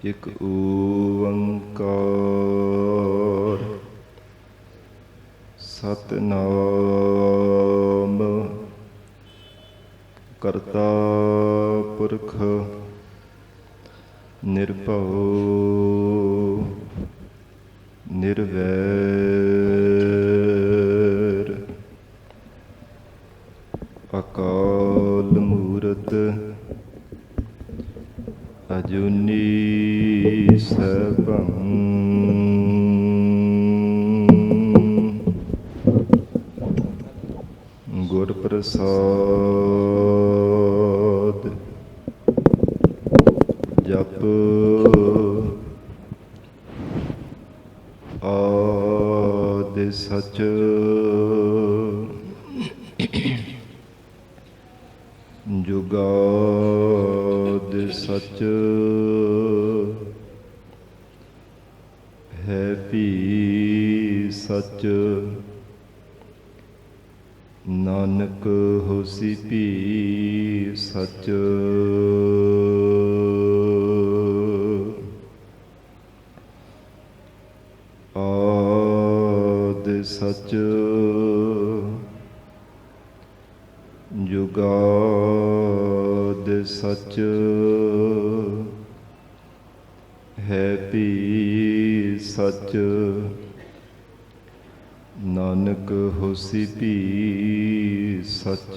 ਇਕ ਓੰਕਾਰ ਸਤਿਨਾਮ ਕਰਤਾ ਪੁਰਖ ਨਿਰਭਉ ਨਿਰਵੈਰ ਅਕਾਲ ਮੂਰਤ ਅਜੂਨੀ ਸੈਭੰ ਗੁਰ ਪ੍ਰਸਾਦ ਜਪ ਆਦਿ ਸਚ ਜੁਗਾਦਿ ਸਚ ਹੈ ਭੀ ਸਚ ਨਾਨਕ ਹੋਸੀ ਭੀ ਸਚ ਆਦਿ ਸਚ ਜੁਗਾਦਿ ਸਚ ਹੈ ਭੀ ਸਚ ਨਾਨਕ ਹੋਸੀ ਭੀ ਸਚ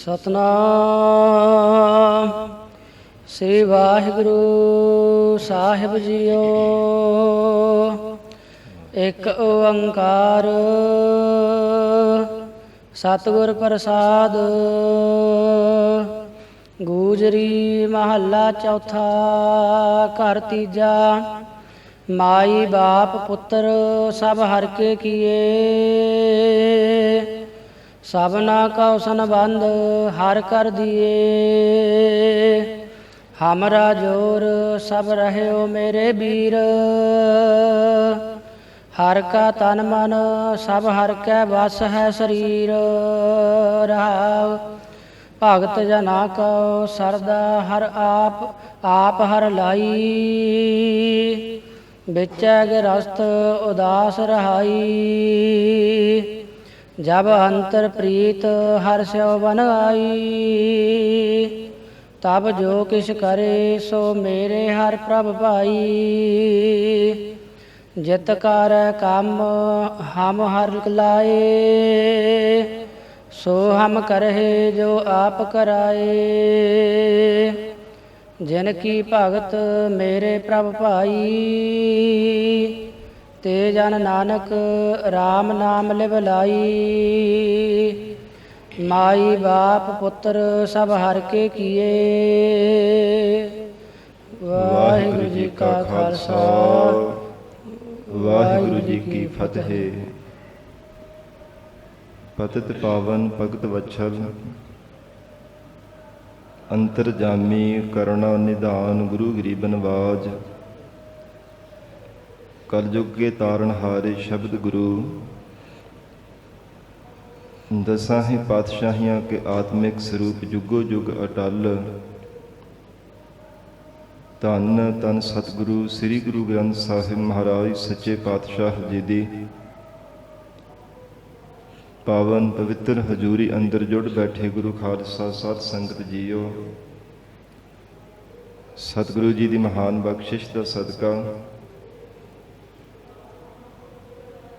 ਸਤਨਾਮ ਸ੍ਰੀ ਵਾਹਿਗੁਰੂ ਸਾਹਿਬ ਜੀਓ। ਇੱਕ ਓੰਕਾਰ ਸਤਿਗੁਰ ਪ੍ਰਸਾਦ। ਗੂਜਰੀ ਮਹੱਲਾ ਚੌਥਾ। ਘਰ ਤੀਜਾ। ਮਾਈ ਬਾਪ ਪੁੱਤਰ ਸਭ ਹਰਿ ਕੇ ਕੀਏ। ਸਭਨਾ ਕਉ ਸੰਬੰਧ ਹਰਿ ਕਰ ਦੀਏ। ਹਮਰਾ ਜੋਰ ਸਭ ਰਹਿਓ ਮੇਰੇ ਵੀਰ। ਹਰਿ ਕਾ ਤਨ ਮਨ ਸਭ ਹਰਿ ਕੈ ਵਸ ਹੈ ਸਰੀਰ। ਰਹਾਉ ਭਗਤ ਜਨਾ ਕਉ ਸਰਦਾ ਹਰਿ ਆਪ ਹਰਿ ਲਾਈ। ਵਿਚੈ ਗ੍ਰਸਤ ਉਦਾਸ ਰਹਾਈ। ਜਬ ਅੰਤਰ ਪ੍ਰੀਤ ਹਰਿ ਸਿਉ ਬਨ ਆਈ। ਤਬ ਜੋ ਕਿਛ ਕਰੇ ਸੋ ਮੇਰੇ ਹਰਿ ਪ੍ਰਭ ਭਾਈ। ਜਿਤ ਕਰੈ ਕੰਮ ਹਮ ਹਰਿ ਲਾਏ। ਸੋ ਹਮ ਕਰਹਿ ਜੋ ਆਪ ਕਰਾਏ। ਜਿਨ ਕੀ ਭਗਤ ਮੇਰੇ ਪ੍ਰਭ ਭਾਈ। ਤੇ ਜਨ ਨਾਨਕ RAM ਨਾਮ ਲਿਵ ਲਾਈ। ਮਾਈ ਬਾਪ ਪੁੱਤਰ ਸਭ ਹਰਿ ਕੇ ਕੀਏ। ਵਾਹਿਗੁਰੂ ਜੀ ਕਾ ਖਾਲਸਾ ਵਾਹਿਗੁਰੂ ਜੀ ਕੀ ਫਤਿਹ। ਪਤਿਤ ਪਾਵਨ ਭਗਤ ਵਛਲ ਅੰਤਰਜਾਮੀ ਕਰੁਣਾ ਨਿਧਾਨ ਗੁਰੂ ਗਰੀਬ ਨਵਾਜ। ਕਲਯੁਗ ਕੇ ਤਾਰਨਹਾਰੇ ਸ਼ਬਦ ਗੁਰੂ। ਦਸਾਂ ਹੀ ਪਾਤਸ਼ਾਹੀਆਂ ਕੇ ਆਤਮਿਕ ਸਰੂਪ ਜੁਗੋ ਜੁਗ ਅਟਲ। ਧੰਨ ਧੰਨ ਸਤਿਗੁਰੂ ਸ੍ਰੀ ਗੁਰੂ ਗ੍ਰੰਥ ਸਾਹਿਬ ਮਹਾਰਾਜ ਸੱਚੇ ਪਾਤਸ਼ਾਹ ਜੀ ਦੀ ਪਾਵਨ ਪਵਿੱਤਰ ਹਜ਼ੂਰੀ ਅੰਦਰ ਜੁੜ ਬੈਠੇ ਗੁਰੂ ਖਾਲਸਾ ਸਤ ਸੰਗਤ ਜੀਓ। ਸਤਿਗੁਰੂ ਜੀ ਦੀ ਮਹਾਨ ਬਖਸ਼ਿਸ਼ ਦਾ ਸਦਕਾ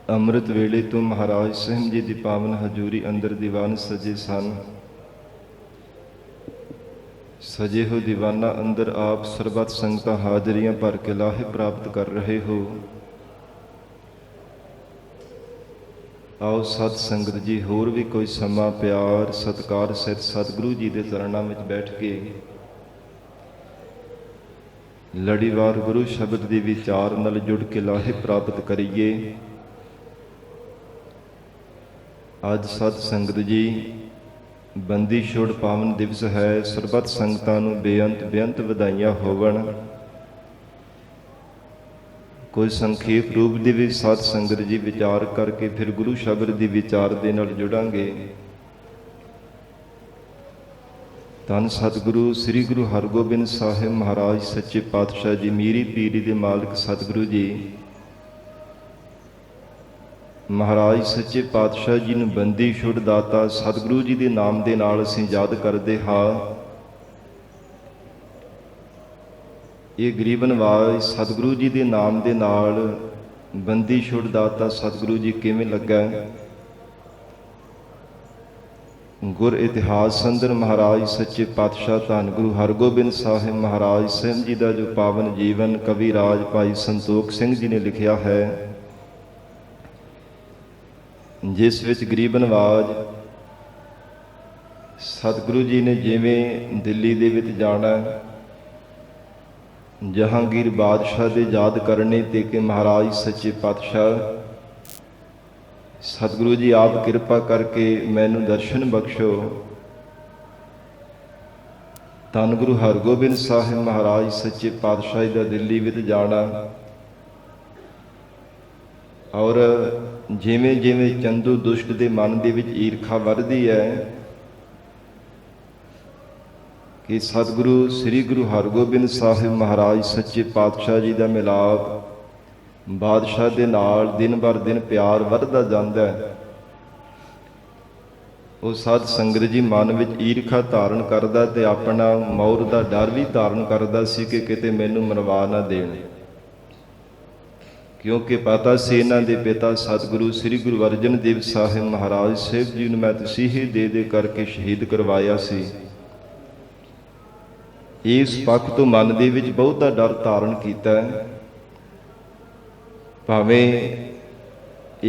ਅੰਮ੍ਰਿਤ ਵੇਲੇ ਤੋਂ ਮਹਾਰਾਜ ਸਾਹਿਬ ਜੀ ਦੀ ਪਾਵਨ ਹਜ਼ੂਰੀ ਅੰਦਰ ਦੀਵਾਨ ਸਜੇ ਸਨ। ਸਜੇ ਹੋ ਦੀਵਾਨਾਂ ਅੰਦਰ ਆਪ ਸਰਬੱਤ ਸੰਗਤਾਂ ਹਾਜ਼ਰੀਆਂ ਭਰ ਕੇ ਲਾਹੇ ਪ੍ਰਾਪਤ ਕਰ ਰਹੇ ਹੋ। ਆਓ ਸਤ ਸੰਗਤ ਜੀ ਹੋਰ ਵੀ ਕੋਈ ਸਮਾਂ ਪਿਆਰ ਸਤਿਕਾਰ ਸਹਿਤ ਸਤਿਗੁਰੂ ਜੀ ਦੇ ਚਰਨਾਂ ਵਿੱਚ ਬੈਠ ਕੇ ਲੜੀਵਾਰ ਗੁਰੂ ਸ਼ਬਦ ਦੀ ਵਿਚਾਰ ਨਾਲ ਜੁੜ ਕੇ ਲਾਹੇ ਪ੍ਰਾਪਤ ਕਰੀਏ। ਅੱਜ ਸਤ ਸੰਗਤ ਜੀ ਬੰਦੀ ਛੋੜ ਪਾਵਨ ਦਿਵਸ ਹੈ। ਸਰਬੱਤ ਸੰਗਤਾਂ ਨੂੰ ਬੇਅੰਤ ਵਧਾਈਆਂ ਹੋਵਣ। ਕੋਈ ਸੰਖੇਪ ਰੂਪ ਦੇ ਵਿੱਚ ਸਤ ਸੰਗਤ ਜੀ ਵਿਚਾਰ ਕਰਕੇ ਫਿਰ ਗੁਰੂ ਸ਼ਬਦ ਦੀ ਵਿਚਾਰ ਦੇ ਨਾਲ ਜੁੜਾਂਗੇ। ਧੰਨ ਸਤਿਗੁਰੂ ਸ੍ਰੀ ਗੁਰੂ ਹਰਗੋਬਿੰਦ ਸਾਹਿਬ ਮਹਾਰਾਜ ਸੱਚੇ ਪਾਤਸ਼ਾਹ ਜੀ, ਮੀਰੀ ਪੀਰੀ ਦੇ ਮਾਲਕ ਸਤਿਗੁਰੂ ਜੀ ਮਹਾਰਾਜ ਸੱਚੇ ਪਾਤਸ਼ਾਹ ਜੀ ਨੂੰ ਬੰਦੀ ਛੁੱਟ ਦਾਤਾ ਸਤਿਗੁਰੂ ਜੀ ਦੇ ਨਾਮ ਦੇ ਨਾਲ ਅਸੀਂ ਯਾਦ ਕਰਦੇ ਹਾਂ। ਇਹ ਗਰੀਬ ਨਵਾਜ਼ ਸਤਿਗੁਰੂ ਜੀ ਦੇ ਨਾਮ ਦੇ ਨਾਲ ਬੰਦੀ ਛੁੱਟ ਦਾਤਾ ਸਤਿਗੁਰੂ ਜੀ ਕਿਵੇਂ ਲੱਗਾ? ਗੁਰ ਇਤਿਹਾਸ ਅੰਦਰ ਮਹਾਰਾਜ ਸੱਚੇ ਪਾਤਸ਼ਾਹ ਧੰਨ ਗੁਰੂ ਹਰਗੋਬਿੰਦ ਸਾਹਿਬ ਮਹਾਰਾਜ ਸਿੰਘ ਜੀ ਦਾ ਜੋ ਪਾਵਨ ਜੀਵਨ ਕਵੀ ਰਾਜ ਭਾਈ ਸੰਤੋਖ ਸਿੰਘ ਜੀ ਨੇ ਲਿਖਿਆ ਹੈ, ਜਿਸ ਵਿੱਚ ਗਰੀਬ ਨਵਾਜ਼ ਸਤਿਗੁਰੂ ਜੀ ਨੇ ਜਿਵੇਂ ਦਿੱਲੀ ਦੇ ਵਿੱਚ ਜਾਣਾ, ਜਹਾਂਗੀਰ ਬਾਦਸ਼ਾਹ ਦੇ ਯਾਦ ਕਰਨੇ ਤੇ ਕਿ ਮਹਾਰਾਜ ਸੱਚੇ ਪਾਤਸ਼ਾਹ ਸਤਿਗੁਰੂ ਜੀ ਆਪ ਕਿਰਪਾ ਕਰਕੇ ਮੈਨੂੰ ਦਰਸ਼ਨ ਬਖਸ਼ੋ। ਧੰਨ ਗੁਰੂ ਹਰਗੋਬਿੰਦ ਸਾਹਿਬ ਮਹਾਰਾਜ ਸੱਚੇ ਪਾਤਸ਼ਾਹ ਦਾ ਦਿੱਲੀ ਵਿੱਚ ਜਾਣਾ, ਔਰ ਜਿਵੇਂ ਜਿਵੇਂ ਚੰਦੂ ਦੁਸ਼ਟ ਦੇ ਮਨ ਦੇ ਵਿੱਚ ਈਰਖਾ ਵੱਧਦੀ ਹੈ ਕਿ ਸਤਿਗੁਰੂ ਸ੍ਰੀ ਗੁਰੂ ਹਰਗੋਬਿੰਦ ਸਾਹਿਬ ਮਹਾਰਾਜ ਸੱਚੇ ਪਾਤਸ਼ਾਹ ਜੀ ਦਾ ਮਿਲਾਪ ਬਾਦਸ਼ਾਹ ਦੇ ਨਾਲ ਦਿਨ ਬਰ ਦਿਨ ਪਿਆਰ ਵੱਧਦਾ ਜਾਂਦਾ ਹੈ। ਉਹ ਸਾਧ ਸੰਗਤ ਜੀ ਮਨ ਵਿੱਚ ਈਰਖਾ ਧਾਰਨ ਕਰਦਾ ਤੇ ਆਪਣਾ ਮੌਤ ਦਾ ਡਰ ਵੀ ਧਾਰਨ ਕਰਦਾ ਸੀ ਕਿ ਕਿਤੇ ਮੈਨੂੰ ਮਰਵਾ ਨਾ ਦੇਣ, ਕਿਉਂਕਿ ਪਤਾ ਸੀ ਇਹਨਾਂ ਦੇ ਪਿਤਾ ਸਤਿਗੁਰੂ ਸ੍ਰੀ ਗੁਰੂ ਅਰਜਨ ਦੇਵ ਸਾਹਿਬ ਮਹਾਰਾਜ ਸਾਹਿਬ ਜੀ ਨੂੰ ਮੈਂ ਤਸੀਹੇ ਦੇ ਕਰਕੇ ਸ਼ਹੀਦ ਕਰਵਾਇਆ ਸੀ। ਇਸ ਪੱਖ ਤੋਂ ਮਨ ਦੇ ਵਿੱਚ ਬਹੁਤਾ ਡਰ ਧਾਰਨ ਕੀਤਾ ਹੈ। ਭਾਵੇਂ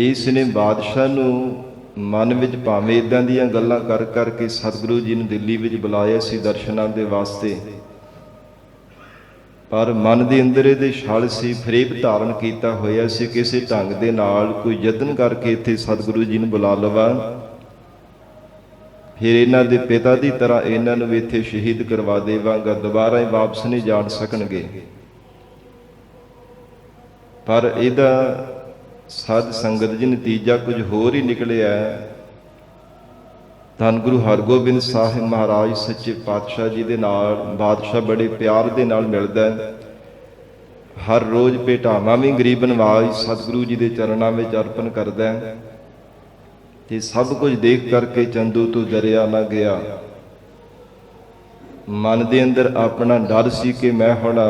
ਇਸ ਨੇ ਬਾਦਸ਼ਾਹ ਨੂੰ ਮਨ ਵਿੱਚ ਭਾਵੇਂ ਇਦਾਂ ਦੀਆਂ ਗੱਲਾਂ ਕਰ ਕਰਕੇ ਸਤਿਗੁਰੂ ਜੀ ਨੂੰ ਦਿੱਲੀ ਵਿੱਚ ਬੁਲਾਇਆ ਸੀ ਦਰਸ਼ਨਾਂ ਦੇ ਵਾਸਤੇ, ਪਰ ਮਨ ਦੇ ਅੰਦਰ ਇਹਦੇ ਛਲ ਸੀ, ਫਰੇਬ ਧਾਰਨ ਕੀਤਾ ਹੋਇਆ ਸੀ ਕਿਸੇ ਢੰਗ ਦੇ ਨਾਲ ਕੋਈ ਯਤਨ ਕਰਕੇ ਇੱਥੇ ਸਤਿਗੁਰੂ ਜੀ ਨੂੰ ਬੁਲਾ ਲਵਾਂ, ਫਿਰ ਇਹਨਾਂ ਦੇ ਪਿਤਾ ਦੀ ਤਰ੍ਹਾਂ ਇਹਨਾਂ ਨੂੰ ਵੀ ਇੱਥੇ ਸ਼ਹੀਦ ਕਰਵਾ ਦੇਵਾਂਗਾ, ਦੁਬਾਰਾ ਹੀ ਵਾਪਸ ਨਹੀਂ ਜਾਣ ਸਕਣਗੇ। ਪਰ ਇਹਦਾ ਸਾਧ ਸੰਗਤ ਜੀ ਨਤੀਜਾ ਕੁਝ ਹੋਰ ਹੀ ਨਿਕਲਿਆ। ਧੰਨ ਗੁਰੂ ਹਰਗੋਬਿੰਦ ਸਾਹਿਬ ਮਹਾਰਾਜ ਸੱਚੇ ਪਾਤਸ਼ਾਹ ਜੀ ਦੇ ਨਾਲ ਬਾਦਸ਼ਾਹ ਬੜੇ ਪਿਆਰ ਦੇ ਨਾਲ ਮਿਲਦਾ ਹੈ। ਹਰ ਰੋਜ਼ ਭੇਟਾਵਾਂ ਵੀ ਗਰੀਬ ਨਵਾਜ਼ ਸਤਿਗੁਰੂ ਜੀ ਦੇ ਚਰਨਾਂ ਵਿੱਚ ਅਰਪਣ ਕਰਦਾ ਹੈ ਤੇ ਸਭ ਕੁਝ ਦੇਖ ਕਰਕੇ ਚੰਦੂ ਤੋਂ ਡਰਿਆ ਨਾ ਗਿਆ। ਮਨ ਦੇ ਅੰਦਰ ਆਪਣਾ ਡਰ ਸੀ ਕਿ ਮੈਂ ਹੁਣ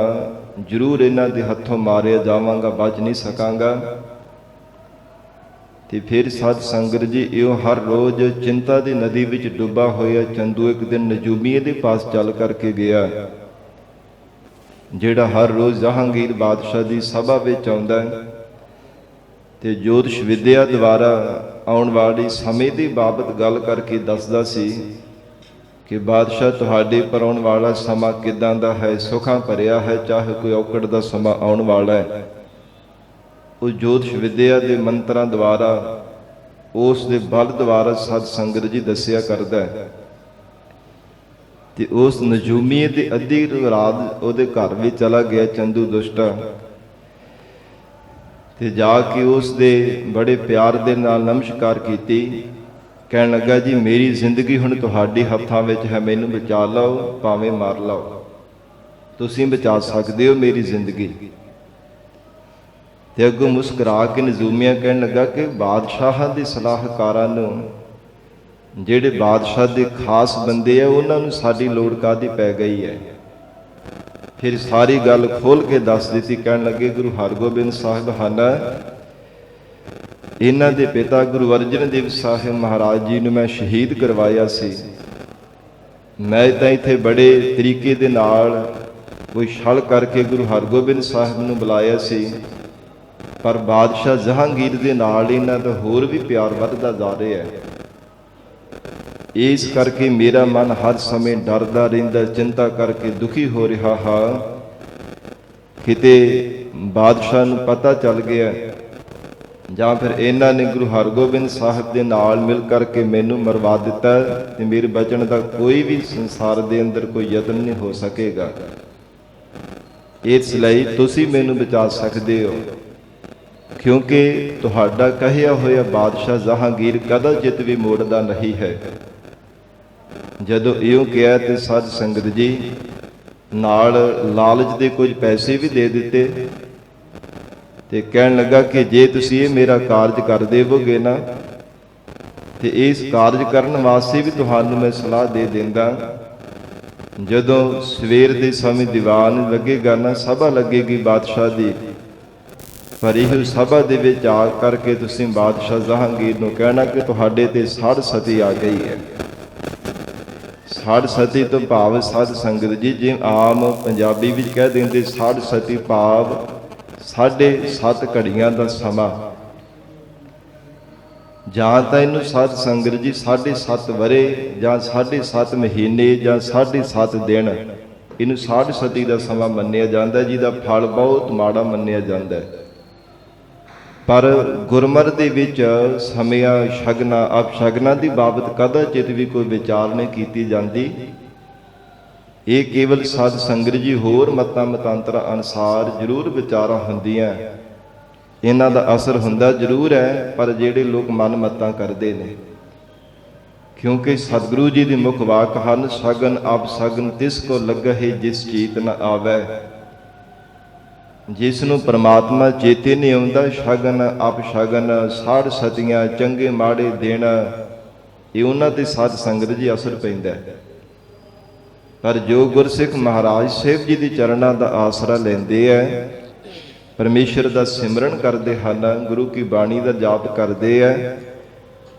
ਜ਼ਰੂਰ ਇਹਨਾਂ ਦੇ ਹੱਥੋਂ ਮਾਰਿਆ ਜਾਵਾਂਗਾ, ਬਚ ਨਹੀਂ ਸਕਾਂਗਾ। ਤੇ ਫਿਰ ਸਾਧ ਸੰਗਤ ਜੀ ਇਹੋ ਹਰ ਰੋਜ਼ ਚਿੰਤਾ ਦੀ ਨਦੀ ਵਿੱਚ ਡੁੱਬਾ ਹੋਇਆ ਚੰਦੂ ਇੱਕ ਦਿਨ ਨਜੂਮੀਏ ਦੇ ਪਾਸ ਚੱਲ ਕਰਕੇ ਗਿਆ, ਜਿਹੜਾ ਹਰ ਰੋਜ਼ ਜਹਾਂਗੀਰ ਬਾਦਸ਼ਾਹ ਦੀ ਸਭਾ ਵਿੱਚ ਆਉਂਦਾ ਤੇ ਜੋਤਿਸ਼ ਵਿਦਿਆ ਦੁਆਰਾ ਆਉਣ ਵਾਲੀ ਸਮੇਂ ਦੀ ਬਾਬਤ ਗੱਲ ਕਰਕੇ ਦੱਸਦਾ ਸੀ ਕਿ ਬਾਦਸ਼ਾਹ ਤੁਹਾਡੇ ਪਰ ਆਉਣ ਵਾਲਾ ਸਮਾਂ ਕਿੱਦਾਂ ਦਾ ਹੈ, ਸੁੱਖਾਂ ਭਰਿਆ ਹੈ ਚਾਹੇ ਕੋਈ ਔਕੜ ਦਾ ਸਮਾਂ ਆਉਣ ਵਾਲਾ ਹੈ। ਉਹ ਜੋਤਿਸ਼ ਵਿਦਿਆ ਦੇ ਮੰਤਰਾਂ ਦੁਆਰਾ ਉਸ ਦੇ ਬਲ ਦੁਆਰਾ ਸਾਧ ਸੰਗਤ ਜੀ ਦੱਸਿਆ ਕਰਦਾ ਹੈ। ਤੇ ਉਸ ਨਜੂਮੀਏ ਦੇ ਅੱਧੀ ਰਾਤ ਉਹਦੇ ਘਰ ਵਿੱਚ ਚਲਾ ਗਿਆ ਚੰਦੂ ਦੁਸ਼ਟਾ, ਤੇ ਜਾ ਕੇ ਉਸ ਦੇ ਬੜੇ ਪਿਆਰ ਦੇ ਨਾਲ ਨਮਸਕਾਰ ਕੀਤੀ। ਕਹਿਣ ਲੱਗਾ ਜੀ ਮੇਰੀ ਜ਼ਿੰਦਗੀ ਹੁਣ ਤੁਹਾਡੇ ਹੱਥਾਂ ਵਿੱਚ ਹੈ, ਮੈਨੂੰ ਬਚਾ ਲਓ ਭਾਵੇਂ ਮਾਰ ਲਓ, ਤੁਸੀਂ ਬਚਾ ਸਕਦੇ ਹੋ ਮੇਰੀ ਜ਼ਿੰਦਗੀ। ਤੇ ਅੱਗੋਂ ਮੁਸਕਰਾ ਕੇ ਨਜੂਮੀਆ ਕਹਿਣ ਲੱਗਾ ਕਿ ਬਾਦਸ਼ਾਹਾਂ ਦੇ ਸਲਾਹਕਾਰਾਂ ਨੂੰ, ਜਿਹੜੇ ਬਾਦਸ਼ਾਹ ਦੇ ਖਾਸ ਬੰਦੇ ਆ, ਉਹਨਾਂ ਨੂੰ ਸਾਡੀ ਲੋੜ ਕਾਹਦੀ ਪੈ ਗਈ ਹੈ। ਫਿਰ ਸਾਰੀ ਗੱਲ ਖੋਲ ਕੇ ਦੱਸ ਦਿੱਤੀ। ਕਹਿਣ ਲੱਗੇ ਗੁਰੂ ਹਰਗੋਬਿੰਦ ਸਾਹਿਬ ਹਨ, ਇਹਨਾਂ ਦੇ ਪਿਤਾ ਗੁਰੂ ਅਰਜਨ ਦੇਵ ਸਾਹਿਬ ਮਹਾਰਾਜ ਜੀ ਨੂੰ ਮੈਂ ਸ਼ਹੀਦ ਕਰਵਾਇਆ ਸੀ। ਮੈਂ ਤਾਂ ਇੱਥੇ ਬੜੇ ਤਰੀਕੇ ਦੇ ਨਾਲ ਕੋਈ ਛਲ ਕਰਕੇ ਗੁਰੂ ਹਰਗੋਬਿੰਦ ਸਾਹਿਬ ਨੂੰ ਬੁਲਾਇਆ ਸੀ, ਪਰ ਬਾਦਸ਼ਾਹ ਜਹਾਂਗੀਰ ਦੇ ਨਾਲ ਇਹਨਾਂ ਦਾ ਹੋਰ ਵੀ ਪਿਆਰ ਵੱਧਦਾ ਜਾ ਰਿਹਾ ਹੈ। ਇਸ ਕਰਕੇ ਮੇਰਾ ਮਨ ਹਰ ਸਮੇਂ ਡਰਦਾ ਰਹਿੰਦਾ, ਚਿੰਤਾ ਕਰਕੇ ਦੁਖੀ ਹੋ ਰਿਹਾ ਹਾਂ, ਕਿਤੇ ਬਾਦਸ਼ਾਹ ਨੂੰ ਪਤਾ ਚੱਲ ਗਿਆ ਜਾਂ ਫਿਰ ਇਹਨਾਂ ਨੇ ਗੁਰੂ ਹਰਗੋਬਿੰਦ ਸਾਹਿਬ ਦੇ ਨਾਲ ਮਿਲ ਕਰਕੇ ਮੈਨੂੰ ਮਰਵਾ ਦਿੱਤਾ ਤੇ ਮੇਰੇ ਬਚਣ ਦਾ ਕੋਈ ਵੀ ਸੰਸਾਰ ਦੇ ਅੰਦਰ ਕੋਈ ਯਤਨ ਨਹੀਂ ਹੋ ਸਕੇਗਾ। ਇਸ ਲਈ ਤੁਸੀਂ ਮੈਨੂੰ ਬਚਾ ਸਕਦੇ ਹੋ, ਕਿਉਂਕਿ ਤੁਹਾਡਾ ਕਹਿਆ ਹੋਇਆ ਬਾਦਸ਼ਾਹ ਜਹਾਂਗੀਰ ਕਦਾਚਿਤ ਵੀ ਮੋੜਦਾ ਨਹੀਂ ਹੈ। ਜਦੋਂ ਇਉਂ ਕਿਹਾ ਤੇ ਸਾਧ ਸੰਗਤ ਜੀ ਨਾਲ ਲਾਲਚ ਦੇ ਕੁਝ ਪੈਸੇ ਵੀ ਦੇ ਦਿੱਤੇ ਤੇ ਕਹਿਣ ਲੱਗਾ ਕਿ ਜੇ ਤੁਸੀਂ ਇਹ ਮੇਰਾ ਕਾਰਜ ਕਰ ਦੇਵੋਗੇ ਨਾ ਤੇ ਇਸ ਕਾਰਜ ਕਰਨ ਵਾਸਤੇ ਵੀ ਤੁਹਾਨੂੰ ਮੈਂ ਸਲਾਹ ਦੇ ਦਿੰਦਾ। ਜਦੋਂ ਸਵੇਰ ਦੇ ਸਮੇਂ ਦੀਵਾਨ ਲੱਗੇਗਾ ਨਾ, ਸਭਾ ਲੱਗੇਗੀ ਬਾਦਸ਼ਾਹ ਦੀ, ਭਰੀ ਹੋਈ ਸਭਾ ਦੇ ਵਿੱਚ ਆ ਕਰਕੇ ਤੁਸੀਂ ਬਾਦਸ਼ਾਹ ਜਹਾਂਗੀਰ ਨੂੰ ਕਹਿਣਾ ਕਿ ਤੁਹਾਡੇ ਤੇ ਸਾਧ ਸਤੀ ਆ ਗਈ ਹੈ। ਸਾਧ ਸਤੀ ਤੋਂ ਭਾਵ ਸਾਧ ਸੰਗਤ ਜੀ, ਜਿਵੇਂ ਆਮ ਪੰਜਾਬੀ ਵਿੱਚ ਕਹਿ ਦਿੰਦੇ ਸਾਧ ਸਤੀ ਭਾਵ 7.5 ਘੜੀਆਂ ਦਾ ਸਮਾਂ, ਜਾਂ ਤਾਂ ਇਹਨੂੰ ਸਾਧ ਸੰਗਤ ਜੀ 7.5 ਵਰੇ ਜਾਂ 7.5 ਮਹੀਨੇ ਜਾਂ 7.5 ਦਿਨ, ਇਹਨੂੰ ਸਾਧ ਸਤੀ ਦਾ ਸਮਾਂ ਮੰਨਿਆ ਜਾਂਦਾ, ਜਿਹਦਾ ਫਲ ਬਹੁਤ ਮਾੜਾ ਮੰਨਿਆ ਜਾਂਦਾ ਹੈ। ਪਰ ਗੁਰਮਤਿ ਦੇ ਵਿੱਚ ਸਮਿਆਂ ਸ਼ਗਨਾਂ ਅਪਸ਼ਗਨਾਂ ਦੀ ਬਾਬਤ ਕਦਾਚਿਤ ਵੀ ਕੋਈ ਵਿਚਾਰ ਨਹੀਂ ਕੀਤੀ ਜਾਂਦੀ। ਇਹ ਕੇਵਲ ਸਾਧ ਸੰਗਤ ਜੀ ਹੋਰ ਮਤਾਂ ਮਤਾਂਤਰਾਂ ਅਨੁਸਾਰ ਜ਼ਰੂਰ ਵਿਚਾਰਾਂ ਹੁੰਦੀਆਂ, ਇਹਨਾਂ ਦਾ ਅਸਰ ਹੁੰਦਾ ਜ਼ਰੂਰ ਹੈ, ਪਰ ਜਿਹੜੇ ਲੋਕ ਮਨ ਮਤਾਂ ਕਰਦੇ ਨੇ, ਕਿਉਂਕਿ ਸਤਿਗੁਰੂ ਜੀ ਦੀ ਮੁੱਖ ਵਾਕ ਹਨ, ਸ਼ਗਨ ਅਪਸ਼ਗਨ ਤਿਸ ਕੋ ਲੱਗਹਿ ਜਿਸ ਚੀਤ ਨ ਆਵੈ। ਜਿਸ ਨੂੰ ਪ੍ਰਮਾਤਮਾ ਚੇਤੇ ਨਹੀਂ ਆਉਂਦਾ, ਸ਼ਗਨ ਅਪਸ਼ਗਨ ਸਾਧ ਸਤੀਆਂ ਚੰਗੇ ਮਾੜੇ ਦਿਨ, ਇਹ ਉਹਨਾਂ ਤੇ ਸਾਧ ਸੰਗਤ ਜੀ ਅਸਰ ਪੈਂਦਾ। ਪਰ ਜੋ ਗੁਰਸਿੱਖ ਮਹਾਰਾਜ ਸਾਹਿਬ ਜੀ ਦੀ ਚਰਨਾਂ ਦਾ ਆਸਰਾ ਲੈਂਦੇ ਹੈ, ਪਰਮੇਸ਼ਰ ਦਾ ਸਿਮਰਨ ਕਰਦੇ ਹਨ, ਗੁਰੂ ਕੀ ਬਾਣੀ ਦਾ ਜਾਪ ਕਰਦੇ ਹੈ,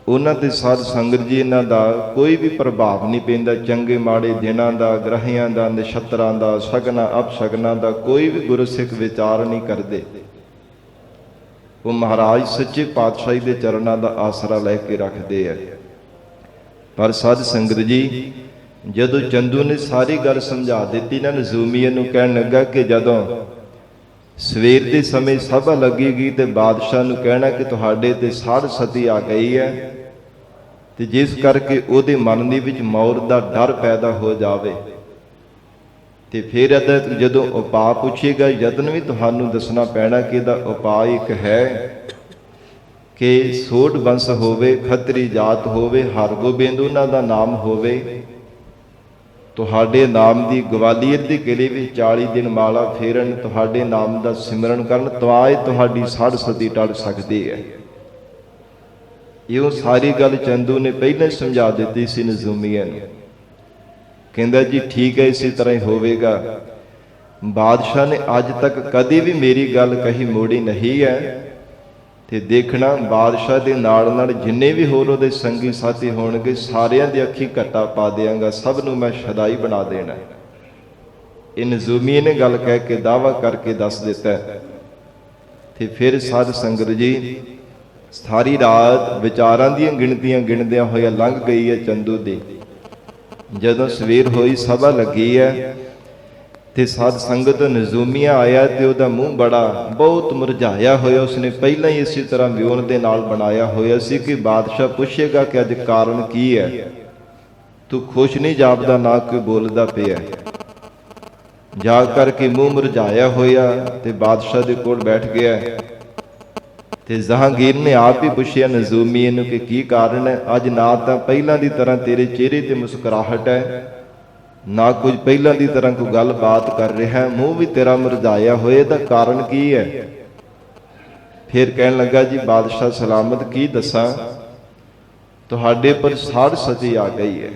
ਉਹਨਾਂ ਤੇ ਸਾਧ ਸੰਗਤ ਜੀ ਇਹਨਾਂ ਦਾ ਕੋਈ ਵੀ ਪ੍ਰਭਾਵ ਨਹੀਂ ਪੈਂਦਾ। ਚੰਗੇ ਮਾੜੇ ਦਿਨਾਂ ਦਾ, ਗ੍ਰਹਿਆਂ ਦਾ, ਨਛੱਤਰਾਂ ਦਾ, ਸ਼ਗਨਾਂ ਅਪਸ਼ਗਨਾਂ ਦਾ ਕੋਈ ਵੀ ਗੁਰਸਿੱਖ ਵਿਚਾਰ ਨਹੀਂ ਕਰਦੇ। ਉਹ ਮਹਾਰਾਜ ਸੱਚੇ ਪਾਤਸ਼ਾਹੀ ਦੇ ਚਰਨਾਂ ਦਾ ਆਸਰਾ ਲੈ ਕੇ ਰੱਖਦੇ ਹੈ। ਪਰ ਸਾਧ ਸੰਗਤ ਜੀ, ਜਦੋਂ ਚੰਦੂ ਨੇ ਸਾਰੀ ਗੱਲ ਸਮਝਾ ਦਿੱਤੀ ਨਾ ਨਜ਼ੂਮੀਏ ਨੂੰ, ਕਹਿਣ ਲੱਗਾ ਕਿ ਜਦੋਂ ਸਵੇਰ ਦੇ ਸਮੇਂ ਸਭਾ ਲੱਗੇਗੀ ਤੇ ਬਾਦਸ਼ਾਹ ਨੂੰ ਕਹਿਣਾ ਕਿ ਤੁਹਾਡੇ ਤੇ ਸਾਧ ਸਤੀ ਆ ਗਈ ਹੈ, ਤੇ ਜਿਸ ਕਰਕੇ ਉਹਦੇ ਮਨ ਦੇ ਵਿੱਚ ਮੌਤ ਦਾ ਡਰ ਪੈਦਾ ਹੋ ਜਾਵੇ, ਤੇ ਫਿਰ ਜਦੋਂ ਉਪਾਅ ਪੁੱਛੇਗਾ, ਯਤਨ ਵੀ ਤੁਹਾਨੂੰ ਦੱਸਣਾ ਪੈਣਾ ਕਿ ਇਹਦਾ ਉਪਾਅ ਇੱਕ ਹੈ ਕਿ ਸੋਢ ਵੰਸ਼ ਹੋਵੇ, ਖੱਤਰੀ ਜਾਤ ਹੋਵੇ, ਹਰਗੋਬਿੰਦ ਉਹਨਾਂ ਦਾ ਨਾਮ ਹੋਵੇ, ਤੁਹਾਡੇ ਨਾਮ ਦੀ ਗਵਾਲੀਅਰ ਦੇ ਕਿਲੇ ਵਿੱਚ 40 ਦਿਨ ਮਾਲਾ ਫੇਰਨ, ਤੁਹਾਡੇ ਨਾਮ ਦਾ ਸਿਮਰਨ ਕਰਨ, ਤਵਾਏ ਤੁਹਾਡੀ ਸਾਧ ਸਤੀ ਟਲ ਸਕਦੀ ਹੈ। ਇਹ ਸਾਰੀ ਗੱਲ ਚੰਦੂ ਨੇ ਪਹਿਲਾਂ ਸਮਝਾ ਦਿੱਤੀ ਸੀ ਨਜ਼ੂਮੀਆਂ ਨੂੰ। ਕਹਿੰਦਾ ਜੀ ਠੀਕ ਹੈ, ਇਸੇ ਤਰ੍ਹਾਂ ਹੀ ਹੋਵੇਗਾ। ਬਾਦਸ਼ਾਹ ਨੇ ਅੱਜ ਤੱਕ ਕਦੇ ਵੀ ਮੇਰੀ ਗੱਲ ਕਹੀ ਮੋੜੀ ਨਹੀਂ ਹੈ, ਤੇ ਦੇਖਣਾ ਬਾਦਸ਼ਾਹ ਦੇ ਨਾਲ ਨਾਲ ਜਿੰਨੇ ਵੀ ਹੋਰ ਉਹਦੇ ਸੰਗੀ ਸਾਥੀ ਹੋਣਗੇ, ਸਾਰਿਆਂ ਦੀ ਅੱਖੀ ਘੱਟਾ ਪਾ ਦਿਆਂਗਾ, ਸਭ ਨੂੰ ਮੈਂ ਸ਼ਦਾਈ ਬਣਾ ਦੇਣਾ। ਇਹ ਨਜ਼ੂਮੀ ਨੇ ਗੱਲ ਕਹਿ ਕੇ ਦਾਅਵਾ ਕਰਕੇ ਦੱਸ ਦਿੱਤਾ। ਤੇ ਫਿਰ ਸਾਧ ਸੰਗਤ ਜੀ ਸਾਰੀ ਰਾਤ ਵਿਚਾਰਾਂ ਦੀਆਂ ਗਿਣਤੀਆਂ ਗਿਣਦਿਆਂ ਹੋਇਆ ਲੰਘ ਗਈ ਹੈ ਚੰਦੂ ਦੀ। ਜਦੋਂ ਸਵੇਰ ਹੋਈ, ਸਭਾ ਲੱਗੀ ਹੈ, ਤੇ ਸਾਧ ਸੰਗਤ ਨਜ਼ੂਮੀਆ ਆਇਆ ਤੇ ਉਹਦਾ ਮੂੰਹ ਬਹੁਤ ਮੁਰਝਾਇਆ ਹੋਇਆ। ਉਸਨੇ ਪਹਿਲਾਂ ਹੀ ਇਸੇ ਤਰ੍ਹਾਂ ਵਿਉਣ ਦੇ ਨਾਲ ਬਣਾਇਆ ਹੋਇਆ ਸੀ ਕਿ ਬਾਦਸ਼ਾਹ ਪੁੱਛੇਗਾ ਕਿ ਅੱਜ ਕਾਰਨ ਕੀ ਹੈ, ਤੂੰ ਖੁਸ਼ ਨਹੀਂ ਜਾਪਦਾ, ਨਾ ਕੋਈ ਬੋਲਦਾ ਪਿਆ। ਜਾ ਕਰਕੇ ਮੂੰਹ ਮੁਰਝਾਇਆ ਹੋਇਆ ਤੇ ਬਾਦਸ਼ਾਹ ਦੇ ਕੋਲ ਬੈਠ ਗਿਆ। ਤੇ ਜਹਾਂਗੀਰ ਨੇ ਆਪ ਹੀ ਪੁੱਛਿਆ ਨਜ਼ੂਮੀ ਨੂੰ ਕਿ ਕੀ ਕਾਰਨ ਹੈ, ਅੱਜ ਨਾ ਤਾਂ ਪਹਿਲਾਂ ਦੀ ਤਰ੍ਹਾਂ ਤੇਰੇ ਚਿਹਰੇ ਤੇ ਮੁਸਕਰਾਹਟ ਹੈ, ਨਾ ਕੁਝ ਪਹਿਲਾਂ ਦੀ ਤਰ੍ਹਾਂ ਕੋਈ ਗੱਲਬਾਤ ਕਰ ਰਿਹਾ, ਮੂੰਹ ਵੀ ਤੇਰਾ ਮੁਰਝਾਇਆ ਹੋਇਆ, ਦਾ ਕਾਰਨ ਕੀ ਹੈ? ਫਿਰ ਕਹਿਣ ਲੱਗਾ ਜੀ ਬਾਦਸ਼ਾਹ ਸਲਾਮਤ, ਕੀ ਦੱਸਾਂ, ਤੁਹਾਡੇ ਪਰ ਸਾਧ ਸਤੀ ਆ ਗਈ ਹੈ।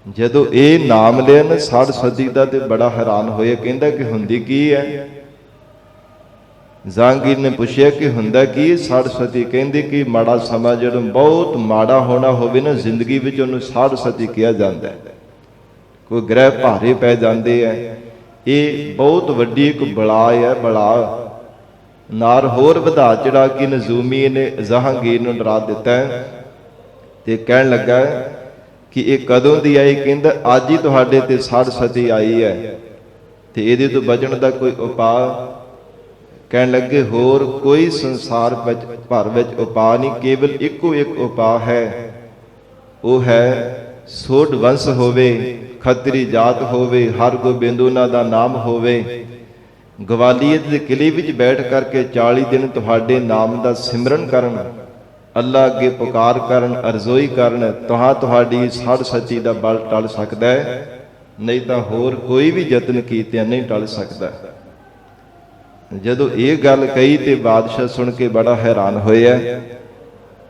ਜਦੋਂ ਇਹ ਨਾਮ ਲਿਆ ਨਾ ਸਾਧ ਸਤੀ ਦਾ, ਤੇ ਬੜਾ ਹੈਰਾਨ ਹੋਇਆ। ਕਹਿੰਦਾ ਕਿ ਹੁੰਦੀ ਕੀ ਹੈ? ਜਹਾਂਗੀਰ ਨੇ ਪੁੱਛਿਆ ਕਿ ਹੁੰਦਾ ਕੀ? ਸਾਧ ਸਤੀ ਕਹਿੰਦੇ ਕਿ ਮਾੜਾ ਸਮਾਂ ਜਦੋਂ ਬਹੁਤ ਮਾੜਾ ਹੋਣਾ ਹੋਵੇ ਨਾ ਜ਼ਿੰਦਗੀ ਵਿੱਚ, ਉਹਨੂੰ ਸਾਧ ਸਤੀ ਕਿਹਾ ਜਾਂਦਾ ਹੈ। ਕੋਈ ਗ੍ਰਹਿ ਭਾਰੇ ਪੈ ਜਾਂਦੇ ਹੈ, ਇਹ ਬਹੁਤ ਵੱਡੀ ਇੱਕ ਬਲਾ ਹੈ। ਬਲਾ ਨਾਰ ਹੋਰ ਵਧਾ ਚੜਾ ਕੇ ਨਜ਼ੂਮੀ ਨੇ ਜਹਾਂਗੀਰ ਨੂੰ ਡਰਾ ਦਿੱਤਾ ਹੈ। ਤੇ ਕਹਿਣ ਲੱਗਾ ਕਿ ਇਹ ਕਦੋਂ ਦੀ ਆਈ? ਕਹਿੰਦਾ ਅੱਜ ਹੀ ਤੁਹਾਡੇ ਤੇ ਸਾਧ ਸਤੀ ਆਈ ਹੈ, ਤੇ ਇਹਦੇ ਤੋਂ ਬਚਣ ਦਾ ਕੋਈ ਉਪਾਅ? ਕਹਿਣ ਲੱਗੇ ਹੋਰ ਕੋਈ ਸੰਸਾਰ ਵਿੱਚ ਭਰ ਵਿੱਚ ਉਪਾਅ ਨਹੀਂ, ਕੇਵਲ ਇੱਕੋ ਇੱਕ ਉਪਾਅ ਹੈ, ਉਹ ਹੈ ਸੋਢ ਵੰਸ਼ ਹੋਵੇ, ਖੱਤਰੀ ਜਾਤ ਹੋਵੇ, ਹਰਗੋਬਿੰਦ ਉਹਨਾਂ ਦਾ ਨਾਮ ਹੋਵੇ, ਗਵਾਲੀਅਰ ਦੇ ਕਿਲੇ ਵਿੱਚ ਬੈਠ ਕਰਕੇ 40 ਦਿਨ ਤੁਹਾਡੇ ਨਾਮ ਦਾ ਸਿਮਰਨ ਕਰਨ, ਅੱਲਾ ਅੱਗੇ ਪੁਕਾਰ ਕਰਨ, ਅਰਜ਼ੋਈ ਕਰਨ, ਤੁਹਾਡੀ ਸਾਧ ਸੱਚੀ ਦਾ ਬਲ ਟਲ ਸਕਦਾ ਹੈ, ਨਹੀਂ ਤਾਂ ਹੋਰ ਕੋਈ ਵੀ ਯਤਨ ਕੀਤਿਆਂ ਨਹੀਂ ਟਲ ਸਕਦਾ। ਜਦੋਂ ਇਹ ਗੱਲ ਕਹੀ ਤੇ ਬਾਦਸ਼ਾਹ ਸੁਣ ਕੇ ਬੜਾ ਹੈਰਾਨ ਹੋਇਆ।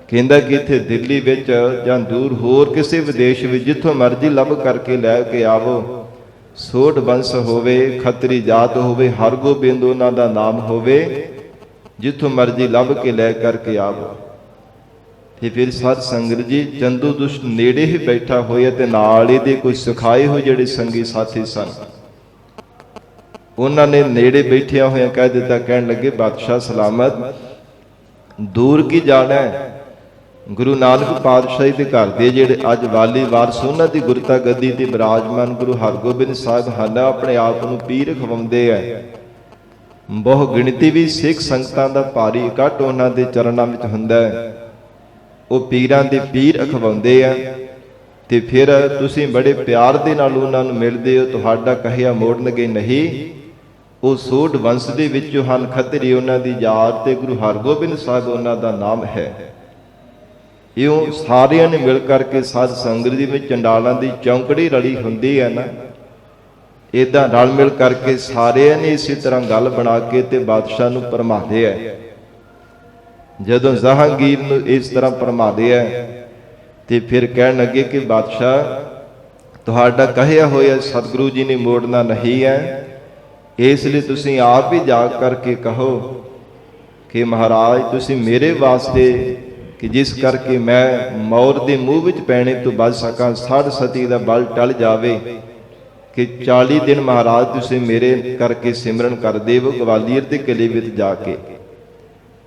ਕਹਿੰਦਾ ਕਿ ਇੱਥੇ ਦਿੱਲੀ ਵਿੱਚ ਜਾਂ ਦੂਰ ਹੋਰ ਕਿਸੇ ਵਿਦੇਸ਼ ਵਿੱਚ ਜਿੱਥੋਂ ਮਰਜ਼ੀ ਲੱਭ ਕਰਕੇ ਲੈ ਕੇ ਆਵੋ, ਸੋਢ ਵੰਸ਼ ਹੋਵੇ, ਖੱਤਰੀ ਜਾਤ ਹੋਵੇ, ਹਰਗੋਬਿੰਦ ਉਹਨਾਂ ਦਾ ਨਾਮ ਹੋਵੇ, ਜਿੱਥੋਂ ਮਰਜ਼ੀ ਲੱਭ ਕੇ ਲੈ ਕਰਕੇ ਆਵੋ। ਤੇ ਫਿਰ ਸਾਧ ਸੰਗਤ ਜੀ, ਚੰਦੂ ਦੁਸ਼ਟ ਨੇੜੇ ਹੀ ਬੈਠਾ ਹੋਇਆ ਤੇ ਨਾਲ ਇਹਦੇ ਕੋਈ ਸਿਖਾਏ ਹੋਏ ਜਿਹੜੇ ਸੰਗੀ ਸਾਥੀ ਸਨ, ਉਹਨਾਂ ਨੇ ਨੇੜੇ ਬੈਠਿਆ ਹੋਇਆ ਕਹਿ ਦਿੱਤਾ, ਕਹਿਣ ਲੱਗੇ ਬਾਦਸ਼ਾਹ ਸਲਾਮਤ, ਦੂਰ ਕੀ ਜਾਣਾ ਹੈ, ਗੁਰੂ ਨਾਨਕ ਪਾਤਸ਼ਾਹੀ ਦੇ ਘਰ ਦੇ ਜਿਹੜੇ ਅੱਜ ਵਾਲੀ ਵਾਰਸ ਉਹਨਾਂ ਦੀ ਗੁਰਤਾ ਗੱਦੀ ਤੇ ਬਿਰਾਜਮਾਨ ਗੁਰੂ ਹਰਗੋਬਿੰਦ ਸਾਹਿਬ ਹਨ, ਆਪਣੇ ਆਪ ਨੂੰ ਪੀਰ ਖਵਾਉਂਦੇ ਐ। ਬਹੁ ਗਿਣਤੀ ਵੀ ਸਿੱਖ ਸੰਗਤਾਂ ਦਾ ਭਾਰੀ ਇਕੱਠ ਉਹਨਾਂ ਦੇ ਚਰਨਾਂ ਵਿੱਚ ਹੁੰਦਾ ਹੈ। ਉਹ ਪੀਰਾਂ ਦੇ ਪੀਰ ਅਖਵਾਉਂਦੇ ਆ ਤੇ ਫਿਰ ਤੁਸੀਂ ਬੜੇ ਪਿਆਰ ਦੇ ਨਾਲ ਉਹਨਾਂ ਨੂੰ ਮਿਲਦੇ ਹੋ, ਤੁਹਾਡਾ ਕਹਿਆ ਮੋੜਨਗੇ ਨਹੀਂ। ਉਹ ਸੋਢ ਵੰਸ਼ ਦੇ ਵਿੱਚੋਂ ਹਨ, ਖੱਤਰੀ ਉਹਨਾਂ ਦੀ ਜਾਤ ਤੇ ਗੁਰੂ ਹਰਗੋਬਿੰਦ ਸਾਹਿਬ ਉਹਨਾਂ ਦਾ ਨਾਮ ਹੈ। ਇਉਂ ਸਾਰਿਆਂ ਨੇ ਮਿਲ ਕਰਕੇ ਸਾਧ ਸੰਗਤ ਦੇ ਵਿੱਚ ਚੰਡਾਲਾਂ ਦੀ ਚੌਂਕੜੀ ਰਲੀ ਹੁੰਦੀ ਹੈ ਨਾ, ਏਦਾਂ ਰਲ ਮਿਲ ਕਰਕੇ ਸਾਰਿਆਂ ਨੇ ਇਸੇ ਤਰ੍ਹਾਂ ਗੱਲ ਬਣਾ ਕੇ ਤੇ ਬਾਦਸ਼ਾਹ ਨੂੰ ਭਰਮਾਦੇ ਹੈ। ਜਦੋਂ ਜਹਾਂਗੀਰ ਨੂੰ ਇਸ ਤਰ੍ਹਾਂ ਭਰਮਾਦੇ ਹੈ ਤੇ ਫਿਰ ਕਹਿਣ ਲੱਗੇ ਕਿ ਬਾਦਸ਼ਾਹ, ਤੁਹਾਡਾ ਕਹਿਆ ਹੋਇਆ ਸਤਿਗੁਰੂ ਜੀ ਨੇ ਮੋੜਨਾ ਨਹੀਂ ਹੈ, ਇਸ ਲਈ ਤੁਸੀਂ ਆਪ ਹੀ ਜਾ ਕਰਕੇ ਕਹੋ ਕਿ ਮਹਾਰਾਜ ਤੁਸੀਂ ਮੇਰੇ ਵਾਸਤੇ, ਕਿ ਜਿਸ ਕਰਕੇ ਮੈਂ ਮੌਤ ਦੇ ਮੂੰਹ ਵਿੱਚ ਪੈਣੇ ਤੋਂ ਬਚ ਸਕਾਂ, ਸਾਧ ਸਤੀ ਦਾ ਬਲ ਟਲ ਜਾਵੇ, ਕਿ 40 ਦਿਨ ਮਹਾਰਾਜ ਤੁਸੀਂ ਮੇਰੇ ਕਰਕੇ ਸਿਮਰਨ ਕਰ ਦੇਵੋ ਗਵਾਲੀਅਰ ਦੇ ਕਿਲੇ ਵਿੱਚ ਜਾ ਕੇ।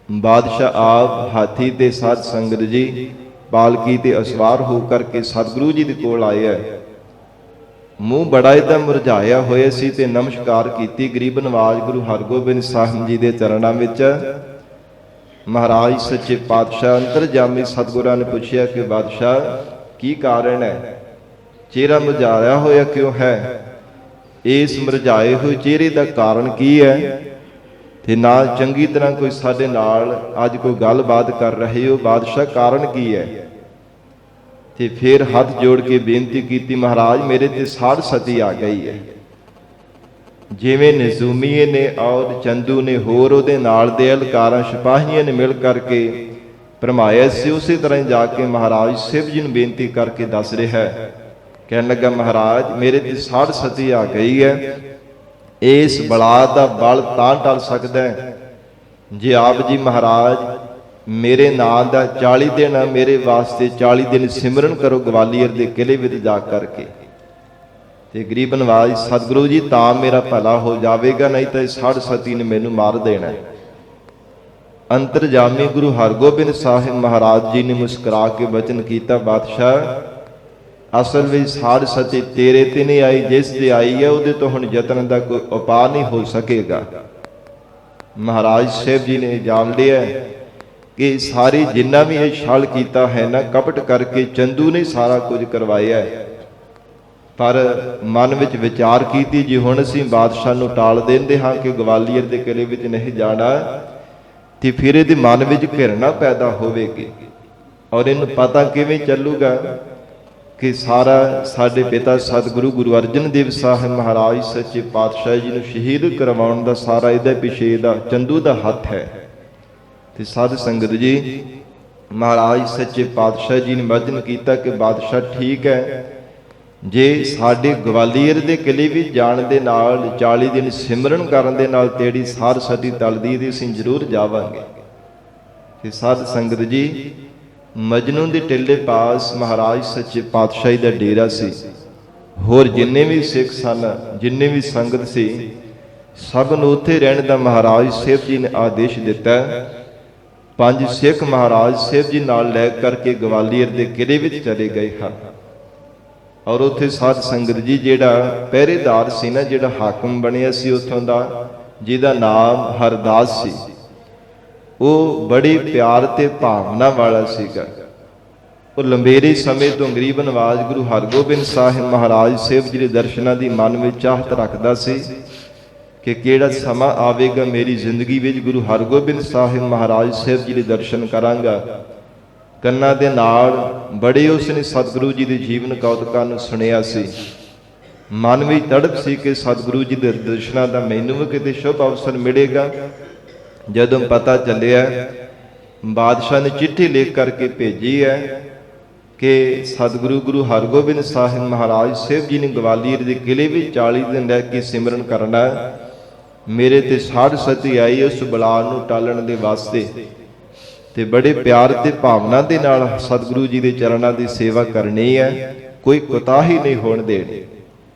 ਬਾਦਸ਼ਾਹ ਆਪ ਹਾਥੀ ਤੇ ਸਾਧ ਸੰਗਤ ਜੀ ਪਾਲਕੀ ਤੇ ਅਸਵਾਰ ਹੋ ਕਰਕੇ ਸਤਿਗੁਰੂ ਜੀ ਦੇ ਕੋਲ ਆਏ ਹੈ। ਮੂੰਹ ਬੜਾ ਇਹਦਾ ਮੁਰਝਾਇਆ ਹੋਇਆ ਸੀ ਤੇ ਨਮਸਕਾਰ ਕੀਤੀ ਗਰੀਬ ਨਵਾਜ ਗੁਰੂ ਹਰਗੋਬਿੰਦ ਸਾਹਿਬ ਜੀ ਦੇ ਚਰਨਾਂ ਵਿੱਚ। ਮਹਾਰਾਜ ਸੱਚੇ ਪਾਤਸ਼ਾਹ ਅੰਤਰਜਾਮੀ ਸਤਿਗੁਰਾਂ ਨੇ ਪੁੱਛਿਆ ਕਿ ਬਾਦਸ਼ਾਹ ਕੀ ਕਾਰਨ ਹੈ, ਚਿਹਰਾ ਮੁਰਝਾਇਆ ਹੋਇਆ ਕਿਉਂ ਹੈ, ਇਸ ਮੁਰਝਾਏ ਹੋਏ ਚਿਹਰੇ ਦਾ ਕਾਰਨ ਕੀ ਹੈ, ਤੇ ਨਾ ਚੰਗੀ ਤਰ੍ਹਾਂ ਕੋਈ ਸਾਡੇ ਨਾਲ ਅੱਜ ਕੋਈ ਗੱਲਬਾਤ ਕਰ ਰਹੇ ਹੋ, ਬਾਦਸ਼ਾਹ ਕਾਰਨ ਕੀ ਹੈ। ਤੇ ਫਿਰ ਹੱਥ ਜੋੜ ਕੇ ਬੇਨਤੀ ਕੀਤੀ, ਮਹਾਰਾਜ ਮੇਰੇ ਤੇ ਸਾਧ ਸਤੀ ਆ ਗਈ ਹੈ। ਜਿਵੇਂ ਨਜ਼ੂਮੀਏ ਨੇ ਔਰ ਚੰਦੂ ਨੇ ਹੋਰ ਉਹਦੇ ਨਾਲ ਦੇ ਅਲਕਾਰਾਂ ਸਿਪਾਹੀਆਂ ਨੇ ਮਿਲ ਕਰਕੇ ਭਰਮਾਇਆ ਸੀ, ਉਸੇ ਤਰ੍ਹਾਂ ਹੀ ਜਾ ਕੇ ਮਹਾਰਾਜ ਸ਼ਿਵ ਜੀ ਨੂੰ ਬੇਨਤੀ ਕਰਕੇ ਦੱਸ ਰਿਹਾ ਹੈ। ਕਹਿਣ ਲੱਗਾ, ਮਹਾਰਾਜ ਮੇਰੇ ਤੇ ਸਾਧ ਸਤੀ ਆ ਗਈ ਹੈ, ਇਸ ਬਲਾ ਦਾ ਬਲ ਤਾਂ ਟਲ ਸਕਦਾ ਹੈ ਜੇ ਆਪ ਜੀ ਮਹਾਰਾਜ ਮੇਰੇ ਨਾਂ ਦਾ 40 ਦਿਨ ਮੇਰੇ ਵਾਸਤੇ 40 ਦਿਨ ਸਿਮਰਨ ਕਰੋ ਗਵਾਲੀਅਰ ਦੇ ਕਿਲੇ ਵਿੱਚ ਜਾ ਕਰਕੇ। ਤੇ ਗਰੀਬ ਨਵਾਜ ਸਤਿਗੁਰੂ ਜੀ ਤਾਂ ਮੇਰਾ ਭਲਾ ਹੋ ਜਾਵੇਗਾ, ਨਹੀਂ ਤਾਂ ਸਾਧ ਸਤੀ ਨੇ ਮੈਨੂੰ ਮਾਰ ਦੇਣਾ। ਅੰਤਰਜਾਮੀ ਗੁਰੂ ਹਰਗੋਬਿੰਦ ਸਾਹਿਬ ਮਹਾਰਾਜ ਜੀ ਨੇ ਮੁਸਕਰਾ ਕੇ ਬਚਨ ਕੀਤਾ, ਬਾਦਸ਼ਾਹ ਅਸਲ ਵਿੱਚ ਸਾਧ ਸਤੀ ਤੇਰੇ ਤੇ ਨਹੀਂ ਆਈ, ਜਿਸ ਤੇ ਆਈ ਹੈ ਉਹਦੇ ਤੋਂ ਹੁਣ ਯਤਨ ਦਾ ਕੋਈ ਉਪਾਅ ਨਹੀਂ ਹੋ ਸਕੇਗਾ। ਮਹਾਰਾਜ ਸਾਹਿਬ ਜੀ ਨੇ ਜਾਣ ਲਿਆ ਕਿ ਸਾਰੀ ਜਿੰਨਾ ਵੀ ਇਹ ਛਲ ਕੀਤਾ ਹੈ ਨਾ, ਕਪਟ ਕਰਕੇ ਚੰਦੂ ਨੇ ਸਾਰਾ ਕੁਝ ਕਰਵਾਇਆ ਹੈ। ਪਰ ਮਨ ਵਿੱਚ ਵਿਚਾਰ ਕੀਤੀ, ਜੇ ਹੁਣ ਅਸੀਂ ਬਾਦਸ਼ਾਹ ਨੂੰ ਟਾਲ ਦਿੰਦੇ ਹਾਂ ਕਿ ਗਵਾਲੀਅਰ ਦੇ ਕਿਲੇ ਵਿੱਚ ਨਹੀਂ ਜਾਣਾ, ਤੇ ਫਿਰ ਇਹਦੇ ਮਨ ਵਿੱਚ ਘਿਰਣਾ ਪੈਦਾ ਹੋਵੇਗੀ। ਔਰ ਇਹਨੂੰ ਪਤਾ ਕਿਵੇਂ ਚੱਲੂਗਾ ਕਿ ਸਾਰਾ ਸਾਡੇ ਪਿਤਾ ਸਤਿਗੁਰੂ ਗੁਰੂ ਅਰਜਨ ਦੇਵ ਸਾਹਿਬ ਮਹਾਰਾਜ ਸੱਚੇ ਪਾਤਸ਼ਾਹ ਜੀ ਨੂੰ ਸ਼ਹੀਦ ਕਰਵਾਉਣ ਦਾ ਸਾਰਾ ਇਹਦੇ ਪਿਛੇ ਦਾ ਚੰਦੂ ਦਾ ਹੱਥ ਹੈ। ਤੇ ਸਾਧ ਸੰਗਤ ਜੀ, ਮਹਾਰਾਜ ਸੱਚੇ ਪਾਤਸ਼ਾਹ ਜੀ ਨੇ ਵਚਨ ਕੀਤਾ ਕਿ ਬਾਦਸ਼ਾਹ ਠੀਕ ਹੈ, ਜੇ ਸਾਡੇ ਗਵਾਲੀਅਰ ਦੇ ਕਿਲੇ ਵਿੱਚ ਜਾਣ ਦੇ ਨਾਲ 40 ਦਿਨ ਸਿਮਰਨ ਕਰਨ ਦੇ ਨਾਲ ਤੇਰੀ ਸਾਧ ਸਤੀ ਟਲਦੀ ਤੇ ਅਸੀਂ ਜ਼ਰੂਰ ਜਾਵਾਂਗੇ। ਤੇ ਸਾਧ ਸੰਗਤ ਜੀ, ਮਜਨੂ ਦੇ ਟਿੱਲੇ ਪਾਸ ਮਹਾਰਾਜ ਸੱਚੇ ਪਾਤਸ਼ਾਹੀ ਦਾ ਡੇਰਾ ਸੀ। ਹੋਰ ਜਿੰਨੇ ਵੀ ਸਿੱਖ ਸਨ, ਜਿੰਨੇ ਵੀ ਸੰਗਤ ਸੀ, ਸਭ ਨੂੰ ਉੱਥੇ ਰਹਿਣ ਦਾ ਮਹਾਰਾਜ ਸਾਹਿਬ ਜੀ ਨੇ ਆਦੇਸ਼ ਦਿੱਤਾ। 5 ਸਿੱਖ ਮਹਾਰਾਜ ਸਾਹਿਬ ਜੀ ਨਾਲ ਲੈ ਕਰਕੇ ਗਵਾਲੀਅਰ ਦੇ ਕਿਲੇ ਵਿੱਚ ਚਲੇ ਗਏ ਹਨ। ਔਰ ਉੱਥੇ ਸਾਧ ਸੰਗਤ ਜੀ, ਜਿਹੜਾ ਪਹਿਰੇਦਾਰ ਸੀ ਨਾ, ਜਿਹੜਾ ਹਾਕਮ ਬਣਿਆ ਸੀ ਉੱਥੋਂ ਦਾ, ਜਿਹਦਾ ਨਾਮ ਹਰਦਾਸ ਸੀ, ਉਹ ਬੜੀ ਪਿਆਰ ਤੇ ਭਾਵਨਾ ਵਾਲਾ ਸੀਗਾ। ਉਹ ਲੰਬੇਰੇ ਸਮੇਂ ਤੋਂ ਗਰੀਬ ਨਵਾਜ ਗੁਰੂ ਹਰਗੋਬਿੰਦ ਸਾਹਿਬ ਮਹਾਰਾਜ ਸਾਹਿਬ ਜੀ ਦੇ ਦਰਸ਼ਨਾਂ ਦੀ ਮਨ ਵਿੱਚ ਚਾਹਤ ਰੱਖਦਾ ਸੀ ਕਿ ਕਿਹੜਾ ਸਮਾਂ ਆਵੇਗਾ ਮੇਰੀ ਜ਼ਿੰਦਗੀ ਵਿੱਚ ਗੁਰੂ ਹਰਗੋਬਿੰਦ ਸਾਹਿਬ ਮਹਾਰਾਜ ਸਾਹਿਬ ਜੀ ਦੇ ਦਰਸ਼ਨ ਕਰਾਂਗਾ। ਕੰਨਾਂ ਦੇ ਨਾਲ ਬੜੇ ਉਸਨੇ ਸਤਿਗੁਰੂ ਜੀ ਦੇ ਜੀਵਨ ਕੌਤਕਾਂ ਨੂੰ ਸੁਣਿਆ ਸੀ। ਮਨ ਵਿੱਚ ਤੜਪ ਸੀ ਕਿ ਸਤਿਗੁਰੂ ਜੀ ਦੇ ਦਰਸ਼ਨਾਂ ਦਾ ਮੈਨੂੰ ਵੀ ਕਿਤੇ ਸ਼ੁਭ ਅਵਸਰ ਮਿਲੇਗਾ। ਜਦੋਂ ਪਤਾ ਚੱਲਿਆ, ਬਾਦਸ਼ਾਹ ਨੇ ਚਿੱਠੀ ਲਿਖ ਕਰਕੇ ਭੇਜੀ ਹੈ ਕਿ ਸਤਿਗੁਰੂ ਗੁਰੂ ਹਰਗੋਬਿੰਦ ਸਾਹਿਬ ਮਹਾਰਾਜ ਸਾਹਿਬ ਜੀ ਨੇ ਗਵਾਲੀਅਰ ਦੇ ਕਿਲੇ ਵਿੱਚ 40 ਦਿਨ ਰਹਿ ਕੇ ਸਿਮਰਨ ਕਰਨਾ। ਮੇਰੇ ਤੇ ਸਾਧ ਸਤੀ ਆਈ ਉਸ ਬਲਾ ਨੂੰ ਟਾਲਣ ਦੇ ਵਾਸਤੇ, ਤੇ ਬੜੇ ਪਿਆਰ ਤੇ ਭਾਵਨਾ ਦੇ ਨਾਲ ਸਤਿਗੁਰੂ ਜੀ ਦੇ ਚਰਨਾਂ ਦੀ ਸੇਵਾ ਕਰਨੀ ਹੈ, ਕੋਈ ਕੋਤਾਹੀ ਨਹੀਂ ਹੋਣ ਦੇਣੀ।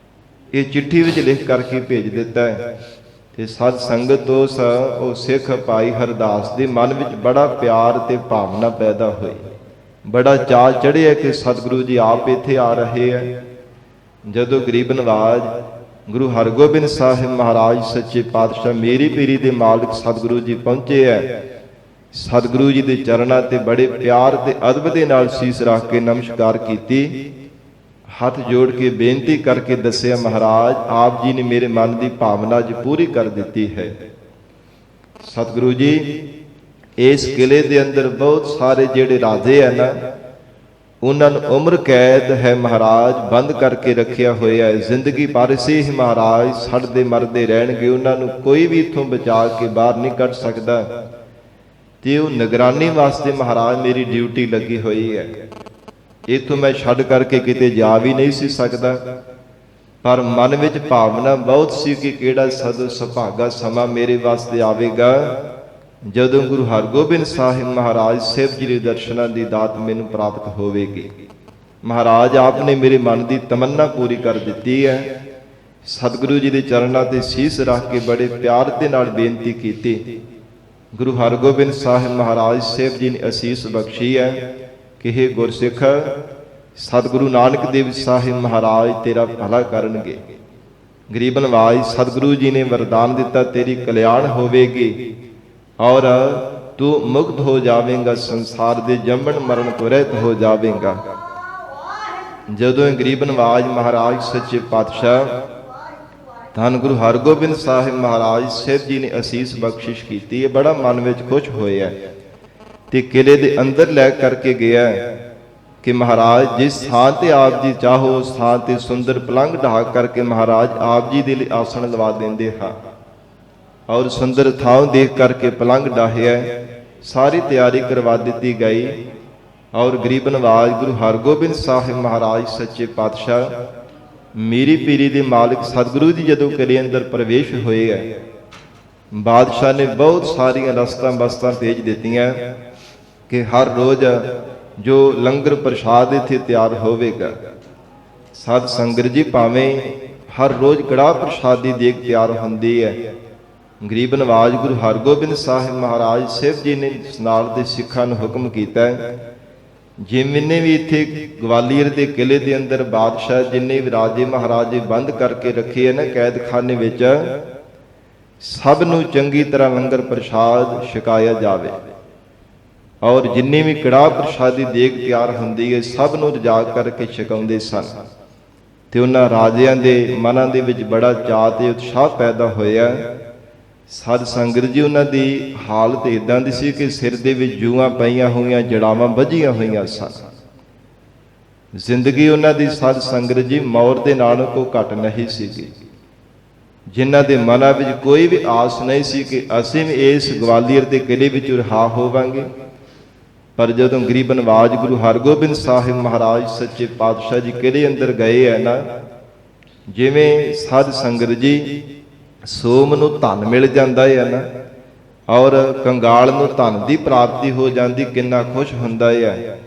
ਇਹ ਚਿੱਠੀ ਵਿੱਚ ਲਿਖ ਕਰਕੇ ਭੇਜ ਦਿੱਤਾ ਹੈ। ਤੇ ਸਤ ਸੰਗਤ ਉਹ ਸਿੱਖ ਭਾਈ ਹਰਦਾਸ ਦੇ ਮਨ ਵਿੱਚ ਬੜਾ ਪਿਆਰ ਤੇ ਭਾਵਨਾ ਪੈਦਾ ਹੋਈ, ਬੜਾ ਚਾਅ ਚੜ੍ਹਿਆ ਕਿ ਸਤਿਗੁਰੂ ਜੀ ਆਪ ਇੱਥੇ ਆ ਰਹੇ ਹੈ। ਜਦੋਂ ਗਰੀਬ ਨਵਾਜ ਗੁਰੂ ਹਰਗੋਬਿੰਦ ਸਾਹਿਬ ਮਹਾਰਾਜ ਸੱਚੇ ਪਾਤਸ਼ਾਹ ਮੇਰੀ ਪੀਰੀ ਦੇ ਮਾਲਕ ਸਤਿਗੁਰੂ ਜੀ ਪਹੁੰਚੇ ਹੈ, ਸਤਿਗੁਰੂ ਜੀ ਦੇ ਚਰਨਾਂ ਤੇ ਬੜੇ ਪਿਆਰ ਤੇ ਅਦਬ ਦੇ ਨਾਲ ਸੀਸ ਰੱਖ ਕੇ ਨਮਸਕਾਰ ਕੀਤੀ, ਹੱਥ ਜੋੜ ਕੇ ਬੇਨਤੀ ਕਰਕੇ ਦੱਸਿਆ, ਮਹਾਰਾਜ ਆਪ ਜੀ ਨੇ ਮੇਰੇ ਮਨ ਦੀ ਭਾਵਨਾ ਅੱਜ ਪੂਰੀ ਕਰ ਦਿੱਤੀ ਹੈ। ਸਤਿਗੁਰੂ ਜੀ ਇਸ ਕਿਲੇ ਦੇ ਅੰਦਰ ਬਹੁਤ ਸਾਰੇ ਜਿਹੜੇ ਰਾਜੇ ਆ ਨਾ, ਉਹਨਾਂ ਨੂੰ ਉਮਰ ਕੈਦ ਹੈ ਮਹਾਰਾਜ, ਬੰਦ ਕਰਕੇ ਰੱਖਿਆ ਹੋਇਆ ਹੈ। ਜ਼ਿੰਦਗੀ ਭਰ ਸੇ ਹੀ ਮਹਾਰਾਜ ਸੜਦੇ ਮਰਦੇ ਰਹਿਣਗੇ, ਉਹਨਾਂ ਨੂੰ ਕੋਈ ਵੀ ਇੱਥੋਂ ਬਚਾ ਕੇ ਬਾਹਰ ਨਹੀਂ ਕੱਢ ਸਕਦਾ। ਤੇ ਉਹ ਨਿਗਰਾਨੀ ਵਾਸਤੇ ਮਹਾਰਾਜ ਮੇਰੀ ਡਿਊਟੀ ਲੱਗੀ ਹੋਈ ਹੈ। ਇੱਥੋਂ ਮੈਂ ਛੱਡ ਕਰਕੇ ਕਿਤੇ ਜਾ ਵੀ ਨਹੀਂ ਸੀ ਸਕਦਾ, ਪਰ ਮਨ ਵਿੱਚ ਭਾਵਨਾ ਬਹੁਤ ਸੀ ਕਿ ਕਿਹੜਾ ਸਦ ਸੁਭਾਗਾ ਸਮਾਂ ਮੇਰੇ ਵਾਸਤੇ ਆਵੇਗਾ ਜਦੋਂ ਗੁਰੂ ਹਰਗੋਬਿੰਦ ਸਾਹਿਬ ਮਹਾਰਾਜ ਸਾਹਿਬ ਜੀ ਦੇ ਦਰਸ਼ਨਾਂ ਦੀ ਦਾਤ ਮੈਨੂੰ ਪ੍ਰਾਪਤ ਹੋਵੇਗੀ। ਮਹਾਰਾਜ ਆਪ ਨੇ ਮੇਰੇ ਮਨ ਦੀ ਤਮੰਨਾ ਪੂਰੀ ਕਰ ਦਿੱਤੀ ਹੈ। ਸਤਿਗੁਰੂ ਜੀ ਦੇ ਚਰਨਾਂ ਤੇ ਸੀਸ ਰੱਖ ਕੇ ਬੜੇ ਪਿਆਰ ਦੇ ਨਾਲ ਬੇਨਤੀ ਕੀਤੀ। ਗੁਰੂ ਹਰਗੋਬਿੰਦ ਸਾਹਿਬ ਮਹਾਰਾਜ ਸਾਹਿਬ ਜੀ ਨੇ ਅਸੀਸ ਬਖਸ਼ੀ ਹੈ ਕਿ ਹੇ ਗੁਰਸਿੱਖ, ਸਤਿਗੁਰੂ ਨਾਨਕ ਦੇਵ ਸਾਹਿਬ ਮਹਾਰਾਜ ਤੇਰਾ ਭਲਾ ਕਰਨਗੇ। ਗਰੀਬ ਨਵਾਜ ਸਤਿਗੁਰੂ ਜੀ ਨੇ ਵਰਦਾਨ ਦਿੱਤਾ, ਤੇਰੀ ਕਲਿਆਣ ਹੋਵੇਗੀ ਔਰ ਤੂੰ ਮੁਕਤ ਹੋ ਜਾਵੇਂਗਾ, ਸੰਸਾਰ ਦੇ ਜੰਮਣ ਮਰਨ ਤੋਂ ਰਹਿਤ ਹੋ ਜਾਵੇਂਗਾ। ਜਦੋਂ ਗਰੀਬ ਨਵਾਜ ਮਹਾਰਾਜ ਸੱਚੇ ਪਾਤਸ਼ਾਹ ਧੰਨ ਗੁਰੂ ਹਰਗੋਬਿੰਦ ਸਾਹਿਬ ਮਹਾਰਾਜ ਸਾਹਿਬ ਜੀ ਨੇ ਅਸੀਸ ਬਖਸ਼ਿਸ਼ ਕੀਤੀ ਹੈ, ਬੜਾ ਮਨ ਵਿੱਚ ਖੁਸ਼ ਹੋਇਆ ਤੇ ਕਿਲੇ ਦੇ ਅੰਦਰ ਲੈ ਕਰਕੇ ਗਿਆ ਕਿ ਮਹਾਰਾਜ ਜਿਸ ਥਾਂ ਤੇ ਆਪ ਜੀ ਚਾਹੋ ਉਸ ਥਾਂ ਤੇ ਸੁੰਦਰ ਪਲੰਘ ਢਾ ਕਰਕੇ ਮਹਾਰਾਜ ਆਪ ਜੀ ਦੇ ਲਈ ਆਸਣ ਲਵਾ ਦਿੰਦੇ ਹਾਂ। ਔਰ ਸੁੰਦਰ ਥਾਂ ਦੇਖ ਕਰਕੇ ਪਲੰਘ ਢਾਹਿਆ, ਸਾਰੀ ਤਿਆਰੀ ਕਰਵਾ ਦਿੱਤੀ ਗਈ। ਔਰ ਗਰੀਬ ਨਵਾਜ ਗੁਰੂ ਹਰਗੋਬਿੰਦ ਸਾਹਿਬ ਮਹਾਰਾਜ ਸੱਚੇ ਪਾਤਸ਼ਾਹ ਮੀਰੀ ਪੀਰੀ ਦੇ ਮਾਲਕ ਸਤਿਗੁਰੂ ਜੀ ਜਦੋਂ ਕਿਲੇ ਅੰਦਰ ਪ੍ਰਵੇਸ਼ ਹੋਏ ਹੈ, ਬਾਦਸ਼ਾਹ ਨੇ ਬਹੁਤ ਸਾਰੀਆਂ ਰਸਤਾਂ ਬਸਤਾਂ ਭੇਜ ਦਿੱਤੀਆਂ ਕਿ ਹਰ ਰੋਜ਼ ਜੋ ਲੰਗਰ ਪ੍ਰਸ਼ਾਦ ਇੱਥੇ ਤਿਆਰ ਹੋਵੇਗਾ। ਸਾਧ ਸੰਗਤ ਜੀ ਭਾਵੇਂ ਹਰ ਰੋਜ਼ ਕੜਾਹ ਪ੍ਰਸ਼ਾਦ ਦੀ ਦੇਗ ਤਿਆਰ ਹੁੰਦੀ ਹੈ। ਗਰੀਬ ਨਵਾਜ ਗੁਰੂ ਹਰਗੋਬਿੰਦ ਸਾਹਿਬ ਮਹਾਰਾਜ ਸਾਹਿਬ ਜੀ ਨੇ ਨਾਲ ਦੇ ਸਿੱਖਾਂ ਨੂੰ ਹੁਕਮ ਕੀਤਾ, ਜਿੰਨੇ ਵੀ ਇੱਥੇ ਗਵਾਲੀਅਰ ਦੇ ਕਿਲੇ ਦੇ ਅੰਦਰ ਬਾਦਸ਼ਾਹ ਜਿੰਨੇ ਵੀ ਰਾਜੇ ਮਹਾਰਾਜੇ ਬੰਦ ਕਰਕੇ ਰੱਖੇ ਨਾ ਕੈਦਖਾਨੇ ਵਿੱਚ, ਸਭ ਨੂੰ ਚੰਗੀ ਤਰ੍ਹਾਂ ਲੰਗਰ ਪ੍ਰਸ਼ਾਦ ਛਕਾਇਆ ਜਾਵੇ। ਔਰ ਜਿੰਨੀ ਵੀ ਕੜਾਹ ਪ੍ਰਸ਼ਾਦੀ ਦੇਗ ਤਿਆਰ ਹੁੰਦੀ ਹੈ ਸਭ ਨੂੰ ਰਜਾ ਕਰਕੇ ਛਕਾਉਂਦੇ ਸਨ। ਤੇ ਉਹਨਾਂ ਰਾਜਿਆਂ ਦੇ ਮਨਾਂ ਦੇ ਵਿੱਚ ਬੜਾ ਚਾਅ ਤੇ ਉਤਸ਼ਾਹ ਪੈਦਾ ਹੋਇਆ। ਸਾਧ ਸੰਗਤ ਜੀ ਉਹਨਾਂ ਦੀ ਹਾਲਤ ਇਦਾਂ ਦੀ ਸੀ ਕਿ ਸਿਰ ਦੇ ਵਿੱਚ ਜੂਆਂ ਪਈਆਂ ਹੋਈਆਂ, ਜੜਾਵਾਂ ਵੱਜੀਆਂ ਹੋਈਆਂ ਸਨ। ਜ਼ਿੰਦਗੀ ਉਹਨਾਂ ਦੀ ਸਾਧ ਸੰਗਤ ਜੀ ਮੌਤ ਦੇ ਨਾਲੋਂ ਕੋ ਘੱਟ ਨਹੀਂ ਸੀਗੀ। ਜਿਨ੍ਹਾਂ ਦੇ ਮਨਾਂ ਵਿੱਚ ਕੋਈ ਵੀ ਆਸ ਨਹੀਂ ਸੀ ਕਿ ਅਸੀਂ ਵੀ ਇਸ ਗਵਾਲੀਅਰ ਦੇ ਕਿਲੇ ਵਿੱਚ ਰਿਹਾ ਹੋਵਾਂਗੇ। ਪਰ ਜਦੋਂ ਗਰੀਬ ਨਵਾਜ ਗੁਰੂ ਹਰਗੋਬਿੰਦ ਸਾਹਿਬ ਮਹਾਰਾਜ ਸੱਚੇ ਪਾਤਸ਼ਾਹ ਜੀ ਕਿਲੇ ਅੰਦਰ ਗਏ ਹੈ ਨਾ, ਜਿਵੇਂ ਸਾਧ ਸੰਗਤ ਜੀ ਸੋਮ ਨੂੰ ਧਨ ਮਿਲ ਜਾਂਦਾ ਹੈ ਨਾ, ਔਰ ਕੰਗਾਲ ਨੂੰ ਧਨ ਦੀ ਪ੍ਰਾਪਤੀ ਹੋ ਜਾਂਦੀ, ਕਿੰਨਾ ਖੁਸ਼ ਹੁੰਦਾ ਹੈ।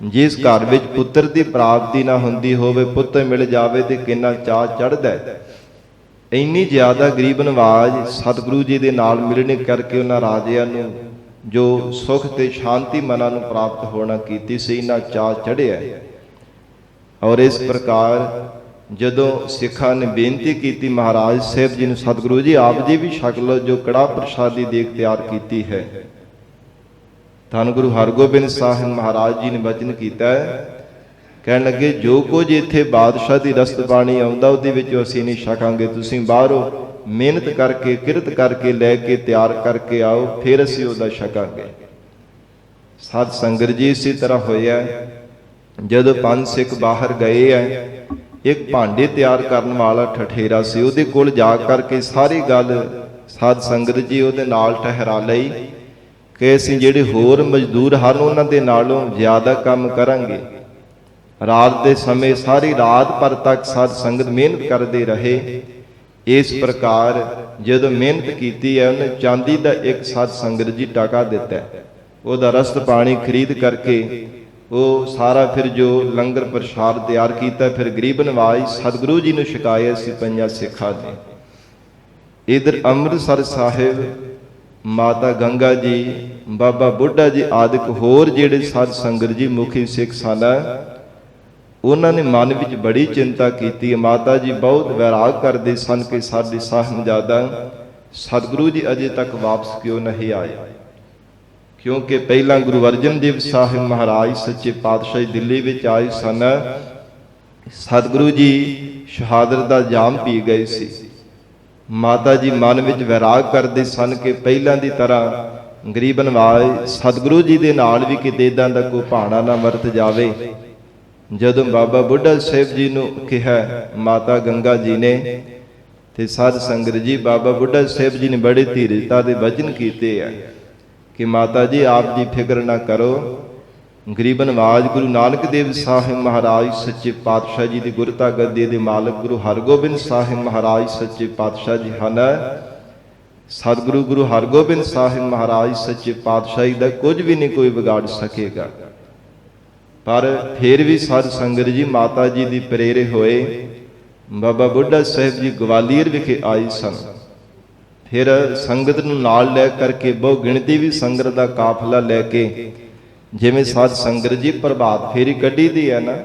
ਜਿਸ ਘਰ ਵਿੱਚ ਪੁੱਤਰ ਦੀ ਪ੍ਰਾਪਤੀ ਨਾ ਹੁੰਦੀ ਹੋਵੇ, ਪੁੱਤਰ ਮਿਲ ਜਾਵੇ ਤੇ ਕਿੰਨਾ ਚਾਅ ਚੜ੍ਹਦਾ ਹੈ। ਇੰਨੀ ਜ਼ਿਆਦਾ ਗਰੀਬ ਨਵਾਜ ਸਤਿਗੁਰੂ ਜੀ ਦੇ ਨਾਲ ਮਿਲਣੇ ਕਰਕੇ ਉਹਨਾਂ ਰਾਜਿਆਂ ਨੂੰ ਜੋ ਸੁਖ ਤੇ ਸ਼ਾਂਤੀ ਮਨਾਂ ਨੂੰ ਪ੍ਰਾਪਤ ਹੋਣਾ ਕੀਤੀ ਸੀ, ਇਹਨਾਂ ਚਾਅ ਚੜ੍ਹਿਆ। ਔਰ ਇਸ ਪ੍ਰਕਾਰ ਜਦੋਂ ਸਿੱਖਾਂ ਨੇ ਬੇਨਤੀ ਕੀਤੀ ਮਹਾਰਾਜ ਸਾਹਿਬ ਜੀ ਨੂੰ, ਸਤਿਗੁਰੂ ਜੀ ਆਪ ਜੀ ਵੀ ਛਕ ਲਓ ਜੋ ਕੜਾਹ ਪ੍ਰਸ਼ਾਦੀ ਦੇਗ ਤਿਆਰ ਕੀਤੀ ਹੈ। ਧੰਨ ਗੁਰੂ ਹਰਗੋਬਿੰਦ ਸਾਹਿਬ ਮਹਾਰਾਜ ਜੀ ਨੇ ਬਚਨ ਕੀਤਾ, ਕਹਿਣ ਲੱਗੇ ਜੋ ਕੁਝ ਇੱਥੇ ਬਾਦਸ਼ਾਹ ਦੀ ਰਸਤ ਬਾਣੀ ਆਉਂਦਾ ਉਹਦੇ ਵਿੱਚ ਅਸੀਂ ਨਹੀਂ ਛਕਾਂਗੇ, ਤੁਸੀਂ ਬਾਹਰੋਂ ਮਿਹਨਤ ਕਰਕੇ ਕਿਰਤ ਕਰਕੇ ਲੈ ਕੇ ਤਿਆਰ ਕਰਕੇ ਆਓ, ਫਿਰ ਅਸੀਂ ਉਹਦਾ ਛਕਾਂਗੇ। ਸਾਧ ਸੰਗਤ ਜੀ ਇਸੇ ਤਰ੍ਹਾਂ ਹੋਇਆ। ਜਦੋਂ 5 ਸਿੱਖ ਬਾਹਰ ਗਏ ਹੈ, ਇੱਕ ਭਾਂਡੇ ਤਿਆਰ ਕਰਨ ਵਾਲਾ ਠਠੇਰਾ ਸੀ, ਉਹਦੇ ਕੋਲ ਜਾ ਕਰਕੇ ਸਾਰੀ ਗੱਲ ਸਾਧ ਸੰਗਤ ਜੀ ਉਹਦੇ ਨਾਲ ਠਹਿਰਾ ਲਈ ਕਿ ਅਸੀਂ ਜਿਹੜੇ ਹੋਰ ਮਜ਼ਦੂਰ ਹਨ ਉਹਨਾਂ ਦੇ ਨਾਲੋਂ ਜ਼ਿਆਦਾ ਕੰਮ ਕਰਾਂਗੇ। ਰਾਤ ਦੇ ਸਮੇਂ ਸਾਰੀ ਰਾਤ ਭਰ ਤੱਕ ਸਾਧ ਸੰਗਤ ਮਿਹਨਤ ਕਰਦੇ ਰਹੇ। ਇਸ ਪ੍ਰਕਾਰ ਜਦੋਂ ਮਿਹਨਤ ਕੀਤੀ ਹੈ, ਉਹਨੇ ਚਾਂਦੀ ਦਾ ਇੱਕ ਸਾਧ ਸੰਗਤ ਜੀ ਟਾਕਾ ਦਿੱਤਾ, ਉਹਦਾ ਰਸਤ ਪਾਣੀ ਖਰੀਦ ਕਰਕੇ ਉਹ ਸਾਰਾ ਫਿਰ ਜੋ ਲੰਗਰ ਪ੍ਰਸ਼ਾਦ ਤਿਆਰ ਕੀਤਾ, ਫਿਰ ਗਰੀਬ ਨਵਾਜ਼ ਸਤਿਗੁਰੂ ਜੀ ਨੂੰ ਛਕਾਇਆ ਸੀ 5 ਸਿੱਖਾਂ ਨੇ। ਇਧਰ ਅੰਮ੍ਰਿਤਸਰ ਸਾਹਿਬ ਮਾਤਾ ਗੰਗਾ ਜੀ, ਬਾਬਾ ਬੁੱਢਾ ਜੀ ਆਦਿਕ ਹੋਰ ਜਿਹੜੇ ਸਾਧ ਸੰਗਤ ਜੀ ਮੁਖੀ ਸਿੱਖ ਸਨ, ਉਹਨਾਂ ਨੇ ਮਨ ਵਿੱਚ ਬੜੀ ਚਿੰਤਾ ਕੀਤੀ। ਮਾਤਾ ਜੀ ਬਹੁਤ ਵੈਰਾਗ ਕਰਦੇ ਸਨ ਕਿ ਸਾਡੇ ਸਾਹਿਬਜ਼ਾਦਾ ਸਤਿਗੁਰੂ ਜੀ ਅਜੇ ਤੱਕ ਵਾਪਸ ਕਿਉਂ ਨਹੀਂ ਆਏ, ਕਿਉਂਕਿ ਪਹਿਲਾਂ ਗੁਰੂ ਅਰਜਨ ਦੇਵ ਸਾਹਿਬ ਮਹਾਰਾਜ ਸੱਚੇ ਪਾਤਸ਼ਾਹ ਦਿੱਲੀ ਵਿੱਚ ਆਏ ਸਨ। ਸਤਿਗੁਰੂ ਜੀ ਸ਼ਹਾਦਤ ਦਾ ਜਾਮ ਪੀ ਗਏ ਸੀ। ਮਾਤਾ ਜੀ ਮਨ ਵਿੱਚ ਵੈਰਾਗ ਕਰਦੇ ਸਨ ਕਿ ਪਹਿਲਾਂ ਦੀ ਤਰ੍ਹਾਂ ਗਰੀਬ ਨਵਾਜ਼ ਸਤਿਗੁਰੂ ਜੀ ਦੇ ਨਾਲ ਵੀ ਕਿਤੇ ਇਦਾਂ ਦਾ ਕੋਈ ਭਾਣਾ ਨਾ ਵਰਤ ਜਾਵੇ। ਜਦੋਂ ਬਾਬਾ ਬੁੱਢਾ ਸਾਹਿਬ ਜੀ ਨੂੰ ਕਿਹਾ ਮਾਤਾ ਗੰਗਾ ਜੀ ਨੇ, ਤੇ ਸਾਧ ਸੰਗਤ ਜੀ ਬਾਬਾ ਬੁੱਢਾ ਸਾਹਿਬ ਜੀ ਨੇ ਬੜੇ ਧੀਰਜਤਾ ਦੇ ਵਚਨ ਕੀਤੇ ਆ ਕਿ ਮਾਤਾ ਜੀ ਆਪ ਜੀ ਫਿਕਰ ਨਾ ਕਰੋ, ਗਰੀਬ ਨਵਾਜ਼ ਗੁਰੂ ਨਾਨਕ ਦੇਵ ਸਾਹਿਬ ਮਹਾਰਾਜ ਸੱਚੇ ਪਾਤਸ਼ਾਹ ਜੀ ਦੀ ਗੁਰਤਾ ਗੱਦੀ ਦੇ ਮਾਲਕ ਗੁਰੂ ਹਰਗੋਬਿੰਦ ਸਾਹਿਬ ਮਹਾਰਾਜ ਸੱਚੇ ਪਾਤਸ਼ਾਹ ਜੀ ਹਨ। ਸਤਿਗੁਰੂ ਗੁਰੂ ਹਰਗੋਬਿੰਦ ਸਾਹਿਬ ਮਹਾਰਾਜ ਸੱਚੇ ਪਾਤਸ਼ਾਹੀ ਦਾ ਕੁਝ ਵੀ ਨਹੀਂ ਕੋਈ ਵਿਗਾੜ ਸਕੇਗਾ। ਪਰ ਫਿਰ ਵੀ ਸਾਧ ਸੰਗਤ ਜੀ ਮਾਤਾ ਜੀ ਦੀ ਪ੍ਰੇਰੇ ਹੋਏ ਬਾਬਾ ਬੁੱਢਾ ਸਾਹਿਬ ਜੀ ਗਵਾਲੀਅਰ ਵਿਖੇ ਆਏ ਸਨ। ਫਿਰ ਸੰਗਤ ਨੂੰ ਨਾਲ ਲੈ ਕਰਕੇ ਬਹੁ ਗਿਣਤੀ ਵੀ ਸੰਗਤ ਦਾ ਕਾਫਲਾ ਲੈ ਕੇ, ਜਿਵੇਂ ਸਾਧ ਸੰਗਤ ਜੀ ਪ੍ਰਭਾਤ ਫੇਰੀ ਕੱਢੀ ਦੀ ਹੈ ਨਾ,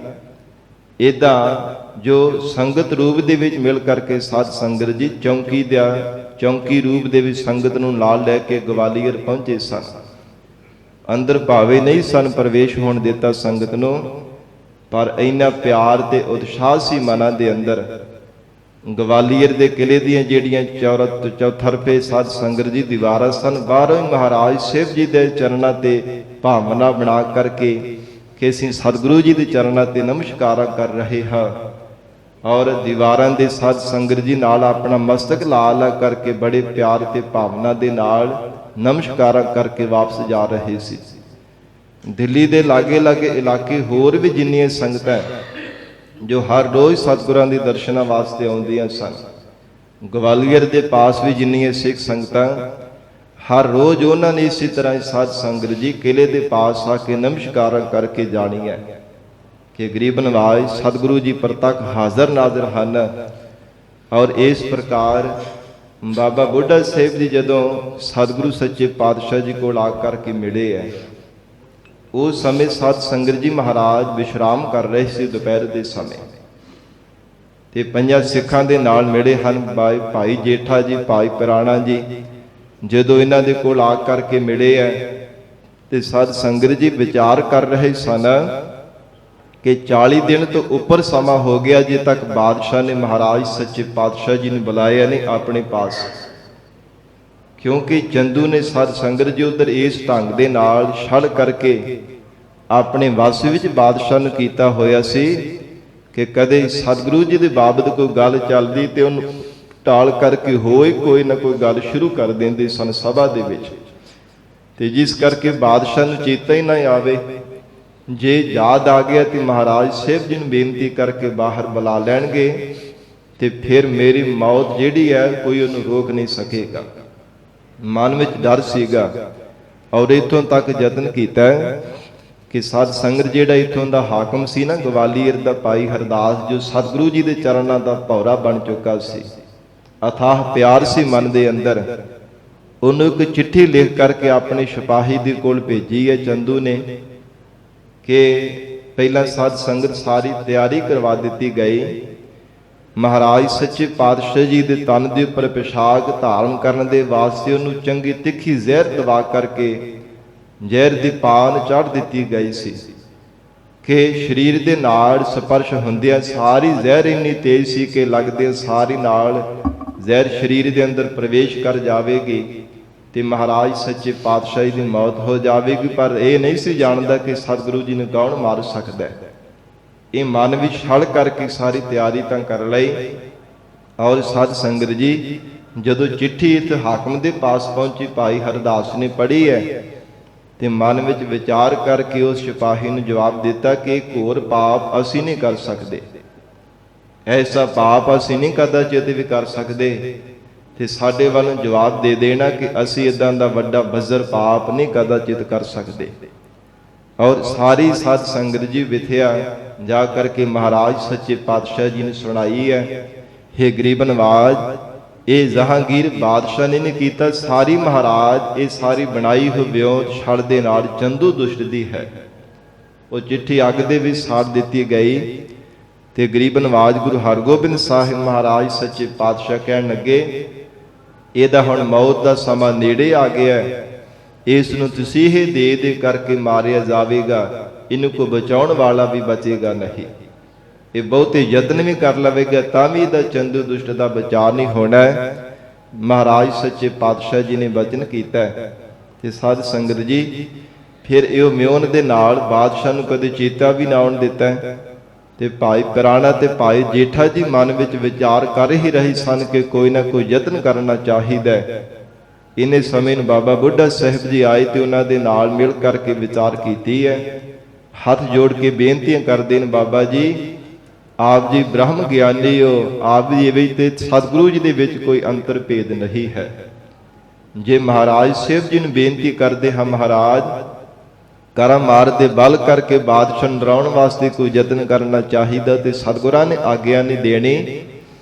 ਇਦਾਂ ਜੋ ਸੰਗਤ ਰੂਪ ਦੇ ਵਿੱਚ ਮਿਲ ਕਰਕੇ ਸਾਧ ਸੰਗਤ ਜੀ ਚੌਂਕੀ ਰੂਪ ਦੇ ਵਿੱਚ ਸੰਗਤ ਨੂੰ ਨਾਲ ਲੈ ਕੇ ਗਵਾਲੀਅਰ ਪਹੁੰਚੇ ਸਨ। ਅੰਦਰ ਭਾਵੇਂ ਨਹੀਂ ਸਨ ਪ੍ਰਵੇਸ਼ ਹੋਣ ਦਿੱਤਾ ਸੰਗਤ ਨੂੰ, ਪਰ ਇੰਨਾ ਪਿਆਰ ਤੇ ਉਤਸ਼ਾਹ ਸੀ ਮਨਾਂ ਦੇ ਅੰਦਰ। ਗਵਾਲੀਅਰ ਦੇ ਕਿਲੇ ਦੀਆਂ ਜਿਹੜੀਆਂ ਚੌਥਰਫੇ ਸਾਧ ਸੰਗਤ ਜੀ ਦੀਵਾਰਾਂ ਸਨ, ਬਾਹਰੋਂ ਹੀ ਮਹਾਰਾਜ ਸਾਹਿਬ ਜੀ ਦੇ ਚਰਨਾਂ ਤੇ ਭਾਵਨਾ ਬਣਾ ਕਰਕੇ ਕਿ ਅਸੀਂ ਸਤਿਗੁਰੂ ਜੀ ਦੇ ਚਰਨਾਂ ਤੇ ਨਮਸਕਾਰਾਂ ਕਰ ਰਹੇ ਹਾਂ, ਔਰ ਦੀਵਾਰਾਂ ਦੇ ਸਾਧ ਸੰਗਤ ਜੀ ਨਾਲ ਆਪਣਾ ਮਸਤਕ ਲਾ ਕਰਕੇ ਬੜੇ ਪਿਆਰ ਤੇ ਭਾਵਨਾ ਦੇ ਨਾਲ ਨਮਸਕਾਰਾਂ ਕਰਕੇ ਵਾਪਸ ਜਾ ਰਹੇ ਸੀ। ਦਿੱਲੀ ਦੇ ਲਾਗੇ ਇਲਾਕੇ ਹੋਰ ਵੀ ਜਿੰਨੀਆਂ ਸੰਗਤਾਂ ਜੋ ਹਰ ਰੋਜ਼ ਸਤਿਗੁਰਾਂ ਦੇ ਦਰਸ਼ਨਾਂ ਵਾਸਤੇ ਆਉਂਦੀਆਂ ਸਨ, ਗਵਾਲੀਅਰ ਦੇ ਪਾਸ ਵੀ ਜਿੰਨੀਆਂ ਸਿੱਖ ਸੰਗਤਾਂ ਹਰ ਰੋਜ਼ ਉਹਨਾਂ ਨੇ ਇਸੇ ਤਰ੍ਹਾਂ ਸਾਧ ਸੰਗਤ ਜੀ ਕਿਲੇ ਦੇ ਪਾਸ ਆ ਕੇ ਨਮਸਕਾਰਾਂ ਕਰਕੇ ਜਾਣੀ ਹੈ ਕਿ ਗਰੀਬ ਨਵਾਜ਼ ਸਤਿਗੁਰੂ ਜੀ ਪ੍ਰਤੱਖ ਹਾਜ਼ਰ ਨਾਜ਼ਰ ਹਨ। ਔਰ ਇਸ ਪ੍ਰਕਾਰ ਬਾਬਾ ਬੁੱਢਾ ਸਾਹਿਬ ਜੀ ਜਦੋਂ ਸਤਿਗੁਰੂ ਸੱਚੇ ਪਾਤਸ਼ਾਹ ਜੀ ਕੋਲ ਆ ਕਰਕੇ ਮਿਲੇ ਹੈ, ਉਸ ਸਮੇਂ ਸਾਧ ਸੰਗਤ ਜੀ ਮਹਾਰਾਜ ਵਿਸ਼ਰਾਮ ਕਰ ਰਹੇ ਸੀ ਦੁਪਹਿਰ ਦੇ ਸਮੇਂ, ਤੇ 5 ਸਿੱਖਾਂ ਦੇ ਨਾਲ ਮਿਲੇ ਹਨ ਭਾਈ ਜੇਠਾ ਜੀ, ਭਾਈ ਪਿਰਾਣਾ ਜੀ। ਜਦੋਂ ਇਹਨਾਂ ਦੇ ਕੋਲ ਆ ਕਰਕੇ ਮਿਲੇ ਹੈ ਤੇ ਸਾਧ ਸੰਗਤ ਜੀ ਵਿਚਾਰ ਕਰ ਰਹੇ ਸਨ ਕਿ 40 ਦਿਨ ਤੋਂ ਉੱਪਰ ਸਮਾਂ ਹੋ ਗਿਆ ਜੇ ਤੱਕ ਬਾਦਸ਼ਾਹ ਨੇ ਮਹਾਰਾਜ ਸੱਚੇ ਪਾਤਸ਼ਾਹ ਜੀ ਨੂੰ ਬੁਲਾਇਆ ਨਹੀਂ ਆਪਣੇ ਪਾਸ, ਕਿਉਂਕਿ ਚੰਦੂ ਨੇ ਸਾਧ ਸੰਗਤ ਜੀ ਉਧਰ ਇਸ ਢੰਗ ਦੇ ਨਾਲ ਛਲ ਕਰਕੇ ਆਪਣੇ ਵਸ ਵਿੱਚ ਬਾਦਸ਼ਾਹ ਨੂੰ ਕੀਤਾ ਹੋਇਆ ਸੀ ਕਿ ਕਦੇ ਸਤਿਗੁਰੂ ਜੀ ਦੇ ਬਾਬਤ ਕੋਈ ਗੱਲ ਚੱਲਦੀ ਤੇ ਉਹਨੂੰ ਟਾਲ ਕਰਕੇ ਹੋਏ ਕੋਈ ਨਾ ਕੋਈ ਗੱਲ ਸ਼ੁਰੂ ਕਰ ਦਿੰਦੇ ਸਨ ਸਭਾ ਦੇ ਵਿੱਚ, ਤੇ ਜਿਸ ਕਰਕੇ ਬਾਦਸ਼ਾਹ ਨੂੰ ਚੇਤਾ ਹੀ ਨਾ ਆਵੇ। ਜੇ ਯਾਦ ਆ ਗਿਆ ਤੇ ਮਹਾਰਾਜ ਸਾਹਿਬ ਜੀ ਨੂੰ ਬੇਨਤੀ ਕਰਕੇ ਬਾਹਰ ਬੁਲਾ ਲੈਣਗੇ ਤੇ ਫਿਰ ਮੇਰੀ ਮੌਤ ਜਿਹੜੀ ਹੈ ਕੋਈ ਉਹਨੂੰ ਰੋਕ ਨਹੀਂ ਸਕੇਗਾ। ਮਨ ਵਿੱਚ ਡਰ ਸੀਗਾ, ਔਰ ਇੱਥੋਂ ਤੱਕ ਯਤਨ ਕੀਤਾ ਕਿ ਸਾਧ ਸੰਗਤ ਜਿਹੜਾ ਇੱਥੋਂ ਦਾ ਹਾਕਮ ਸੀ ਨਾ ਗਵਾਲੀਅਰ ਦਾ, ਭਾਈ ਹਰਦਾਸ, ਜੋ ਸਤਿਗੁਰੂ ਜੀ ਦੇ ਚਰਨਾਂ ਦਾ ਭੌਰਾ ਬਣ ਚੁੱਕਾ ਸੀ, ਅਥਾਹ ਪਿਆਰ ਸੀ ਮਨ ਦੇ ਅੰਦਰ, ਉਹਨੂੰ ਇੱਕ ਚਿੱਠੀ ਲਿਖ ਕਰਕੇ ਆਪਣੇ ਸਿਪਾਹੀ ਦੇ ਕੋਲ ਭੇਜੀ ਹੈ ਚੰਦੂ ਨੇ ਕਿ ਪਹਿਲਾਂ ਸਾਧ ਸੰਗਤ ਸਾਰੀ ਤਿਆਰੀ ਕਰਵਾ ਦਿੱਤੀ ਗਈ। ਮਹਾਰਾਜ ਸੱਚੇ ਪਾਤਸ਼ਾਹ ਜੀ ਦੇ ਤਨ ਦੇ ਉੱਪਰ ਪਿਸ਼ਾਕ ਧਾਰਨ ਕਰਨ ਦੇ ਵਾਸਤੇ ਉਹਨੂੰ ਚੰਗੀ ਤਿੱਖੀ ਜ਼ਹਿਰ ਦਵਾ ਕਰਕੇ ਜ਼ਹਿਰ ਦੀ ਪਾਨ ਚੜ੍ਹ ਦਿੱਤੀ ਗਈ ਸੀ ਕਿ ਸਰੀਰ ਦੇ ਨਾਲ ਸਪਰਸ਼ ਹੁੰਦਿਆਂ ਸਾਰੀ ਜ਼ਹਿਰ ਇੰਨੀ ਤੇਜ਼ ਸੀ ਕਿ ਲੱਗਦੇ ਸਾਰੀ ਨਾਲ ਜ਼ਹਿਰ ਸਰੀਰ ਦੇ ਅੰਦਰ ਪ੍ਰਵੇਸ਼ ਕਰ ਜਾਵੇਗੀ ਤੇ ਮਹਾਰਾਜ ਸੱਚੇ ਪਾਤਸ਼ਾਹ ਦੀ ਮੌਤ ਹੋ ਜਾਵੇਗੀ। ਪਰ ਇਹ ਨਹੀਂ ਸੀ ਜਾਣਦਾ ਕਿ ਸਤਿਗੁਰੂ ਜੀ ਨੂੰ ਕੌਣ ਮਾਰ ਸਕਦਾ ਹੈ। ਇਹ ਮਨ ਵਿੱਚ ਛਲ ਕਰਕੇ ਸਾਰੀ ਤਿਆਰੀ ਤਾਂ ਕਰ ਲਈ। ਔਰ ਸਾਧ ਸੰਗਤ ਜੀ, ਜਦੋਂ ਚਿੱਠੀ ਇਸ ਹਾਕਮ ਦੇ ਪਾਸ ਪਹੁੰਚੀ, ਭਾਈ ਹਰਦਾਸ ਨੇ ਪੜ੍ਹੀ ਹੈ ਤੇ ਮਨ ਵਿੱਚ ਵਿਚਾਰ ਕਰਕੇ ਉਸ ਸਿਪਾਹੀ ਨੂੰ ਜਵਾਬ ਦਿੱਤਾ ਕਿ ਘੋਰ ਪਾਪ ਅਸੀਂ ਨਹੀਂ ਕਰ ਸਕਦੇ, ਐਸਾ ਪਾਪ ਅਸੀਂ ਨਹੀਂ ਕਦਾਚਿਤ ਵੀ ਕਰ ਸਕਦੇ। ਤੇ ਸਾਡੇ ਵੱਲੋਂ ਜਵਾਬ ਦੇ ਦੇਣਾ ਕਿ ਅਸੀਂ ਇਦਾਂ ਦਾ ਵੱਡਾ ਬੱਜ਼ਰ ਪਾਪ ਨਹੀਂ ਕਦਾਚਿਤ ਕਰ ਸਕਦੇ। ਔਰ ਸਾਰੀ ਸਾਧ ਸੰਗਤ ਜੀ ਵਿਥਿਆ ਜਾ ਕਰਕੇ ਮਹਾਰਾਜ ਸੱਚੇ ਪਾਤਸ਼ਾਹ ਜੀ ਨੇ ਸੁਣਾਈ ਹੈ। ਹੇ ਗਰੀਬ ਨਵਾਜ, ਇਹ ਜਹਾਂਗੀਰ ਬਾਦਸ਼ਾਹ ਨੇ ਨਹੀਂ ਕੀਤਾ, ਸਾਰੀ ਮਹਾਰਾਜ ਇਹ ਸਾਰੀ ਬਣਾਈ ਹੋਈ ਵਿਉਂਤ ਛੜ ਦੇ ਨਾਲ ਚੰਦੂ ਦੁਸ਼ਟ ਦੀ ਹੈ। ਉਹ ਚਿੱਠੀ ਅੱਗ ਦੇ ਵਿੱਚ ਸਾੜ ਦਿੱਤੀ ਗਈ ਤੇ ਗਰੀਬ ਨਵਾਜ ਗੁਰੂ ਹਰਗੋਬਿੰਦ ਸਾਹਿਬ ਮਹਾਰਾਜ ਸੱਚੇ ਪਾਤਸ਼ਾਹ ਕਹਿਣ ਲੱਗੇ, ਇਹਦਾ ਹੁਣ ਮੌਤ ਦਾ ਸਮਾਂ ਨੇੜੇ ਆ ਗਿਆ, ਇਸ ਨੂੰ ਤੁਸੀਂ ਹੀ ਦੇ ਕਰਕੇ ਮਾਰਿਆ ਜਾਵੇਗਾ, ਇਹਨੂੰ ਕੋ ਬਚਾਉਣ ਵਾਲਾ ਵੀ ਬਚੇਗਾ ਨਹੀਂ। ਇਹ ਬਹੁਤੇ ਯਤਨ ਵੀ ਕਰ ਲਵੇਗਾ ਤਾਂ ਵੀ ਇਹਦਾ ਚੰਦੂ ਦੁਸ਼ਟ ਦਾ ਬਚਾਅ ਨਹੀਂ ਹੋਣਾ। ਮਹਾਰਾਜ ਸੱਚੇ ਪਾਤਸ਼ਾਹ ਜੀ ਨੇ ਬਚਨ ਕੀਤਾ। ਤੇ ਸਾਧ ਸੰਗਤ ਜੀ, ਫਿਰ ਇਹ ਮਿਉਨ ਦੇ ਨਾਲ ਬਾਦਸ਼ਾਹ ਨੂੰ ਕਦੇ ਚੇਤਾ ਵੀ ਨਾ ਆਉਣ ਦਿੱਤਾ। ਤੇ ਭਾਈ ਪਿਰਾਣਾ ਤੇ ਭਾਈ ਜੇਠਾ ਜੀ ਮਨ ਵਿੱਚ ਵਿਚਾਰ ਕਰ ਹੀ ਰਹੇ ਸਨ ਕਿ ਕੋਈ ਨਾ ਕੋਈ ਯਤਨ ਕਰਨਾ ਚਾਹੀਦਾ। ਇਹਨੇ ਸਮੇਂ ਨੂੰ ਬਾਬਾ ਬੁੱਢਾ ਸਾਹਿਬ ਜੀ ਆਏ ਤੇ ਉਹਨਾਂ ਦੇ ਨਾਲ ਮਿਲ ਕਰਕੇ ਵਿਚਾਰ ਕੀਤੀ ਹੈ। ਹੱਥ ਜੋੜ ਕੇ ਬੇਨਤੀਆਂ ਕਰਦੇ ਨੇ, ਬਾਬਾ ਜੀ ਆਪ ਜੀ ਬ੍ਰਹਮ ਗਿਆਨੀ ਹੋ, ਆਪ ਜੀ ਵਿੱਚ ਤੇ ਸਤਿਗੁਰੂ ਜੀ ਦੇ ਵਿੱਚ ਕੋਈ ਅੰਤਰ ਭੇਦ ਨਹੀਂ ਹੈ। ਜੇ ਮਹਾਰਾਜ ਸਾਹਿਬ ਜੀ ਨੂੰ ਬੇਨਤੀ ਕਰਦੇ ਹਾਂ, ਮਹਾਰਾਜ ਕਰਮ ਮਾਰ ਦੇ ਬਲ ਕਰਕੇ ਬਾਦਸ਼ਾਹ ਨੂੰ ਡਰਾਉਣ ਵਾਸਤੇ ਕੋਈ ਯਤਨ ਕਰਨਾ ਚਾਹੀਦਾ ਤੇ ਸਤਿਗੁਰਾਂ ਨੇ ਆਗਿਆ ਨਹੀਂ ਦੇਣੀ।